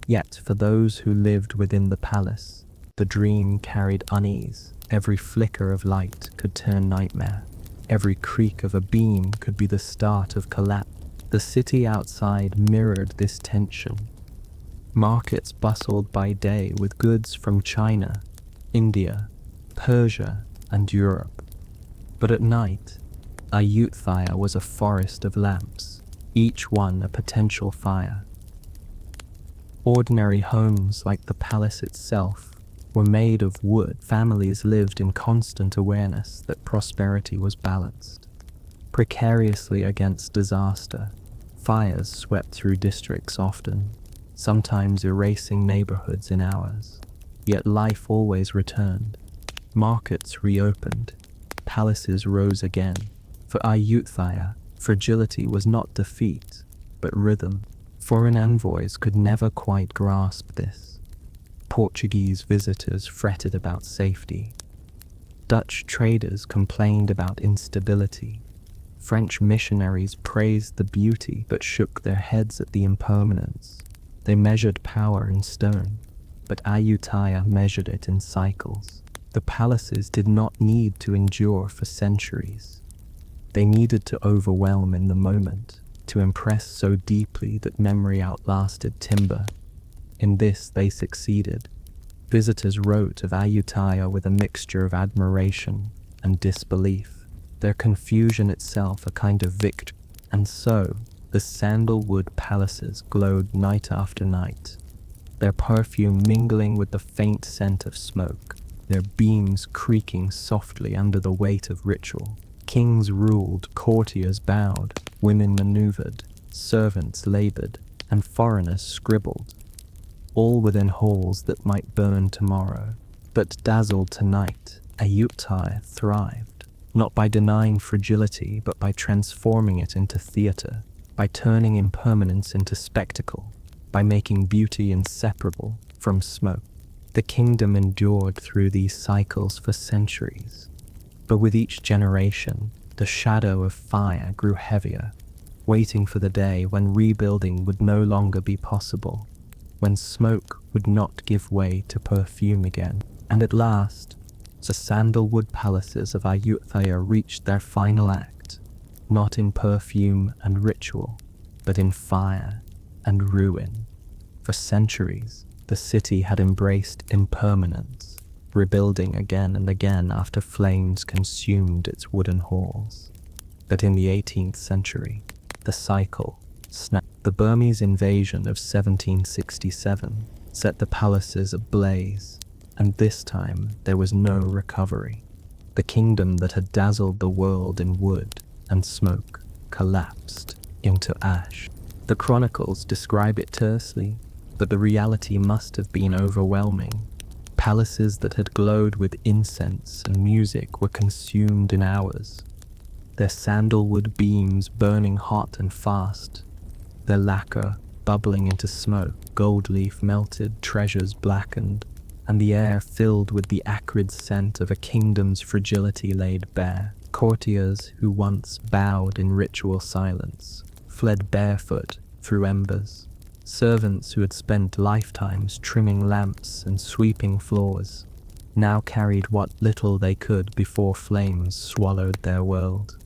Yet for those who lived within the palace, the dream carried unease. Every flicker of light could turn nightmare. Every creak of a beam could be the start of collapse. The city outside mirrored this tension. Markets bustled by day with goods from China, India, Persia, and Europe. But at night, Ayutthaya was a forest of lamps, each one a potential fire. Ordinary homes like the palace itself were made of wood. Families lived in constant awareness that prosperity was balanced. Precariously against disaster, fires swept through districts often, sometimes erasing neighborhoods in hours. Yet life always returned. Markets reopened, palaces rose again. For Ayutthaya, fragility was not defeat, but rhythm. Foreign envoys could never quite grasp this. Portuguese visitors fretted about safety. Dutch traders complained about instability. French missionaries praised the beauty but shook their heads at the impermanence. They measured power in stone, but Ayutthaya measured it in cycles. The palaces did not need to endure for centuries. They needed to overwhelm in the moment, to impress so deeply that memory outlasted timber. In this they succeeded. Visitors wrote of Ayutthaya with a mixture of admiration and disbelief, their confusion itself a kind of victory. And so, the sandalwood palaces glowed night after night, their perfume mingling with the faint scent of smoke, their beams creaking softly under the weight of ritual. Kings ruled, courtiers bowed, women maneuvered, servants labored, and foreigners scribbled, all within halls that might burn tomorrow. But dazzled tonight, Ayutthaya thrived, not by denying fragility, but by transforming it into theatre, by turning impermanence into spectacle, by making beauty inseparable from smoke. The kingdom endured through these cycles for centuries, but with each generation, the shadow of fire grew heavier, waiting for the day when rebuilding would no longer be possible, when smoke would not give way to perfume again. And at last, the sandalwood palaces of Ayutthaya reached their final act, not in perfume and ritual, but in fire and ruin. For centuries, the city had embraced impermanence, rebuilding again and again after flames consumed its wooden halls. But in the 18th century, the cycle snapped. The Burmese invasion of 1767 set the palaces ablaze, and this time there was no recovery. The kingdom that had dazzled the world in wood and smoke collapsed into ash. The chronicles describe it tersely, but the reality must have been overwhelming. Palaces that had glowed with incense and music were consumed in hours, their sandalwood beams burning hot and fast, their lacquer bubbling into smoke, gold leaf melted, treasures blackened, and the air filled with the acrid scent of a kingdom's fragility laid bare. Courtiers who once bowed in ritual silence fled barefoot through embers. Servants who had spent lifetimes trimming lamps and sweeping floors now carried what little they could before flames swallowed their world.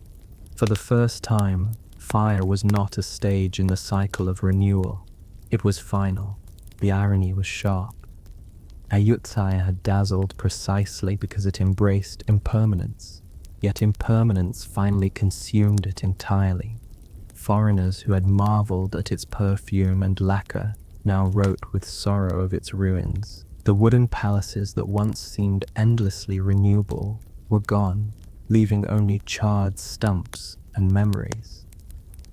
For the first time, fire was not a stage in the cycle of renewal. It was final. The irony was sharp. Ayutthaya had dazzled precisely because it embraced impermanence, yet impermanence finally consumed it entirely. Foreigners who had marveled at its perfume and lacquer now wrote with sorrow of its ruins. The wooden palaces that once seemed endlessly renewable were gone, leaving only charred stumps and memories.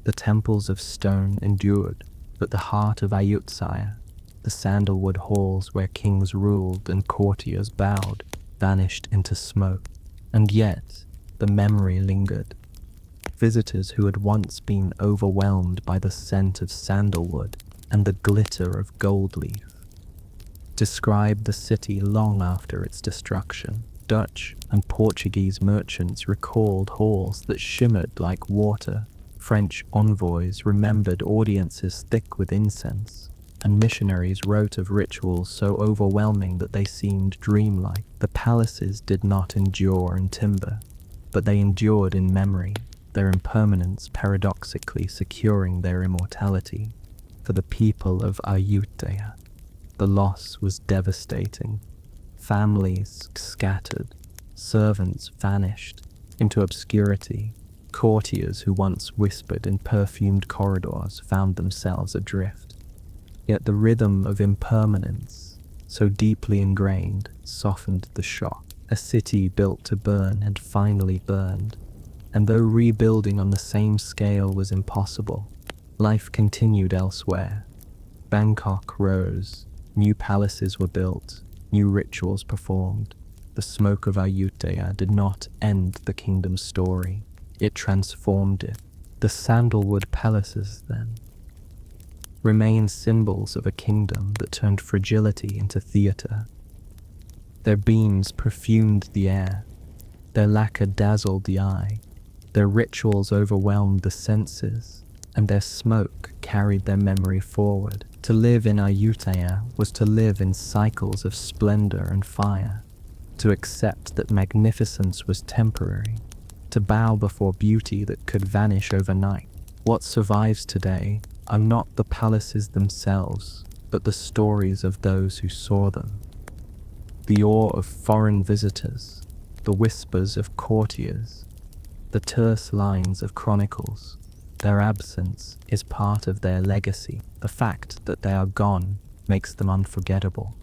The temples of stone endured, but the heart of Ayutthaya, the sandalwood halls where kings ruled and courtiers bowed, vanished into smoke. And yet, the memory lingered. Visitors who had once been overwhelmed by the scent of sandalwood and the glitter of gold leaf described the city long after its destruction. Dutch and Portuguese merchants recalled halls that shimmered like water. French envoys remembered audiences thick with incense, and missionaries wrote of rituals so overwhelming that they seemed dreamlike. The palaces did not endure in timber, but they endured in memory, their impermanence paradoxically securing their immortality. For the people of Ayutthaya, the loss was devastating. Families scattered, servants vanished into obscurity, courtiers who once whispered in perfumed corridors found themselves adrift. Yet the rhythm of impermanence, so deeply ingrained, softened the shock. A city built to burn had finally burned, and though rebuilding on the same scale was impossible, life continued elsewhere. Bangkok rose, new palaces were built, new rituals performed. The smoke of Ayutthaya did not end the kingdom's story, it transformed it. The sandalwood palaces, then, remain symbols of a kingdom that turned fragility into theatre. Their beams perfumed the air, Their lacquer dazzled the eye, their rituals overwhelmed the senses, and their smoke carried their memory forward. To live in Ayutthaya was to live in cycles of splendor and fire, to accept that magnificence was temporary, to bow before beauty that could vanish overnight. What survives today are not the palaces themselves, but the stories of those who saw them. The awe of foreign visitors, the whispers of courtiers, the terse lines of chronicles. Their absence is part of their legacy. The fact that they are gone makes them unforgettable,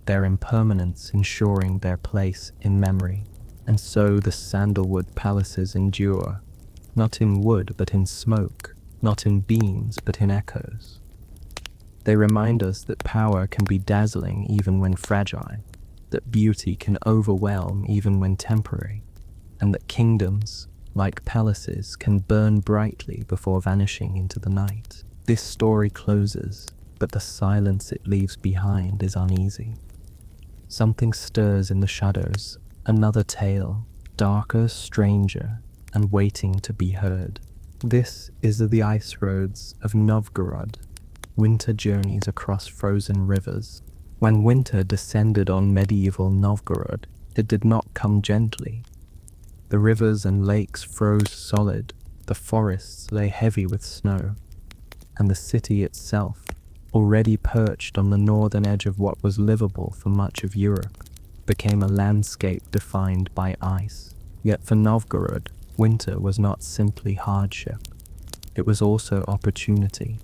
their impermanence ensuring their place in memory. And so the Sandalwood palaces endure, not in wood but in smoke, not in beams but in echoes. They remind us that power can be dazzling even when fragile, that beauty can overwhelm even when temporary, and that kingdoms, like palaces, can burn brightly before vanishing into the night. This story closes, but the silence it leaves behind is uneasy. Something stirs in the shadows, another tale, darker, stranger, and waiting to be heard. This is the ice roads of Novgorod, winter journeys across frozen rivers. When winter descended on medieval Novgorod, it did not come gently. The rivers and lakes froze solid, the forests lay heavy with snow, and the city itself, already perched on the northern edge of what was livable for much of Europe, became a landscape defined by ice. Yet for Novgorod, winter was not simply hardship. It was also opportunity.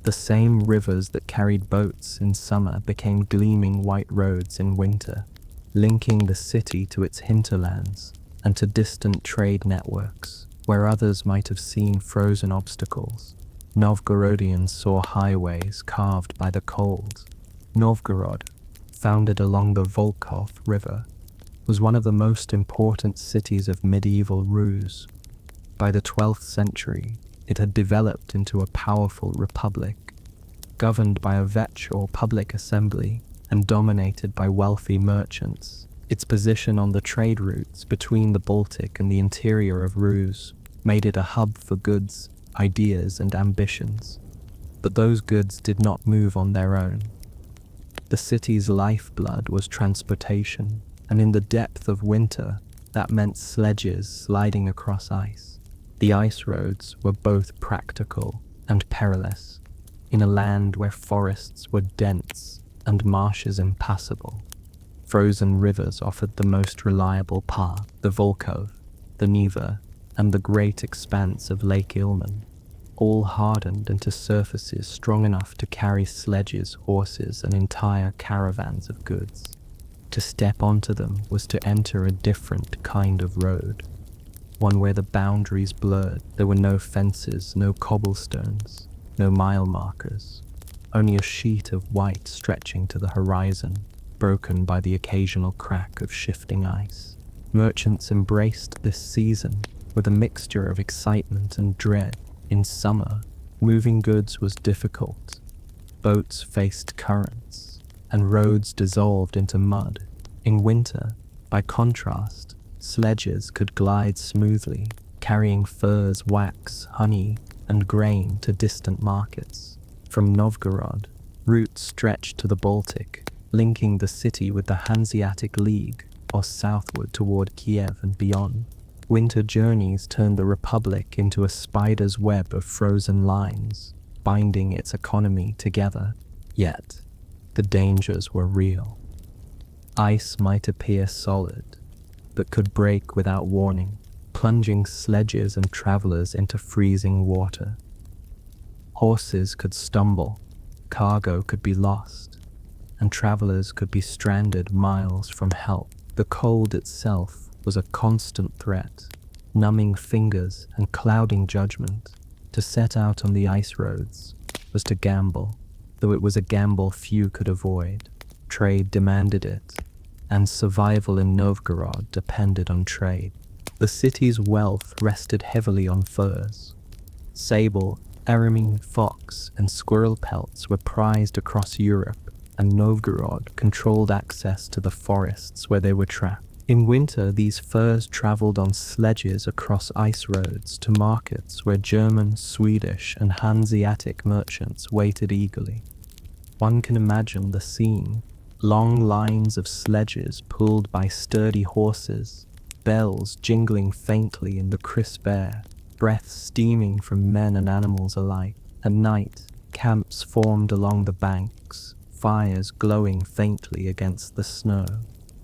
The same rivers that carried boats in summer became gleaming white roads in winter, linking the city to its hinterlands and to distant trade networks. Where others might have seen frozen obstacles, Novgorodians saw highways carved by the cold. Novgorod, founded along the Volkhov River, was one of the most important cities of medieval Rus. By the 12th century, it had developed into a powerful republic, governed by a vetch or public assembly and dominated by wealthy merchants. Its position on the trade routes between the Baltic and the interior of Rus made it a hub for goods, ideas, and ambitions. But those goods did not move on their own. The city's lifeblood was transportation, and in the depth of winter, that meant sledges sliding across ice. The ice roads were both practical and perilous, in a land where forests were dense and marshes impassable. Frozen rivers offered the most reliable path: the Volkhov, the Neva, and the great expanse of Lake Ilmen, all hardened into surfaces strong enough to carry sledges, horses, and entire caravans of goods. To step onto them was to enter a different kind of road, one where the boundaries blurred. There were no fences, no cobblestones, no mile markers, only a sheet of white stretching to the horizon, broken by the occasional crack of shifting ice. Merchants embraced this season with a mixture of excitement and dread. In summer, moving goods was difficult. Boats faced currents, and roads dissolved into mud. In winter, by contrast, sledges could glide smoothly, carrying furs, wax, honey, and grain to distant markets. From Novgorod, routes stretched to the Baltic, linking the city with the Hanseatic League, or southward toward Kiev and beyond. Winter journeys turned the Republic into a spider's web of frozen lines, binding its economy together. Yet, the dangers were real. Ice might appear solid, but could break without warning, plunging sledges and travelers into freezing water. Horses could stumble, cargo could be lost, and travelers could be stranded miles from help. The cold itself was a constant threat, numbing fingers and clouding judgment. To set out on the ice roads was to gamble, though it was a gamble few could avoid. Trade demanded it, and survival in Novgorod depended on trade. The city's wealth rested heavily on furs. Sable, ermine, fox, and squirrel pelts were prized across Europe, and Novgorod controlled access to the forests where they were trapped. In winter, these furs traveled on sledges across ice roads to markets where German, Swedish, and Hanseatic merchants waited eagerly. One can imagine the scene: long lines of sledges pulled by sturdy horses, bells jingling faintly in the crisp air, breath steaming from men and animals alike. At night, camps formed along the banks, fires glowing faintly against the snow,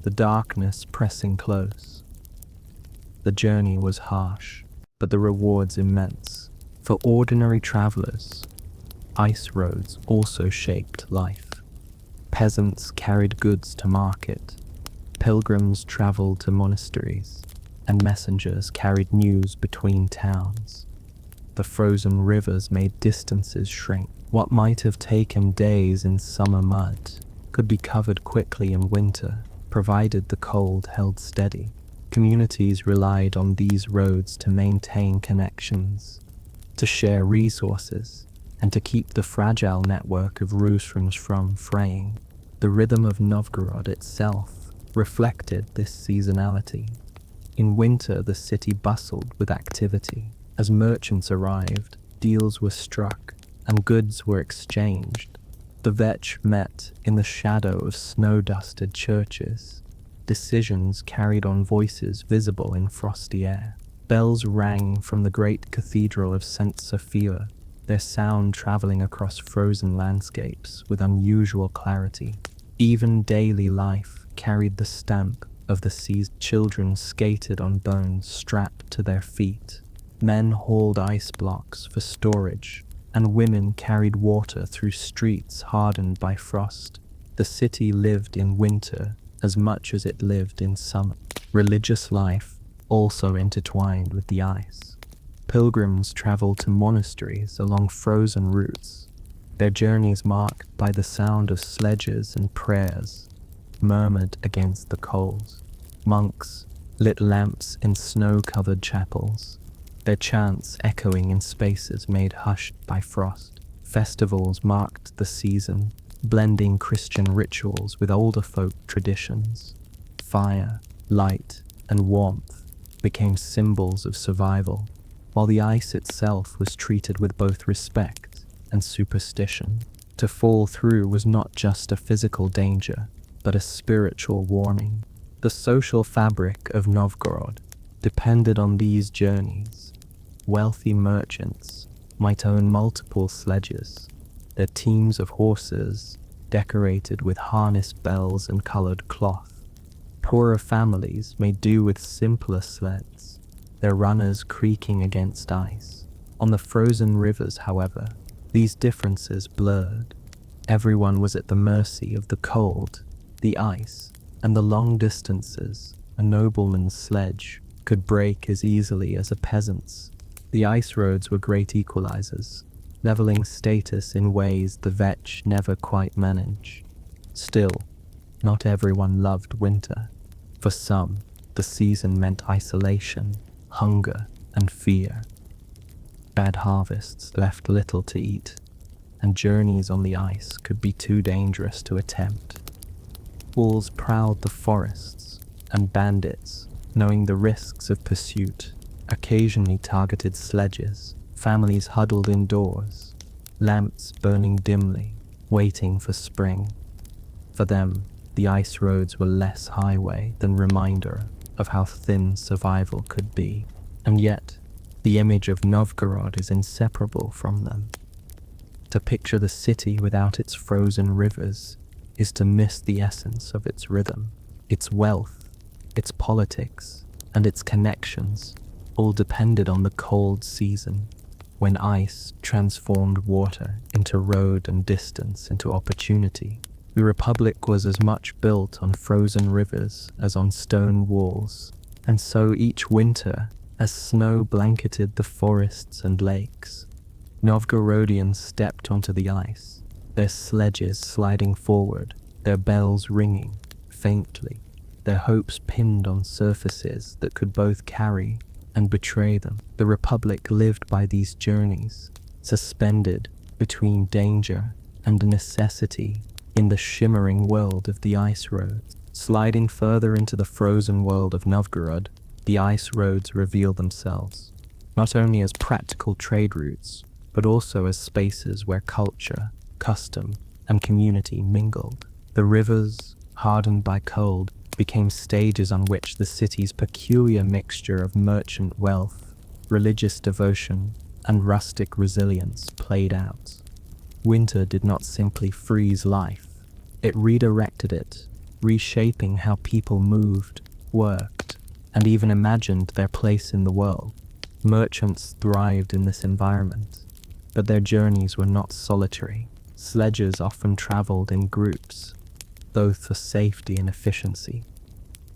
the darkness pressing close. The journey was harsh, but the rewards immense. For ordinary travelers, ice roads also shaped life. Peasants carried goods to market, pilgrims traveled to monasteries, and messengers carried news between towns. The frozen rivers made distances shrink. What might have taken days in summer mud could be covered quickly in winter, provided the cold held steady. Communities relied on these roads to maintain connections, to share resources, and to keep the fragile network of routes from fraying. The rhythm of Novgorod itself reflected this seasonality. In winter, the city bustled with activity. As merchants arrived, deals were struck, and goods were exchanged. The vetch met in the shadow of snow-dusted churches. Decisions carried on voices visible in frosty air. Bells rang from the great cathedral of St. Sophia, their sound traveling across frozen landscapes with unusual clarity. Even daily life carried the stamp of the seas. Children skated on bones strapped to their feet. Men hauled ice blocks for storage, and women carried water through streets hardened by frost. The city lived in winter as much as it lived in summer. Religious life also intertwined with the ice. Pilgrims traveled to monasteries along frozen routes, their journeys marked by the sound of sledges and prayers murmured against the coals. Monks lit lamps in snow-covered chapels, their chants echoing in spaces made hushed by frost. Festivals marked the season, blending Christian rituals with older folk traditions. Fire, light, and warmth became symbols of survival, while the ice itself was treated with both respect and superstition. To fall through was not just a physical danger, but a spiritual warning. The social fabric of Novgorod depended on these journeys. Wealthy merchants might own multiple sledges, their teams of horses decorated with harness bells and colored cloth. Poorer families may do with simpler sleds, their runners creaking against ice. On the frozen rivers, however, these differences blurred. Everyone was at the mercy of the cold, the ice, and the long distances a nobleman's sledge could break as easily as a peasant's. The ice roads were great equalizers, leveling status in ways the vetch never quite managed. Still, not everyone loved winter. For some, the season meant isolation, hunger, and fear. Bad harvests left little to eat, and journeys on the ice could be too dangerous to attempt. Wolves prowled the forests, and bandits, knowing the risks of pursuit, occasionally targeted sledges. Families huddled indoors, lamps burning dimly, waiting for spring. For them, the ice roads were less highway than reminder of how thin survival could be. And yet, the image of Novgorod is inseparable from them. To picture the city without its frozen rivers is to miss the essence of its rhythm. Its wealth, its politics, and its connections all depended on the cold season, when ice transformed water into road and distance into opportunity. The Republic was as much built on frozen rivers as on stone walls, and so each winter, as snow blanketed the forests and lakes, Novgorodians stepped onto the ice, their sledges sliding forward, their bells ringing faintly, their hopes pinned on surfaces that could both carry and betray them. The Republic lived by these journeys, suspended between danger and necessity in the shimmering world of the ice roads. Sliding further into the frozen world of Novgorod, the ice roads reveal themselves, not only as practical trade routes, but also as spaces where culture, custom, and community mingled. The rivers, hardened by cold, became stages on which the city's peculiar mixture of merchant wealth, religious devotion, and rustic resilience played out. Winter did not simply freeze life, it redirected it, reshaping how people moved, worked, and even imagined their place in the world. Merchants thrived in this environment, but their journeys were not solitary. Sledges often traveled in groups, both for safety and efficiency.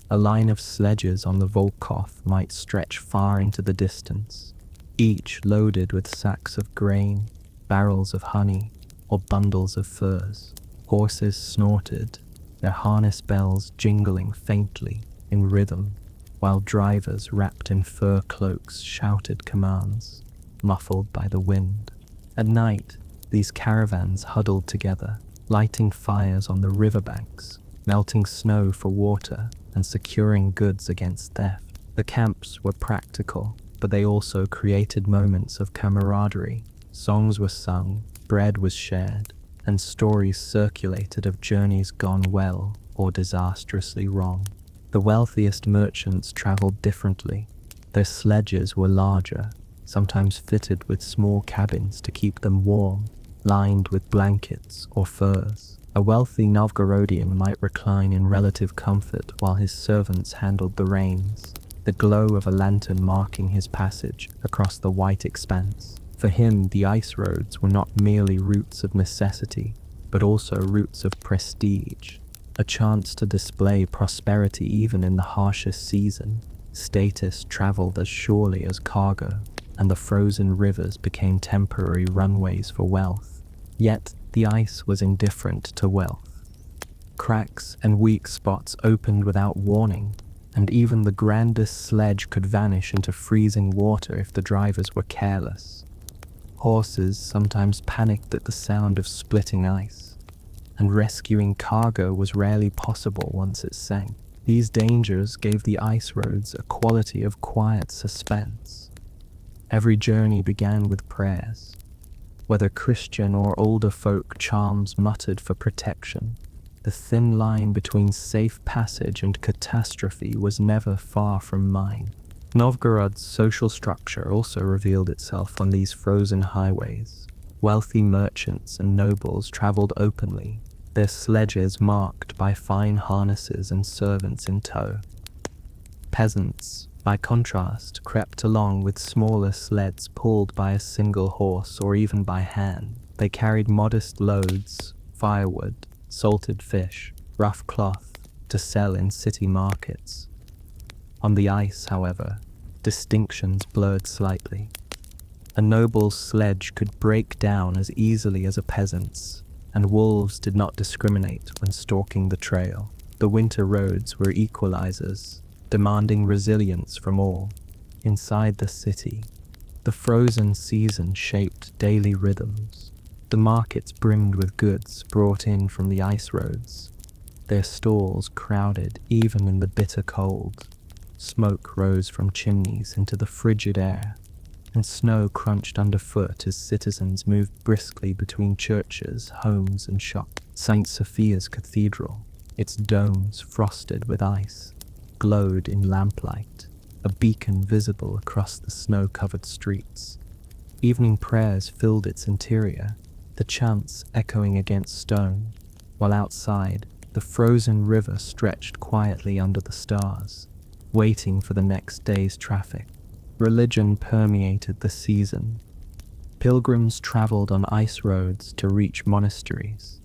A line of sledges on the Volkhov might stretch far into the distance, each loaded with sacks of grain, barrels of honey, or bundles of furs. Horses snorted, their harness bells jingling faintly in rhythm, while drivers wrapped in fur cloaks shouted commands, muffled by the wind. At night, these caravans huddled together, lighting fires on the riverbanks, melting snow for water, and securing goods against theft. The camps were practical, but they also created moments of camaraderie. Songs were sung, bread was shared, and stories circulated of journeys gone well or disastrously wrong. The wealthiest merchants traveled differently. Their sledges were larger, sometimes fitted with small cabins to keep them warm, lined with blankets or furs. A wealthy Novgorodian might recline in relative comfort while his servants handled the reins, the glow of a lantern marking his passage across the white expanse. For him, the ice roads were not merely routes of necessity, but also routes of prestige, a chance to display prosperity even in the harshest season. Status traveled as surely as cargo, and the frozen rivers became temporary runways for wealth. Yet, the ice was indifferent to wealth. Cracks and weak spots opened without warning, and even the grandest sledge could vanish into freezing water if the drivers were careless. Horses sometimes panicked at the sound of splitting ice, and rescuing cargo was rarely possible once it sank. These dangers gave the ice roads a quality of quiet suspense. Every journey began with prayers, whether Christian or older folk charms muttered for protection. The thin line between safe passage and catastrophe was never far from mine. Novgorod's social structure also revealed itself on these frozen highways. Wealthy merchants and nobles traveled openly, their sledges marked by fine harnesses and servants in tow. Peasants, by contrast, crept along with smaller sleds pulled by a single horse or even by hand. They carried modest loads, firewood, salted fish, rough cloth, to sell in city markets. On the ice, however, distinctions blurred slightly. A noble's sledge could break down as easily as a peasant's, and wolves did not discriminate when stalking the trail. The winter roads were equalizers, demanding resilience from all. Inside the city, the frozen season shaped daily rhythms. The markets brimmed with goods brought in from the ice roads, their stalls crowded even in the bitter cold. Smoke rose from chimneys into the frigid air, and snow crunched underfoot as citizens moved briskly between churches, homes, and shops. St. Sophia's Cathedral, its domes frosted with ice, glowed in lamplight, a beacon visible across the snow-covered streets. Evening prayers filled its interior, the chants echoing against stone, while outside, the frozen river stretched quietly under the stars, waiting for the next day's traffic. Religion permeated the season. Pilgrims traveled on ice roads to reach monasteries,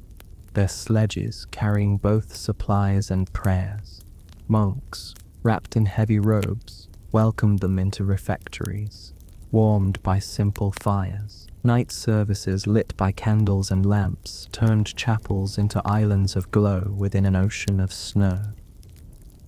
their sledges carrying both supplies and prayers. Monks, wrapped in heavy robes, welcomed them into refectories, warmed by simple fires. Night services lit by candles and lamps turned chapels into islands of glow within an ocean of snow.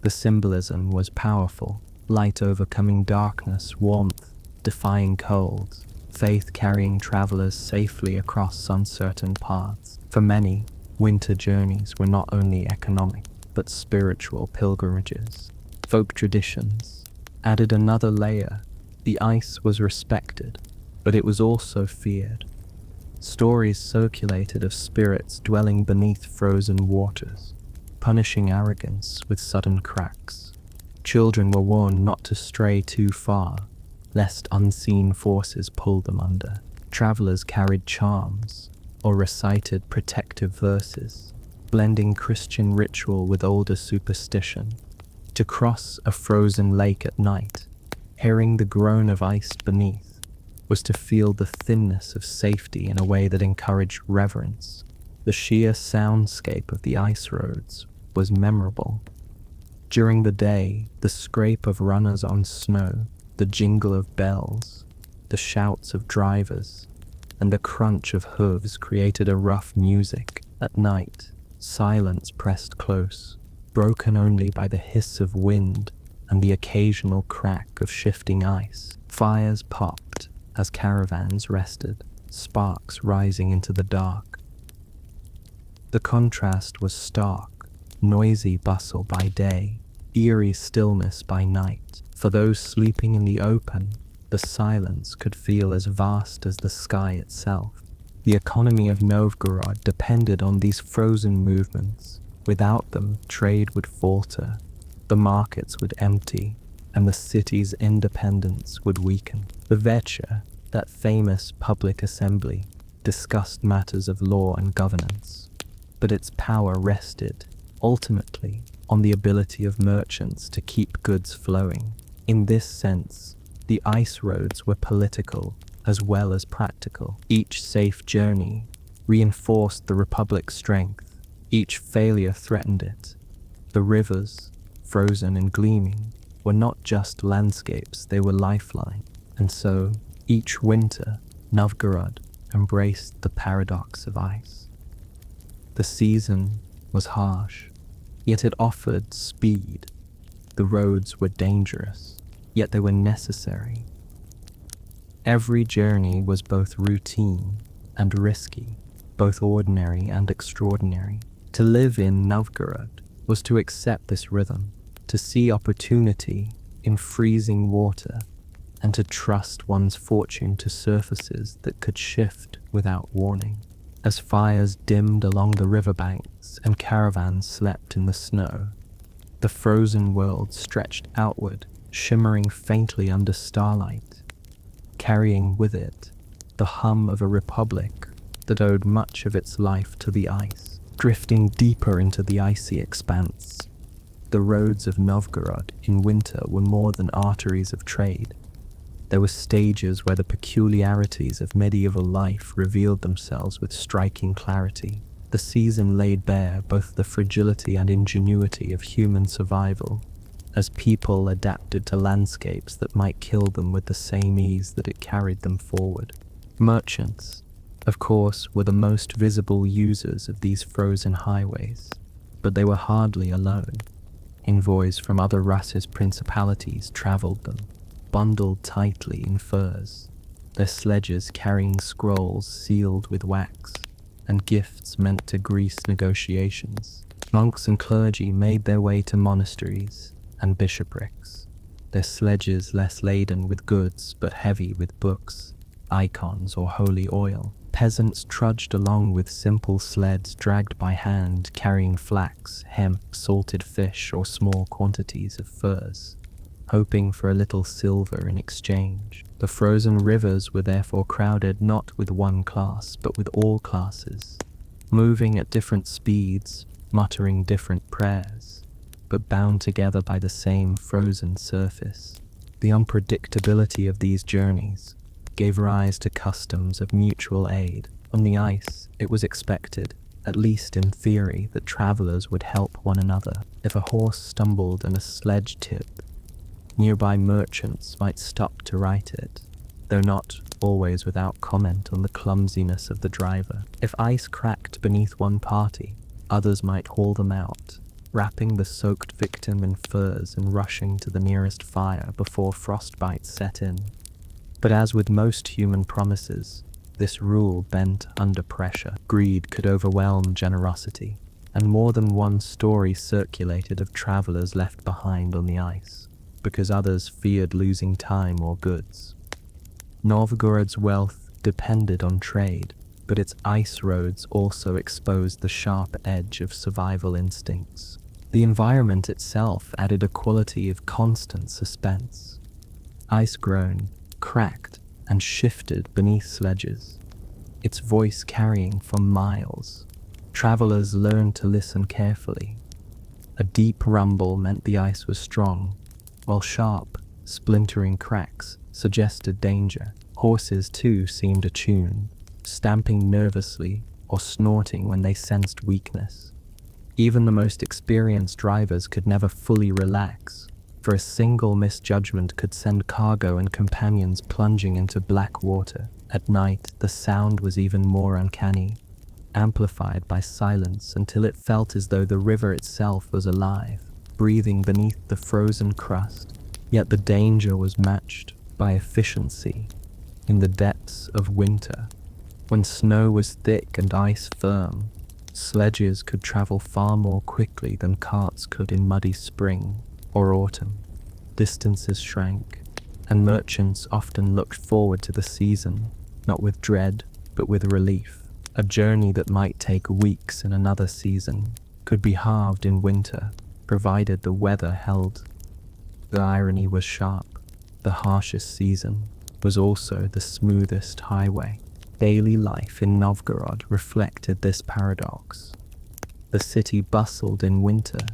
The symbolism was powerful, light overcoming darkness, warmth defying cold, faith carrying travelers safely across uncertain paths. For many, winter journeys were not only economic, but spiritual pilgrimages. Folk traditions added another layer. The ice was respected, but it was also feared. Stories circulated of spirits dwelling beneath frozen waters, punishing arrogance with sudden cracks. Children were warned not to stray too far, lest unseen forces pull them under. Travelers carried charms or recited protective verses, blending Christian ritual with older superstition. To cross a frozen lake at night, hearing the groan of ice beneath, was to feel the thinness of safety in a way that encouraged reverence. The sheer soundscape of the ice roads was memorable. During the day, the scrape of runners on snow, the jingle of bells, the shouts of drivers, and the crunch of hooves created a rough music. At night, silence pressed close, broken only by the hiss of wind and the occasional crack of shifting ice. Fires popped as caravans rested, sparks rising into the dark. The contrast was stark: noisy bustle by day, eerie stillness by night. For those sleeping in the open, the silence could feel as vast as the sky itself. The economy of Novgorod depended on these frozen movements. Without them, trade would falter, the markets would empty, and the city's independence would weaken. The Vecha, that famous public assembly, discussed matters of law and governance, but its power rested, ultimately, on the ability of merchants to keep goods flowing. In this sense, the ice roads were political as well as practical. Each safe journey reinforced the Republic's strength. Each failure threatened it. The rivers, frozen and gleaming, were not just landscapes, they were lifeline. And so, each winter, Novgorod embraced the paradox of ice. The season was harsh, yet it offered speed. The roads were dangerous, yet they were necessary. Every journey was both routine and risky, both ordinary and extraordinary. To live in Novgorod was to accept this rhythm, to see opportunity in freezing water, and to trust one's fortune to surfaces that could shift without warning. As fires dimmed along the riverbanks and caravans slept in the snow, the frozen world stretched outward, shimmering faintly under starlight, carrying with it the hum of a republic that owed much of its life to the ice. Drifting deeper into the icy expanse, the roads of Novgorod in winter were more than arteries of trade. There were stages where the peculiarities of medieval life revealed themselves with striking clarity. The season laid bare both the fragility and ingenuity of human survival, as people adapted to landscapes that might kill them with the same ease that it carried them forward. Merchants, of course, were the most visible users of these frozen highways, but they were hardly alone. Envoys from other Russia's principalities traveled them, bundled tightly in furs, their sledges carrying scrolls sealed with wax, and gifts meant to grease negotiations. Monks and clergy made their way to monasteries and bishoprics, their sledges less laden with goods but heavy with books, icons, or holy oil. Peasants trudged along with simple sleds dragged by hand, carrying flax, hemp, salted fish, or small quantities of furs, hoping for a little silver in exchange. The frozen rivers were therefore crowded not with one class, but with all classes, moving at different speeds, muttering different prayers, but bound together by the same frozen surface. The unpredictability of these journeys gave rise to customs of mutual aid. On the ice, it was expected, at least in theory, that travelers would help one another. If a horse stumbled and a sledge tipped, nearby merchants might stop to right it, though not always without comment on the clumsiness of the driver. If ice cracked beneath one party, others might haul them out, wrapping the soaked victim in furs and rushing to the nearest fire before frostbite set in. But as with most human promises, this rule bent under pressure. Greed could overwhelm generosity, and more than one story circulated of travelers left behind on the ice, because others feared losing time or goods. Novgorod's wealth depended on trade, but its ice roads also exposed the sharp edge of survival instincts. The environment itself added a quality of constant suspense. Ice groaned, cracked, and shifted beneath sledges, its voice carrying for miles. Travelers learned to listen carefully. A deep rumble meant the ice was strong, while sharp, splintering cracks suggested danger. Horses, too, seemed attuned, stamping nervously or snorting when they sensed weakness. Even the most experienced drivers could never fully relax, for a single misjudgment could send cargo and companions plunging into black water. At night, the sound was even more uncanny, amplified by silence until it felt as though the river itself was alive, breathing beneath the frozen crust. Yet the danger was matched by efficiency. In the depths of winter, when snow was thick and ice firm, sledges could travel far more quickly than carts could in muddy spring or autumn. Distances shrank, and merchants often looked forward to the season, not with dread, but with relief. A journey that might take weeks in another season could be halved in winter, provided the weather held. The irony was sharp. The harshest season was also the smoothest highway. Daily life in Novgorod reflected this paradox. The city bustled in winter,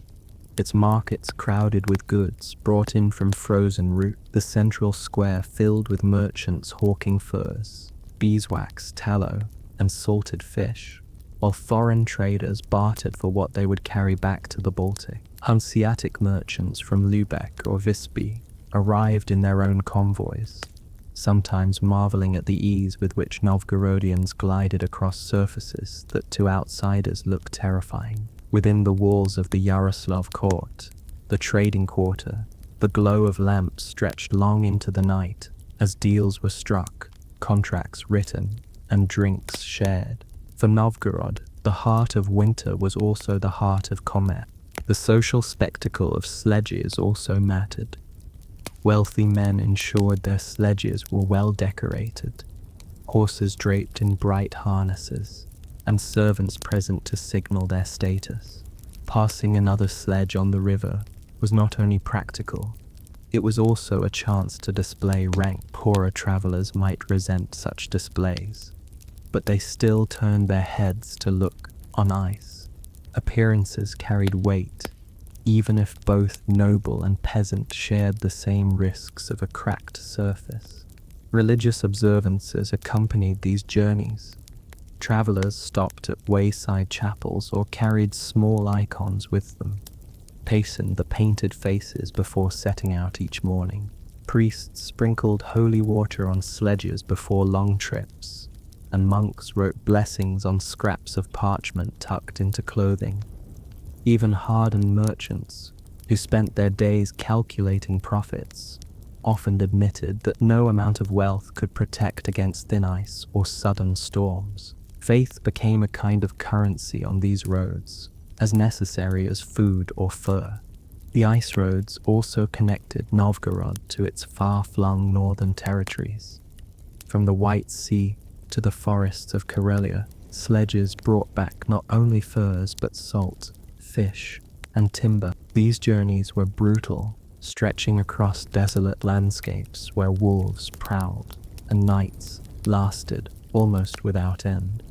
its markets crowded with goods brought in from frozen route, the central square filled with merchants hawking furs, beeswax, tallow, and salted fish, while foreign traders bartered for what they would carry back to the Baltic. Hanseatic merchants from Lübeck or Visby arrived in their own convoys, sometimes marveling at the ease with which Novgorodians glided across surfaces that to outsiders looked terrifying. Within the walls of the Yaroslav court, the trading quarter, the glow of lamps stretched long into the night as deals were struck, contracts written, and drinks shared. For Novgorod, the heart of winter was also the heart of commerce. The social spectacle of sledges also mattered. Wealthy men ensured their sledges were well decorated, horses draped in bright harnesses, and servants present to signal their status. Passing another sledge on the river was not only practical, it was also a chance to display rank. Poorer travelers might resent such displays, but they still turned their heads to look on ice. Appearances carried weight, even if both noble and peasant shared the same risks of a cracked surface. Religious observances accompanied these journeys. Travelers stopped at wayside chapels or carried small icons with them, pacing the painted faces before setting out each morning. Priests sprinkled holy water on sledges before long trips, and monks wrote blessings on scraps of parchment tucked into clothing. Even hardened merchants, who spent their days calculating profits, often admitted that no amount of wealth could protect against thin ice or sudden storms. Faith became a kind of currency on these roads, as necessary as food or fur. The ice roads also connected Novgorod to its far-flung northern territories. From the White Sea to the forests of Karelia, sledges brought back not only furs but salt, fish, and timber. These journeys were brutal, stretching across desolate landscapes where wolves prowled, and nights lasted almost without end.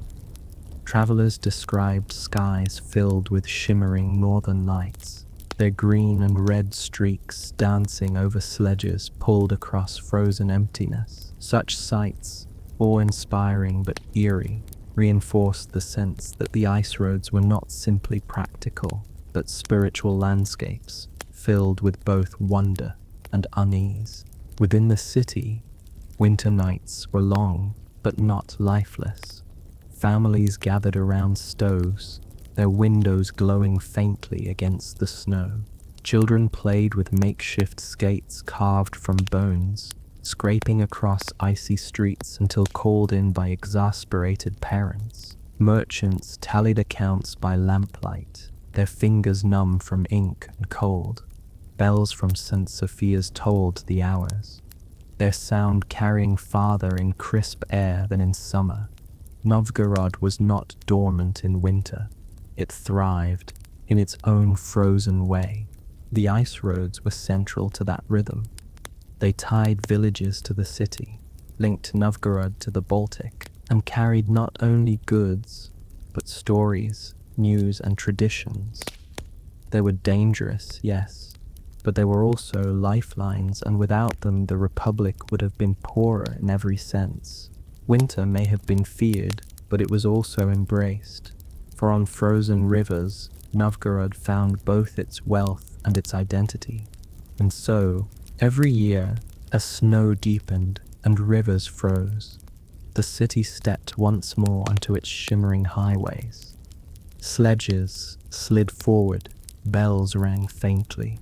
Travelers described skies filled with shimmering northern lights, their green and red streaks dancing over sledges pulled across frozen emptiness. Such sights, awe-inspiring but eerie, reinforced the sense that the ice roads were not simply practical, but spiritual landscapes filled with both wonder and unease. Within the city, winter nights were long but not lifeless. Families gathered around stoves, their windows glowing faintly against the snow. Children played with makeshift skates carved from bones, scraping across icy streets until called in by exasperated parents. Merchants tallied accounts by lamplight, their fingers numb from ink and cold. Bells from St. Sophia's tolled the hours, their sound carrying farther in crisp air than in summer. Novgorod was not dormant in winter. It thrived in its own frozen way. The ice roads were central to that rhythm. They tied villages to the city, linked Novgorod to the Baltic, and carried not only goods, but stories, news, and traditions. They were dangerous, yes, but they were also lifelines, and without them the Republic would have been poorer in every sense. Winter may have been feared, but it was also embraced, for on frozen rivers, Novgorod found both its wealth and its identity. And so, every year, as snow deepened and rivers froze, the city stepped once more onto its shimmering highways. Sledges slid forward, bells rang faintly,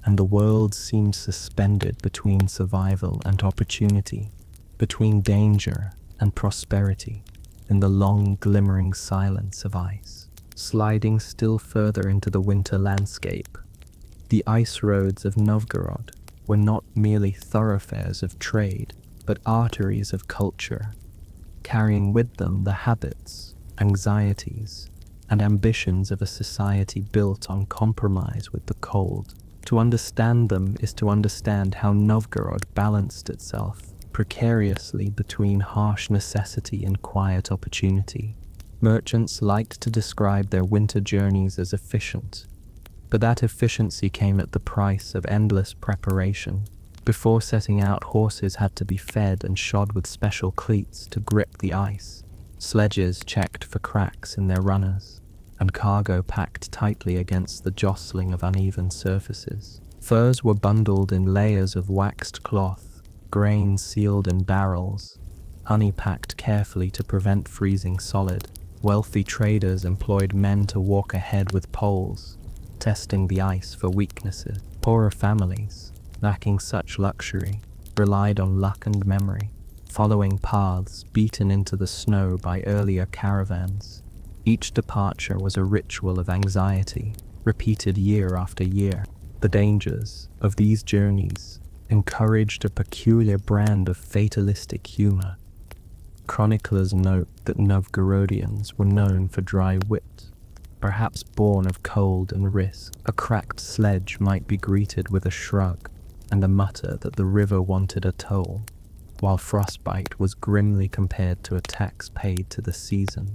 and the world seemed suspended between survival and opportunity, between danger and prosperity, in the long glimmering silence of ice. Sliding still further into the winter landscape, the ice roads of Novgorod were not merely thoroughfares of trade, but arteries of culture, carrying with them the habits, anxieties, and ambitions of a society built on compromise with the cold. To understand them is to understand how Novgorod balanced itself precariously between harsh necessity and quiet opportunity. Merchants liked to describe their winter journeys as efficient, but that efficiency came at the price of endless preparation. Before setting out, horses had to be fed and shod with special cleats to grip the ice. Sledges checked for cracks in their runners, and cargo packed tightly against the jostling of uneven surfaces. Furs were bundled in layers of waxed cloth, grain sealed in barrels, honey packed carefully to prevent freezing solid. Wealthy traders employed men to walk ahead with poles, testing the ice for weaknesses. Poorer families, lacking such luxury, relied on luck and memory, following paths beaten into the snow by earlier caravans. Each departure was a ritual of anxiety, repeated year after year. The dangers of these journeys encouraged a peculiar brand of fatalistic humor. Chroniclers note that Novgorodians were known for dry wit, perhaps born of cold and risk. A cracked sledge might be greeted with a shrug and a mutter that the river wanted a toll, while frostbite was grimly compared to a tax paid to the season.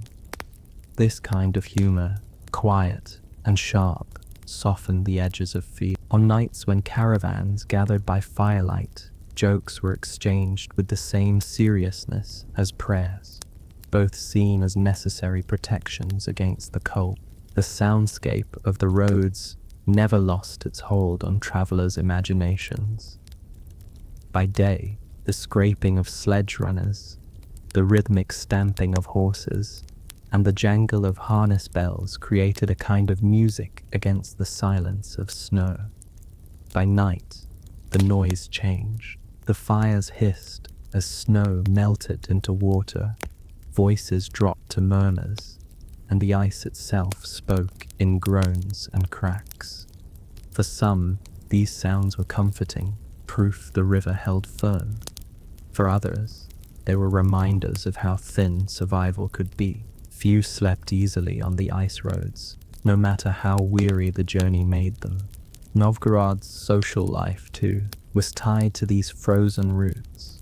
This kind of humor, quiet and sharp, softened the edges of fear. On nights when caravans gathered by firelight, jokes were exchanged with the same seriousness as prayers, both seen as necessary protections against the cold. The soundscape of the roads never lost its hold on travelers' imaginations. By day, the scraping of sledge runners, the rhythmic stamping of horses, and the jangle of harness bells created a kind of music against the silence of snow. By night, the noise changed. The fires hissed as snow melted into water, voices dropped to murmurs, and the ice itself spoke in groans and cracks. For some, these sounds were comforting, proof the river held firm. For others, they were reminders of how thin survival could be. Few slept easily on the ice roads, no matter how weary the journey made them. Novgorod's social life, too, was tied to these frozen routes.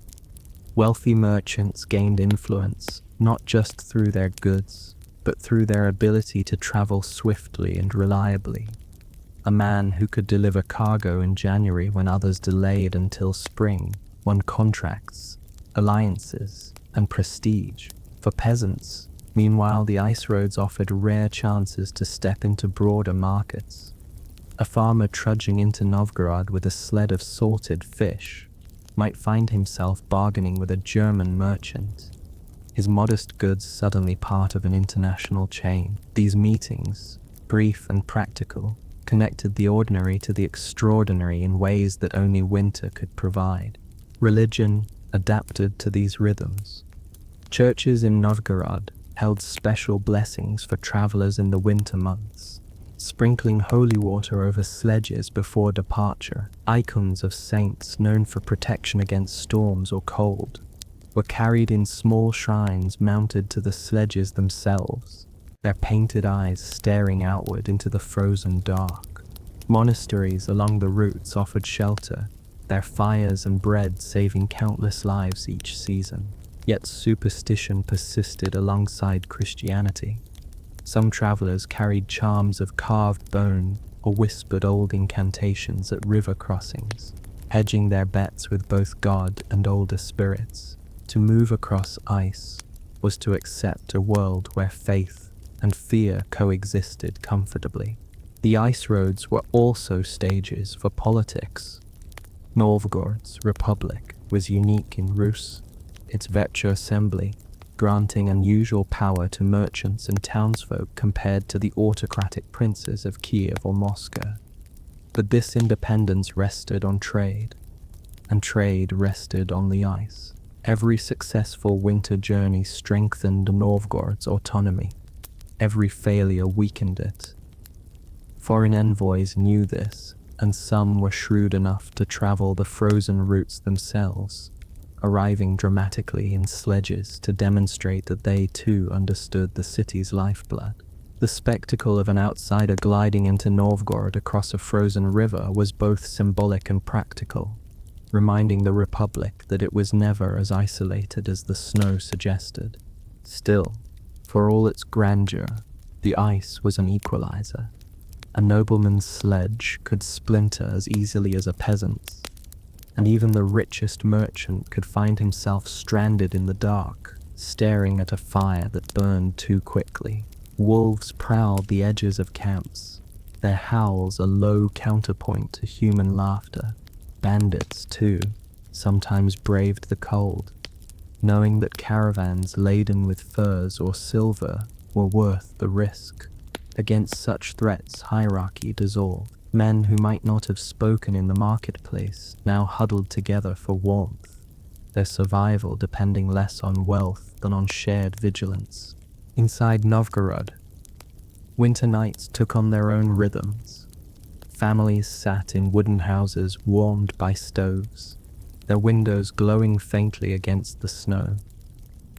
Wealthy merchants gained influence not just through their goods, but through their ability to travel swiftly and reliably. A man who could deliver cargo in January when others delayed until spring won contracts, alliances, and prestige. For peasants, meanwhile, the ice roads offered rare chances to step into broader markets. A farmer trudging into Novgorod with a sled of salted fish might find himself bargaining with a German merchant, his modest goods suddenly part of an international chain. These meetings, brief and practical, connected the ordinary to the extraordinary in ways that only winter could provide. Religion adapted to these rhythms. Churches in Novgorod held special blessings for travelers in the winter months, sprinkling holy water over sledges before departure. Icons of saints known for protection against storms or cold were carried in small shrines mounted to the sledges themselves, their painted eyes staring outward into the frozen dark. Monasteries along the routes offered shelter, their fires and bread saving countless lives each season. Yet superstition persisted alongside Christianity. Some travelers carried charms of carved bone or whispered old incantations at river crossings, hedging their bets with both God and older spirits. To move across ice was to accept a world where faith and fear coexisted comfortably. The ice roads were also stages for politics. Novgorod's republic was unique in Rus, its Vetcher assembly, granting unusual power to merchants and townsfolk compared to the autocratic princes of Kiev or Moscow. But this independence rested on trade, and trade rested on the ice. Every successful winter journey strengthened Novgorod's autonomy. Every failure weakened it. Foreign envoys knew this, and some were shrewd enough to travel the frozen routes themselves, arriving dramatically in sledges to demonstrate that they too understood the city's lifeblood. The spectacle of an outsider gliding into Novgorod across a frozen river was both symbolic and practical, reminding the Republic that it was never as isolated as the snow suggested. Still, for all its grandeur, the ice was an equalizer. A nobleman's sledge could splinter as easily as a peasant's, and even the richest merchant could find himself stranded in the dark, staring at a fire that burned too quickly. Wolves prowled the edges of camps, their howls a low counterpoint to human laughter. Bandits, too, sometimes braved the cold, knowing that caravans laden with furs or silver were worth the risk. Against such threats, hierarchy dissolved. Men who might not have spoken in the marketplace now huddled together for warmth, their survival depending less on wealth than on shared vigilance. Inside Novgorod, winter nights took on their own rhythms. Families sat in wooden houses warmed by stoves, their windows glowing faintly against the snow.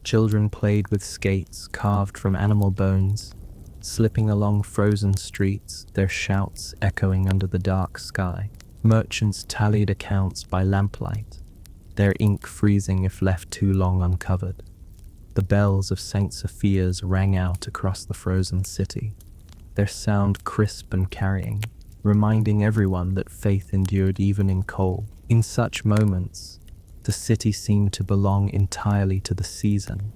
Children played with skates carved from animal bones, slipping along frozen streets, their shouts echoing under the dark sky. Merchants tallied accounts by lamplight, their ink freezing if left too long uncovered. The bells of St. Sophia's rang out across the frozen city, their sound crisp and carrying, reminding everyone that faith endured even in cold. In such moments, the city seemed to belong entirely to the season,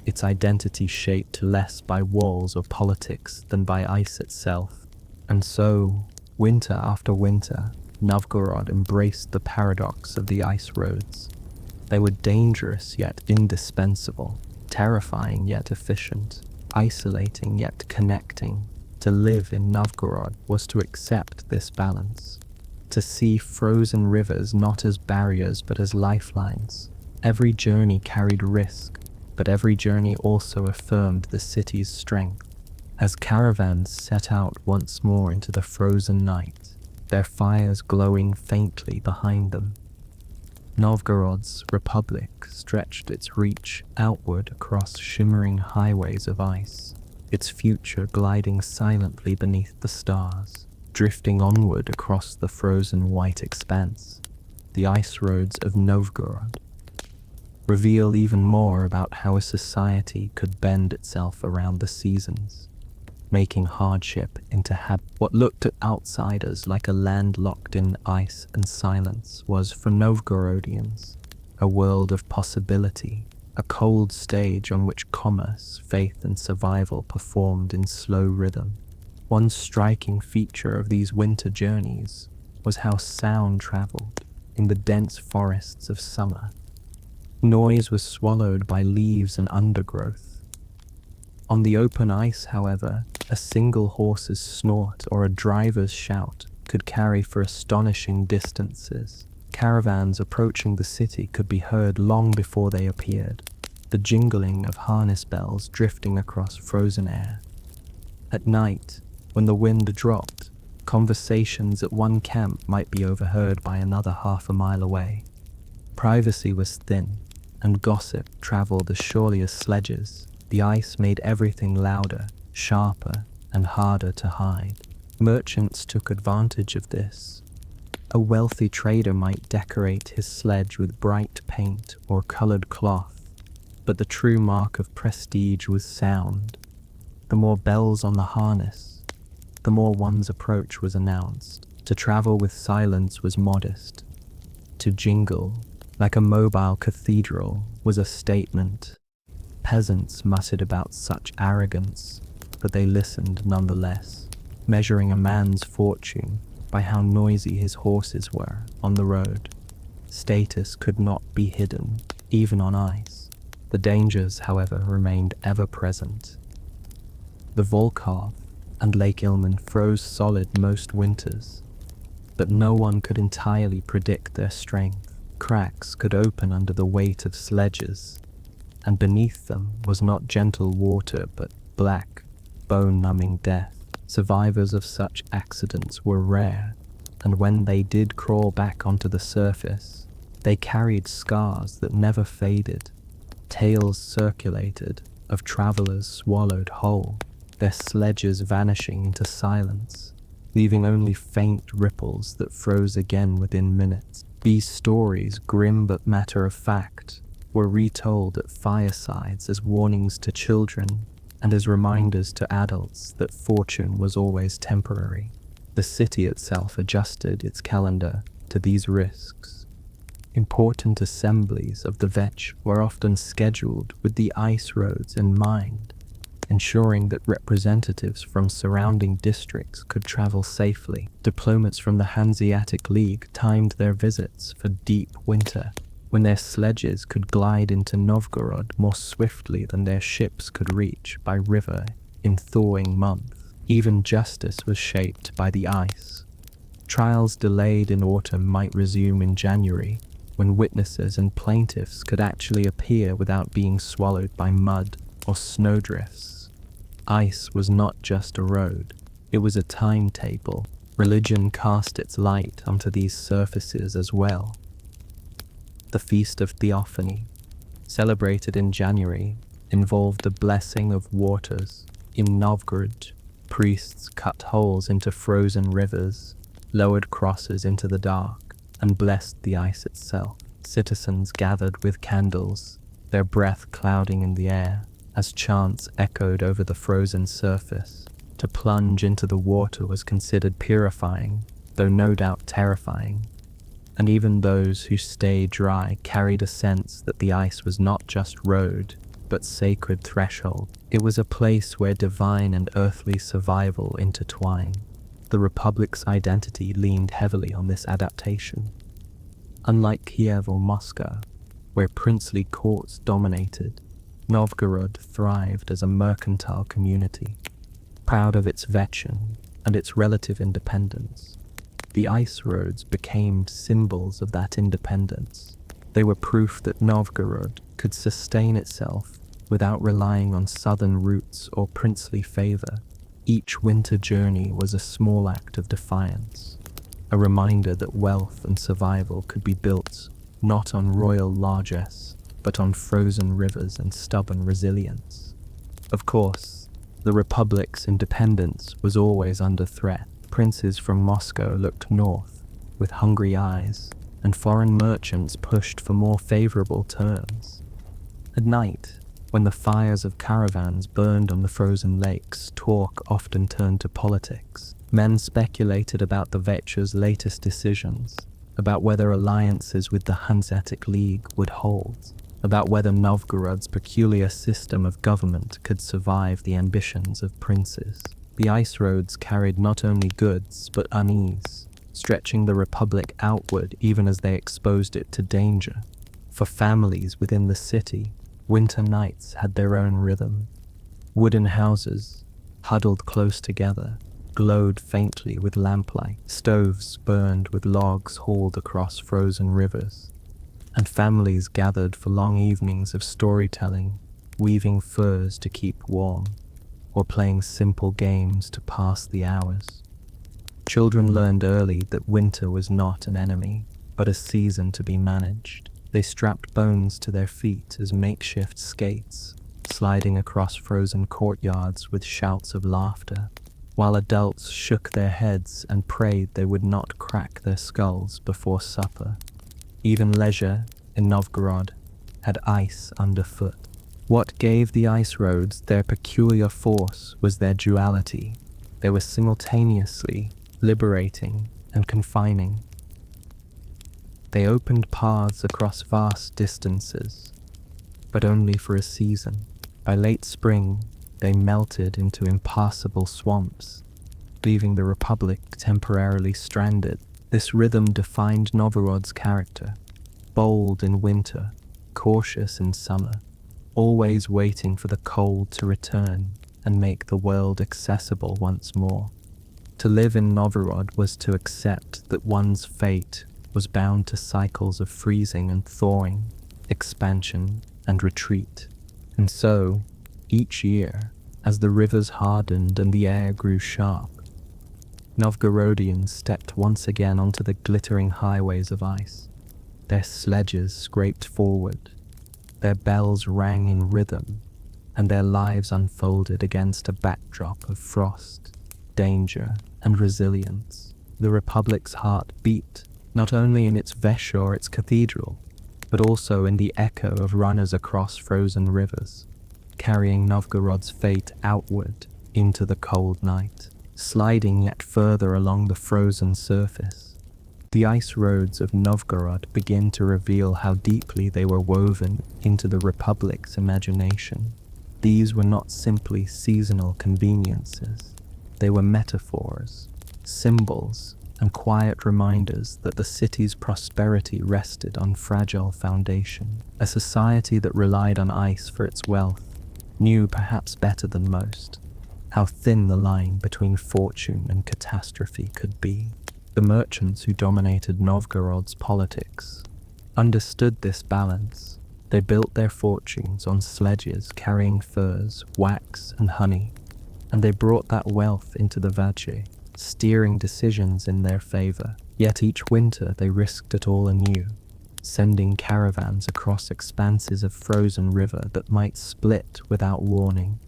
its identity shaped less by walls or politics than by ice itself. And so, winter after winter, Novgorod embraced the paradox of the ice roads. They were dangerous yet indispensable, terrifying yet efficient, isolating yet connecting. To live in Novgorod was to accept this balance, to see frozen rivers not as barriers but as lifelines. Every journey carried risk, but every journey also affirmed the city's strength. As caravans set out once more into the frozen night, their fires glowing faintly behind them, Novgorod's republic stretched its reach outward across shimmering highways of ice, its future gliding silently beneath the stars. Drifting onward across the frozen white expanse, the ice roads of Novgorod reveal even more about how a society could bend itself around the seasons, making hardship into habit. What looked at outsiders like a land locked in ice and silence was, for Novgorodians, a world of possibility, a cold stage on which commerce, faith, and survival performed in slow rhythm. One striking feature of these winter journeys was how sound traveled in the dense forests of summer. Noise was swallowed by leaves and undergrowth. On the open ice, however, a single horse's snort or a driver's shout could carry for astonishing distances. Caravans approaching the city could be heard long before they appeared, the jingling of harness bells drifting across frozen air. At night, when the wind dropped, conversations at one camp might be overheard by another half a mile away. Privacy was thin, and gossip traveled as surely as sledges. The ice made everything louder, sharper, and harder to hide. Merchants took advantage of this. A wealthy trader might decorate his sledge with bright paint or colored cloth, but the true mark of prestige was sound. The more bells on the harness, the more one's approach was announced. To travel with silence was modest. To jingle, like a mobile cathedral, was a statement. Peasants muttered about such arrogance, but they listened nonetheless, measuring a man's fortune by how noisy his horses were on the road. Status could not be hidden, even on ice. The dangers, however, remained ever present. The Volkhov and Lake Ilmen froze solid most winters, but no one could entirely predict their strength. Cracks could open under the weight of sledges, and beneath them was not gentle water but black, bone-numbing death. Survivors of such accidents were rare, and when they did crawl back onto the surface, they carried scars that never faded. Tales circulated of travelers swallowed whole, their sledges vanishing into silence, leaving only faint ripples that froze again within minutes. These stories, grim but matter-of-fact, were retold at firesides as warnings to children and as reminders to adults that fortune was always temporary. The city itself adjusted its calendar to these risks. Important assemblies of the Vetch were often scheduled with the ice roads in mind, ensuring that representatives from surrounding districts could travel safely. Diplomats from the Hanseatic League timed their visits for deep winter, when their sledges could glide into Novgorod more swiftly than their ships could reach by river in thawing month. Even justice was shaped by the ice. Trials delayed in autumn might resume in January, when witnesses and plaintiffs could actually appear without being swallowed by mud or snowdrifts. Ice was not just a road, it was a timetable. Religion cast its light onto these surfaces as well. The Feast of Theophany, celebrated in January, involved the blessing of waters. In Novgorod, priests cut holes into frozen rivers, lowered crosses into the dark, and blessed the ice itself. Citizens gathered with candles, their breath clouding in the air, as chants echoed over the frozen surface. To plunge into the water was considered purifying, though no doubt terrifying. And even those who stayed dry carried a sense that the ice was not just road, but sacred threshold. It was a place where divine and earthly survival intertwined. The Republic's identity leaned heavily on this adaptation. Unlike Kiev or Moscow, where princely courts dominated, Novgorod thrived as a mercantile community, proud of its veteran and its relative independence. The ice roads became symbols of that independence. They were proof that Novgorod could sustain itself without relying on southern routes or princely favor. Each winter journey was a small act of defiance, a reminder that wealth and survival could be built not on royal largesse, but on frozen rivers and stubborn resilience. Of course, the Republic's independence was always under threat. Princes from Moscow looked north with hungry eyes, and foreign merchants pushed for more favorable terms. At night, when the fires of caravans burned on the frozen lakes, talk often turned to politics. Men speculated about the Vetch's latest decisions, about whether alliances with the Hanseatic League would hold, about whether Novgorod's peculiar system of government could survive the ambitions of princes. The ice roads carried not only goods but unease, stretching the Republic outward even as they exposed it to danger. For families within the city, winter nights had their own rhythm. Wooden houses, huddled close together, glowed faintly with lamplight. Stoves burned with logs hauled across frozen rivers. and families gathered for long evenings of storytelling, weaving furs to keep warm, or playing simple games to pass the hours. Children learned early that winter was not an enemy, but a season to be managed. They strapped bones to their feet as makeshift skates, sliding across frozen courtyards with shouts of laughter, while adults shook their heads and prayed they would not crack their skulls before supper. Even leisure in Novgorod had ice underfoot. What gave the ice roads their peculiar force was their duality. They were simultaneously liberating and confining. They opened paths across vast distances, but only for a season. By late spring, they melted into impassable swamps, leaving the Republic temporarily stranded. This rhythm defined Novgorod's character, bold in winter, cautious in summer, always waiting for the cold to return and make the world accessible once more. To live in Novgorod was to accept that one's fate was bound to cycles of freezing and thawing, expansion and retreat. And so, each year, as the rivers hardened and the air grew sharp, Novgorodians stepped once again onto the glittering highways of ice. Their sledges scraped forward, their bells rang in rhythm, and their lives unfolded against a backdrop of frost, danger, and resilience. The Republic's heart beat, not only in its Vesh or its cathedral, but also in the echo of runners across frozen rivers, carrying Novgorod's fate outward into the cold night, sliding yet further along the frozen surface. The ice roads of Novgorod begin to reveal how deeply they were woven into the Republic's imagination. These were not simply seasonal conveniences. They were metaphors, symbols, and quiet reminders that the city's prosperity rested on fragile foundation. A society that relied on ice for its wealth knew, perhaps better than most, how thin the line between fortune and catastrophe could be. The merchants who dominated Novgorod's politics understood this balance. They built their fortunes on sledges carrying furs, wax, and honey, and they brought that wealth into the Vache, steering decisions in their favor. Yet each winter they risked it all anew, sending caravans across expanses of frozen river that might split without warning.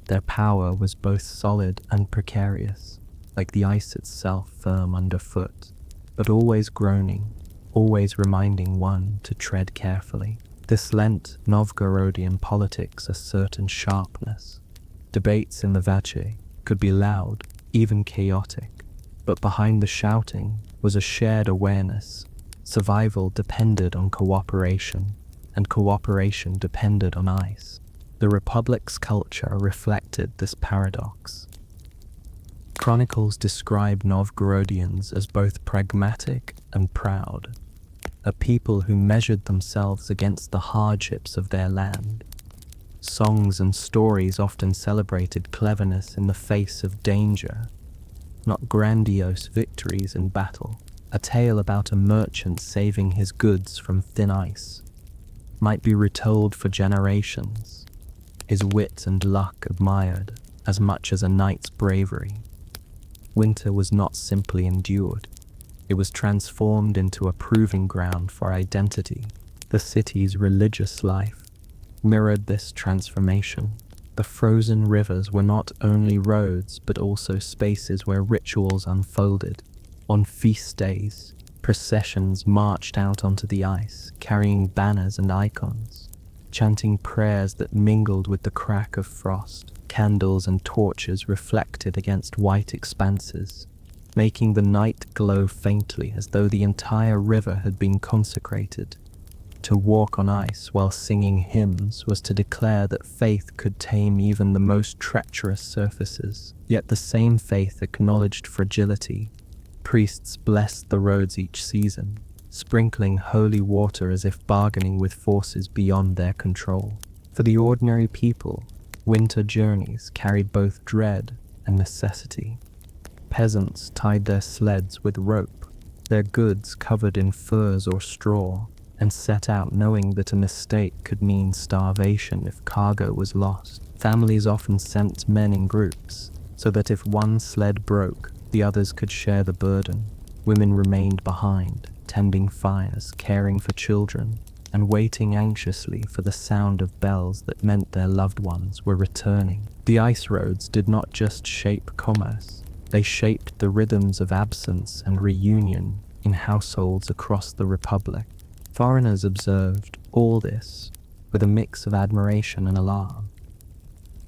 Their power was both solid and precarious, like the ice itself firm underfoot, but always groaning, always reminding one to tread carefully. This lent Novgorodian politics a certain sharpness. Debates in the Vache could be loud, even chaotic, but behind the shouting was a shared awareness. Survival depended on cooperation, and cooperation depended on ice. The Republic's culture reflected this paradox. Chronicles describe Novgorodians as both pragmatic and proud, a people who measured themselves against the hardships of their land. Songs and stories often celebrated cleverness in the face of danger, not grandiose victories in battle. A tale about a merchant saving his goods from thin ice might be retold for generations, his wit and luck admired as much as a knight's bravery. Winter was not simply endured, it was transformed into a proving ground for identity. The city's religious life mirrored this transformation. The frozen rivers were not only roads but also spaces where rituals unfolded. On feast days, processions marched out onto the ice, carrying banners and icons, chanting prayers that mingled with the crack of frost. Candles and torches reflected against white expanses, making the night glow faintly as though the entire river had been consecrated. To walk on ice while singing hymns was to declare that faith could tame even the most treacherous surfaces. Yet the same faith acknowledged fragility. Priests blessed the roads each season, sprinkling holy water as if bargaining with forces beyond their control. For the ordinary people, winter journeys carried both dread and necessity. Peasants tied their sleds with rope, their goods covered in furs or straw, and set out knowing that a mistake could mean starvation if cargo was lost. Families often sent men in groups, so that if one sled broke, the others could share the burden. Women remained behind, tending fires, caring for children, and waiting anxiously for the sound of bells that meant their loved ones were returning. The ice roads did not just shape commerce, they shaped the rhythms of absence and reunion in households across the Republic. Foreigners observed all this with a mix of admiration and alarm.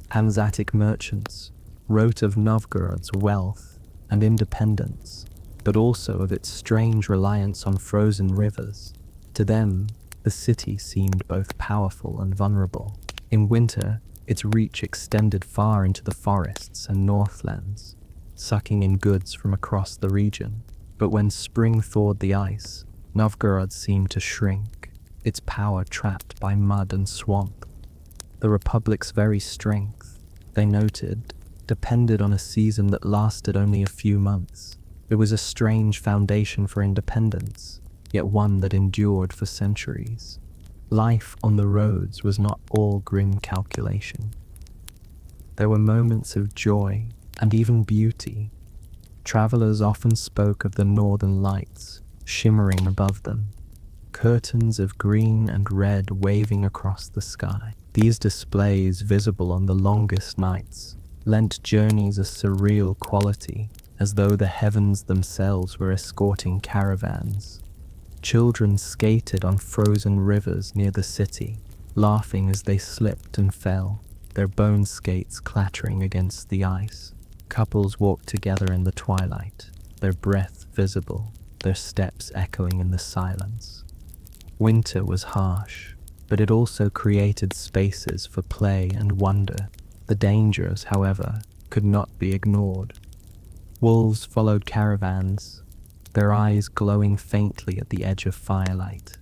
Hanseatic merchants wrote of Novgorod's wealth and independence, but also of its strange reliance on frozen rivers. To them, the city seemed both powerful and vulnerable. In winter, its reach extended far into the forests and northlands, sucking in goods from across the region. But when spring thawed the ice, Novgorod seemed to shrink, its power trapped by mud and swamp. The Republic's very strength, they noted, depended on a season that lasted only a few months. It was a strange foundation for independence, yet one that endured for centuries. Life on the roads was not all grim calculation. There were moments of joy and even beauty. Travelers often spoke of the northern lights shimmering above them, curtains of green and red waving across the sky. These displays, visible on the longest nights, lent journeys a surreal quality, as though the heavens themselves were escorting caravans. Children skated on frozen rivers near the city, laughing as they slipped and fell, their bone skates clattering against the ice. Couples walked together in the twilight, their breath visible, their steps echoing in the silence. Winter was harsh, but it also created spaces for play and wonder. The dangers, however, could not be ignored. Wolves followed caravans, their eyes glowing faintly at the edge of firelight.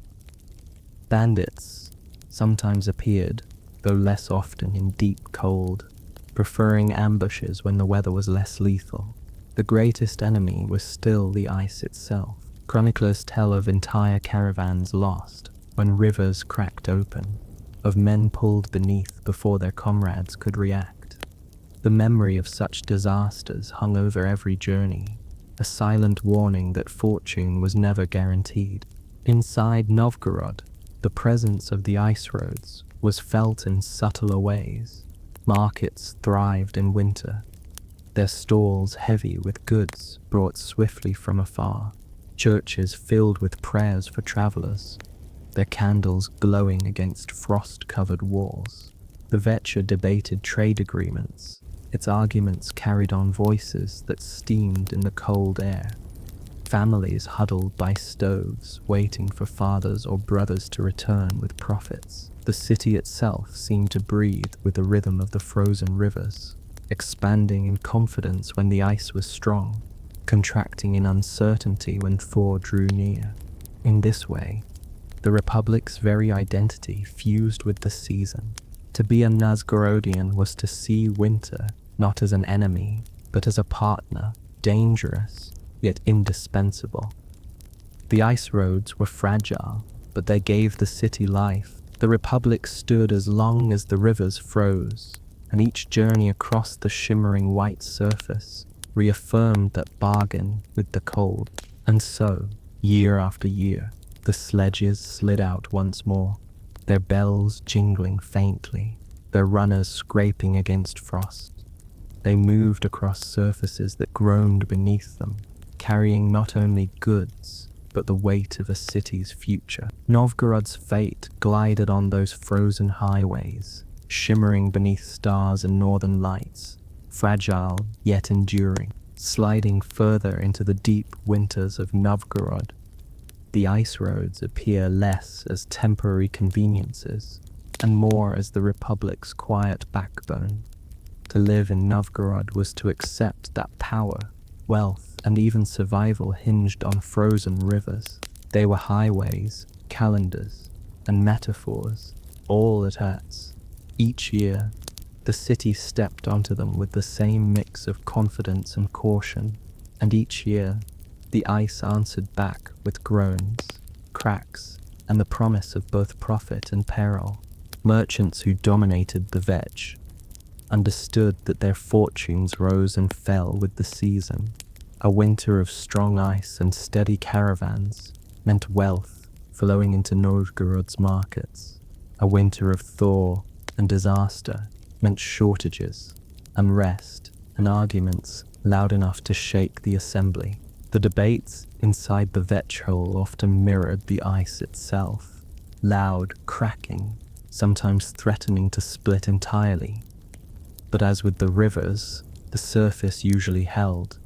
Bandits sometimes appeared, though less often in deep cold, preferring ambushes when the weather was less lethal. The greatest enemy was still the ice itself. Chroniclers tell of entire caravans lost when rivers cracked open, of men pulled beneath before their comrades could react. The memory of such disasters hung over every journey, a silent warning that fortune was never guaranteed. Inside Novgorod, the presence of the ice roads was felt in subtler ways. Markets thrived in winter, their stalls heavy with goods brought swiftly from afar, churches filled with prayers for travelers, their candles glowing against frost-covered walls. The Vecher debated trade agreements, its arguments carried on voices that steamed in the cold air. Families huddled by stoves, waiting for fathers or brothers to return with profits. The city itself seemed to breathe with the rhythm of the frozen rivers, expanding in confidence when the ice was strong, contracting in uncertainty when thaw drew near. In this way, the Republic's very identity fused with the season. To be a Novgorodian was to see winter not as an enemy, but as a partner, dangerous, yet indispensable. The ice roads were fragile, but they gave the city life. The Republic stood as long as the rivers froze, and each journey across the shimmering white surface reaffirmed that bargain with the cold. And so, year after year, the sledges slid out once more, their bells jingling faintly, their runners scraping against frost. They moved across surfaces that groaned beneath them, carrying not only goods, but the weight of a city's future. Novgorod's fate glided on those frozen highways, shimmering beneath stars and northern lights, fragile yet enduring, sliding further into the deep winters of Novgorod. The ice roads appear less as temporary conveniences, and more as the Republic's quiet backbone. To live in Novgorod was to accept that power, wealth, and even survival hinged on frozen rivers. They were highways, calendars, and metaphors, all at once. Each year, the city stepped onto them with the same mix of confidence and caution, and each year, the ice answered back with groans, cracks, and the promise of both profit and peril. Merchants who dominated the Vetch understood that their fortunes rose and fell with the season. A winter of strong ice and steady caravans meant wealth flowing into Novgorod's markets. A winter of thaw and disaster meant shortages, unrest, and arguments loud enough to shake the assembly. The debates inside the Vetch hole often mirrored the ice itself, loud, cracking, sometimes threatening to split entirely. But as with the rivers, the surface usually held,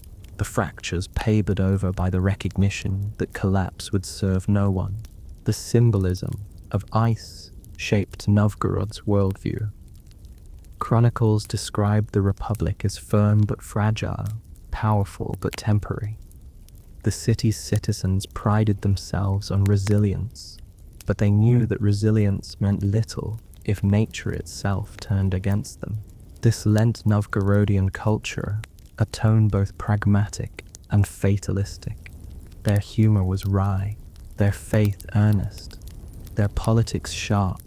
the fractures papered over by the recognition that collapse would serve no one. The symbolism of ice shaped Novgorod's worldview. Chronicles described the Republic as firm but fragile, powerful but temporary. The city's citizens prided themselves on resilience, but they knew that resilience meant little if nature itself turned against them. This lent Novgorodian culture a tone both pragmatic and fatalistic. Their humor was wry, their faith earnest, their politics sharp,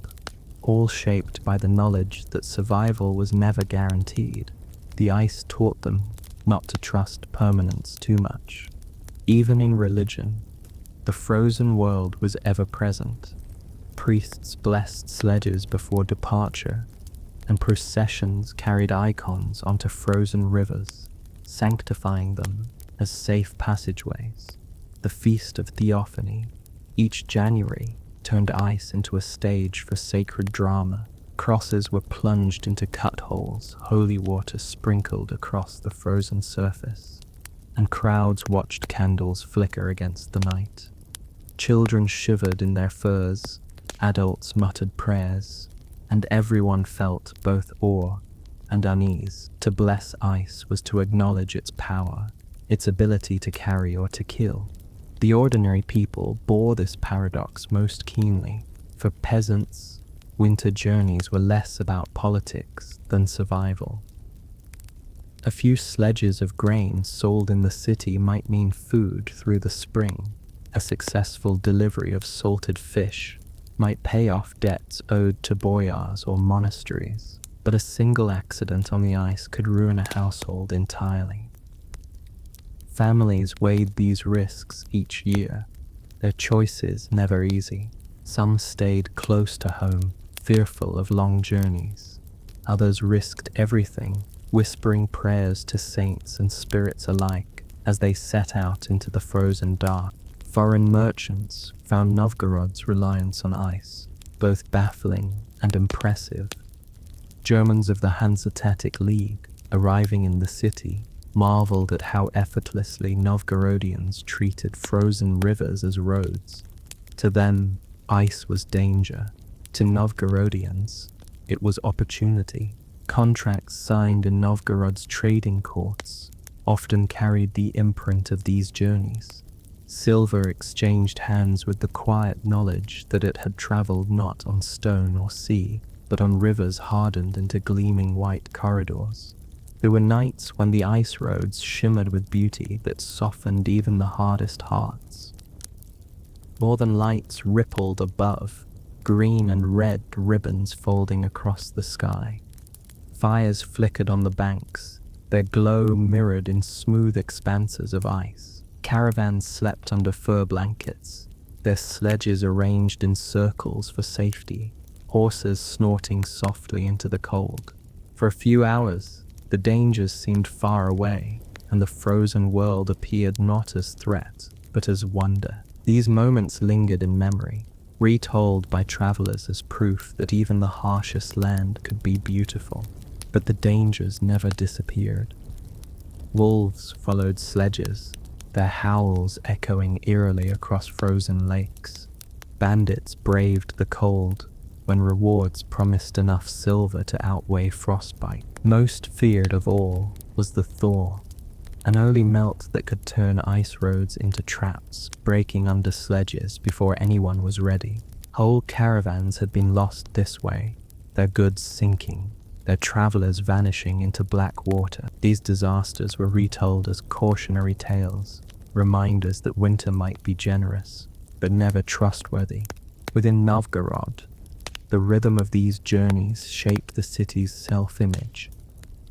all shaped by the knowledge that survival was never guaranteed. The ice taught them not to trust permanence too much. Even in religion, the frozen world was ever present. Priests blessed sledges before departure, and processions carried icons onto frozen rivers, sanctifying them as safe passageways. The Feast of Theophany, each January, turned ice into a stage for sacred drama. Crosses were plunged into cut holes, holy water sprinkled across the frozen surface, and crowds watched candles flicker against the night. Children shivered in their furs, adults muttered prayers, and everyone felt both awe and unease. To bless ice was to acknowledge its power, its ability to carry or to kill. The ordinary people bore this paradox most keenly. For peasants, winter journeys were less about politics than survival. A few sledges of grain sold in the city might mean food through the spring. A successful delivery of salted fish might pay off debts owed to boyars or monasteries. But a single accident on the ice could ruin a household entirely. Families weighed these risks each year, their choices never easy. Some stayed close to home, fearful of long journeys. Others risked everything, whispering prayers to saints and spirits alike as they set out into the frozen dark. Foreign merchants found Novgorod's reliance on ice both baffling and impressive. Germans of the Hanseatic League, arriving in the city, marveled at how effortlessly Novgorodians treated frozen rivers as roads. To them, ice was danger. To Novgorodians, it was opportunity. Contracts signed in Novgorod's trading courts often carried the imprint of these journeys. Silver exchanged hands with the quiet knowledge that it had traveled not on stone or sea, but on rivers hardened into gleaming white corridors. There were nights when the ice roads shimmered with beauty that softened even the hardest hearts. Northern lights rippled above, green and red ribbons folding across the sky. Fires flickered on the banks, their glow mirrored in smooth expanses of ice. Caravans slept under fur blankets, their sledges arranged in circles for safety, horses snorting softly into the cold. For a few hours, the dangers seemed far away, and the frozen world appeared not as threat, but as wonder. These moments lingered in memory, retold by travelers as proof that even the harshest land could be beautiful. But the dangers never disappeared. Wolves followed sledges, their howls echoing eerily across frozen lakes. Bandits braved the cold, when rewards promised enough silver to outweigh frostbite. Most feared of all was the thaw, an early melt that could turn ice roads into traps, breaking under sledges before anyone was ready. Whole caravans had been lost this way, their goods sinking, their travelers vanishing into black water. These disasters were retold as cautionary tales, reminders that winter might be generous, but never trustworthy. Within Novgorod, the rhythm of these journeys shaped the city's self-image.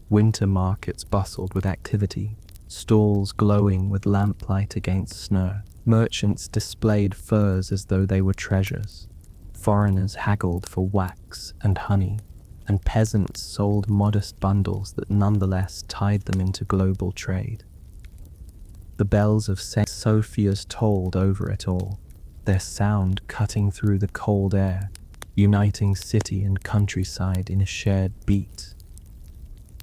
Winter markets bustled with activity, stalls glowing with lamplight against snow. Merchants displayed furs as though they were treasures. Foreigners haggled for wax and honey, and peasants sold modest bundles that nonetheless tied them into global trade. The bells of St. Sophia's tolled over it all, their sound cutting through the cold air, uniting city and countryside in a shared beat.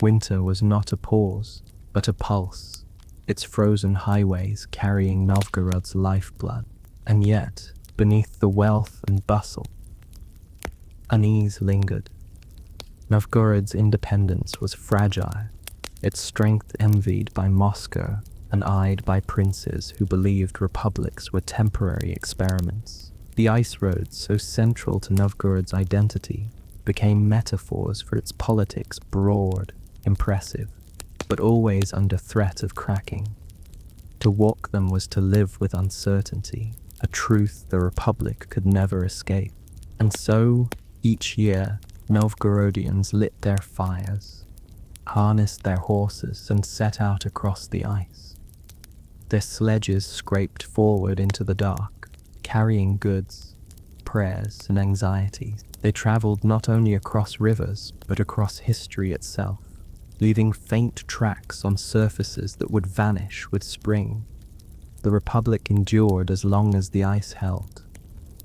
Winter was not a pause, but a pulse, its frozen highways carrying Novgorod's lifeblood. And yet, beneath the wealth and bustle, unease lingered. Novgorod's independence was fragile, its strength envied by Moscow and eyed by princes who believed republics were temporary experiments. The ice roads, so central to Novgorod's identity, became metaphors for its politics, broad, impressive, but always under threat of cracking. To walk them was to live with uncertainty, a truth the Republic could never escape. And so, each year, Novgorodians lit their fires, harnessed their horses, and set out across the ice. Their sledges scraped forward into the dark, carrying goods, prayers, and anxieties. They traveled not only across rivers, but across history itself, leaving faint tracks on surfaces that would vanish with spring. The Republic endured as long as the ice held,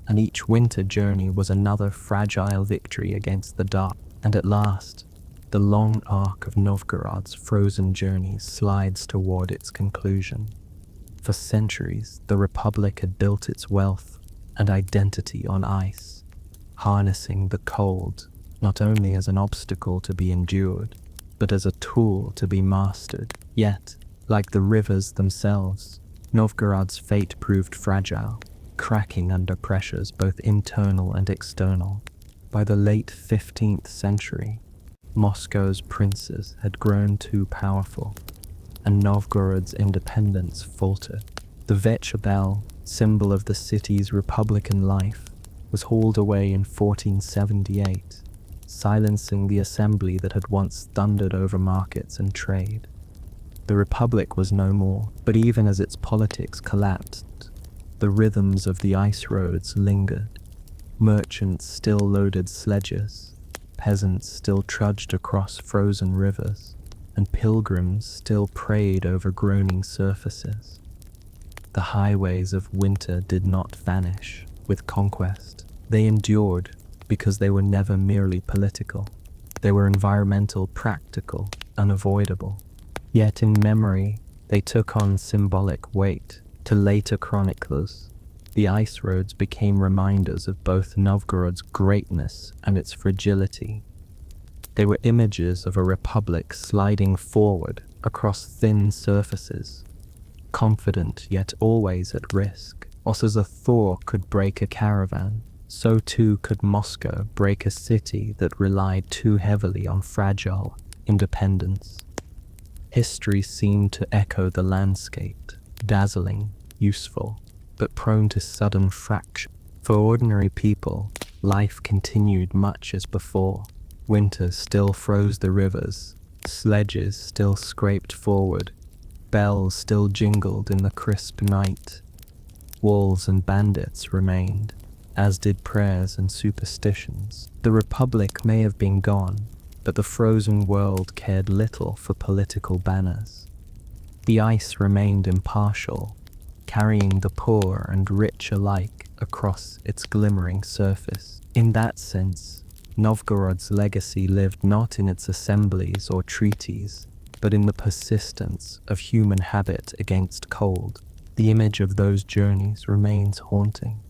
and each winter journey was another fragile victory against the dark. And at last, the long arc of Novgorod's frozen journeys slides toward its conclusion. For centuries, the Republic had built its wealth and identity on ice, harnessing the cold not only as an obstacle to be endured, but as a tool to be mastered. Yet, like the rivers themselves, Novgorod's fate proved fragile, cracking under pressures both internal and external. By the late 15th century, Moscow's princes had grown too powerful, and Novgorod's independence faltered. The Vecha bell, symbol of the city's republican life, was hauled away in 1478, silencing the assembly that had once thundered over markets and trade. The Republic was no more, but even as its politics collapsed, the rhythms of the ice roads lingered. Merchants still loaded sledges, peasants still trudged across frozen rivers, and pilgrims still prayed over groaning surfaces. The highways of winter did not vanish with conquest. They endured because they were never merely political. They were environmental, practical, unavoidable. Yet in memory, they took on symbolic weight. To later chroniclers, the ice roads became reminders of both Novgorod's greatness and its fragility. They were images of a republic sliding forward across thin surfaces, confident yet always at risk. Just as a thaw could break a caravan, so too could Moscow break a city that relied too heavily on fragile independence. History seemed to echo the landscape, dazzling, useful, but prone to sudden fracture. For ordinary people, life continued much as before. Winter still froze the rivers, sledges still scraped forward, bells still jingled in the crisp night. Wolves and bandits remained, as did prayers and superstitions. The Republic may have been gone, but the frozen world cared little for political banners. The ice remained impartial, carrying the poor and rich alike across its glimmering surface. In that sense, Novgorod's legacy lived not in its assemblies or treaties, but in the persistence of human habit against cold. The image of those journeys remains haunting.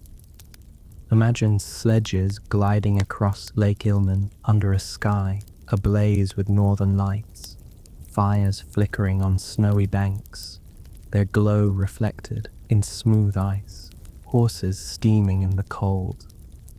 Imagine sledges gliding across Lake Ilmen under a sky ablaze with northern lights, fires flickering on snowy banks, their glow reflected in smooth ice, horses steaming in the cold,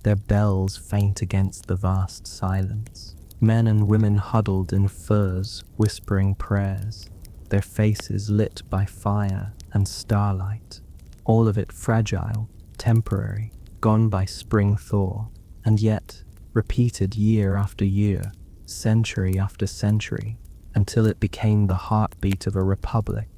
their bells faint against the vast silence. Men and women huddled in furs, whispering prayers, their faces lit by fire and starlight, all of it fragile, temporary, gone by spring thaw, and yet repeated year after year, century after century, until it became the heartbeat of a republic.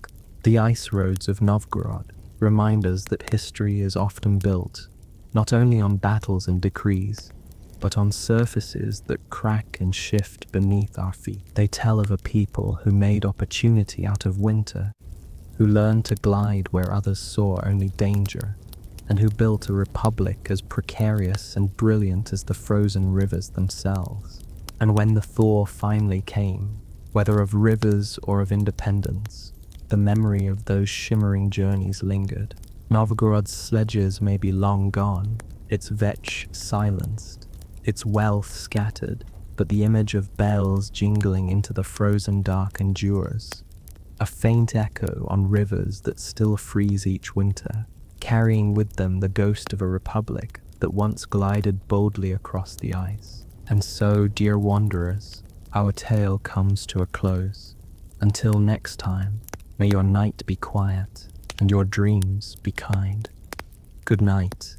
The ice roads of Novgorod remind us that history is often built not only on battles and decrees, but on surfaces that crack and shift beneath our feet. They tell of a people who made opportunity out of winter, who learned to glide where others saw only danger, and who built a republic as precarious and brilliant as the frozen rivers themselves. And when the thaw finally came, whether of rivers or of independence, the memory of those shimmering journeys lingered. Novgorod's sledges may be long gone, its vetch silenced, its wealth scattered, but the image of bells jingling into the frozen dark endures, a faint echo on rivers that still freeze each winter, carrying with them the ghost of a republic that once glided boldly across the ice. And so, dear wanderers, our tale comes to a close. Until next time, may your night be quiet and your dreams be kind. Good night.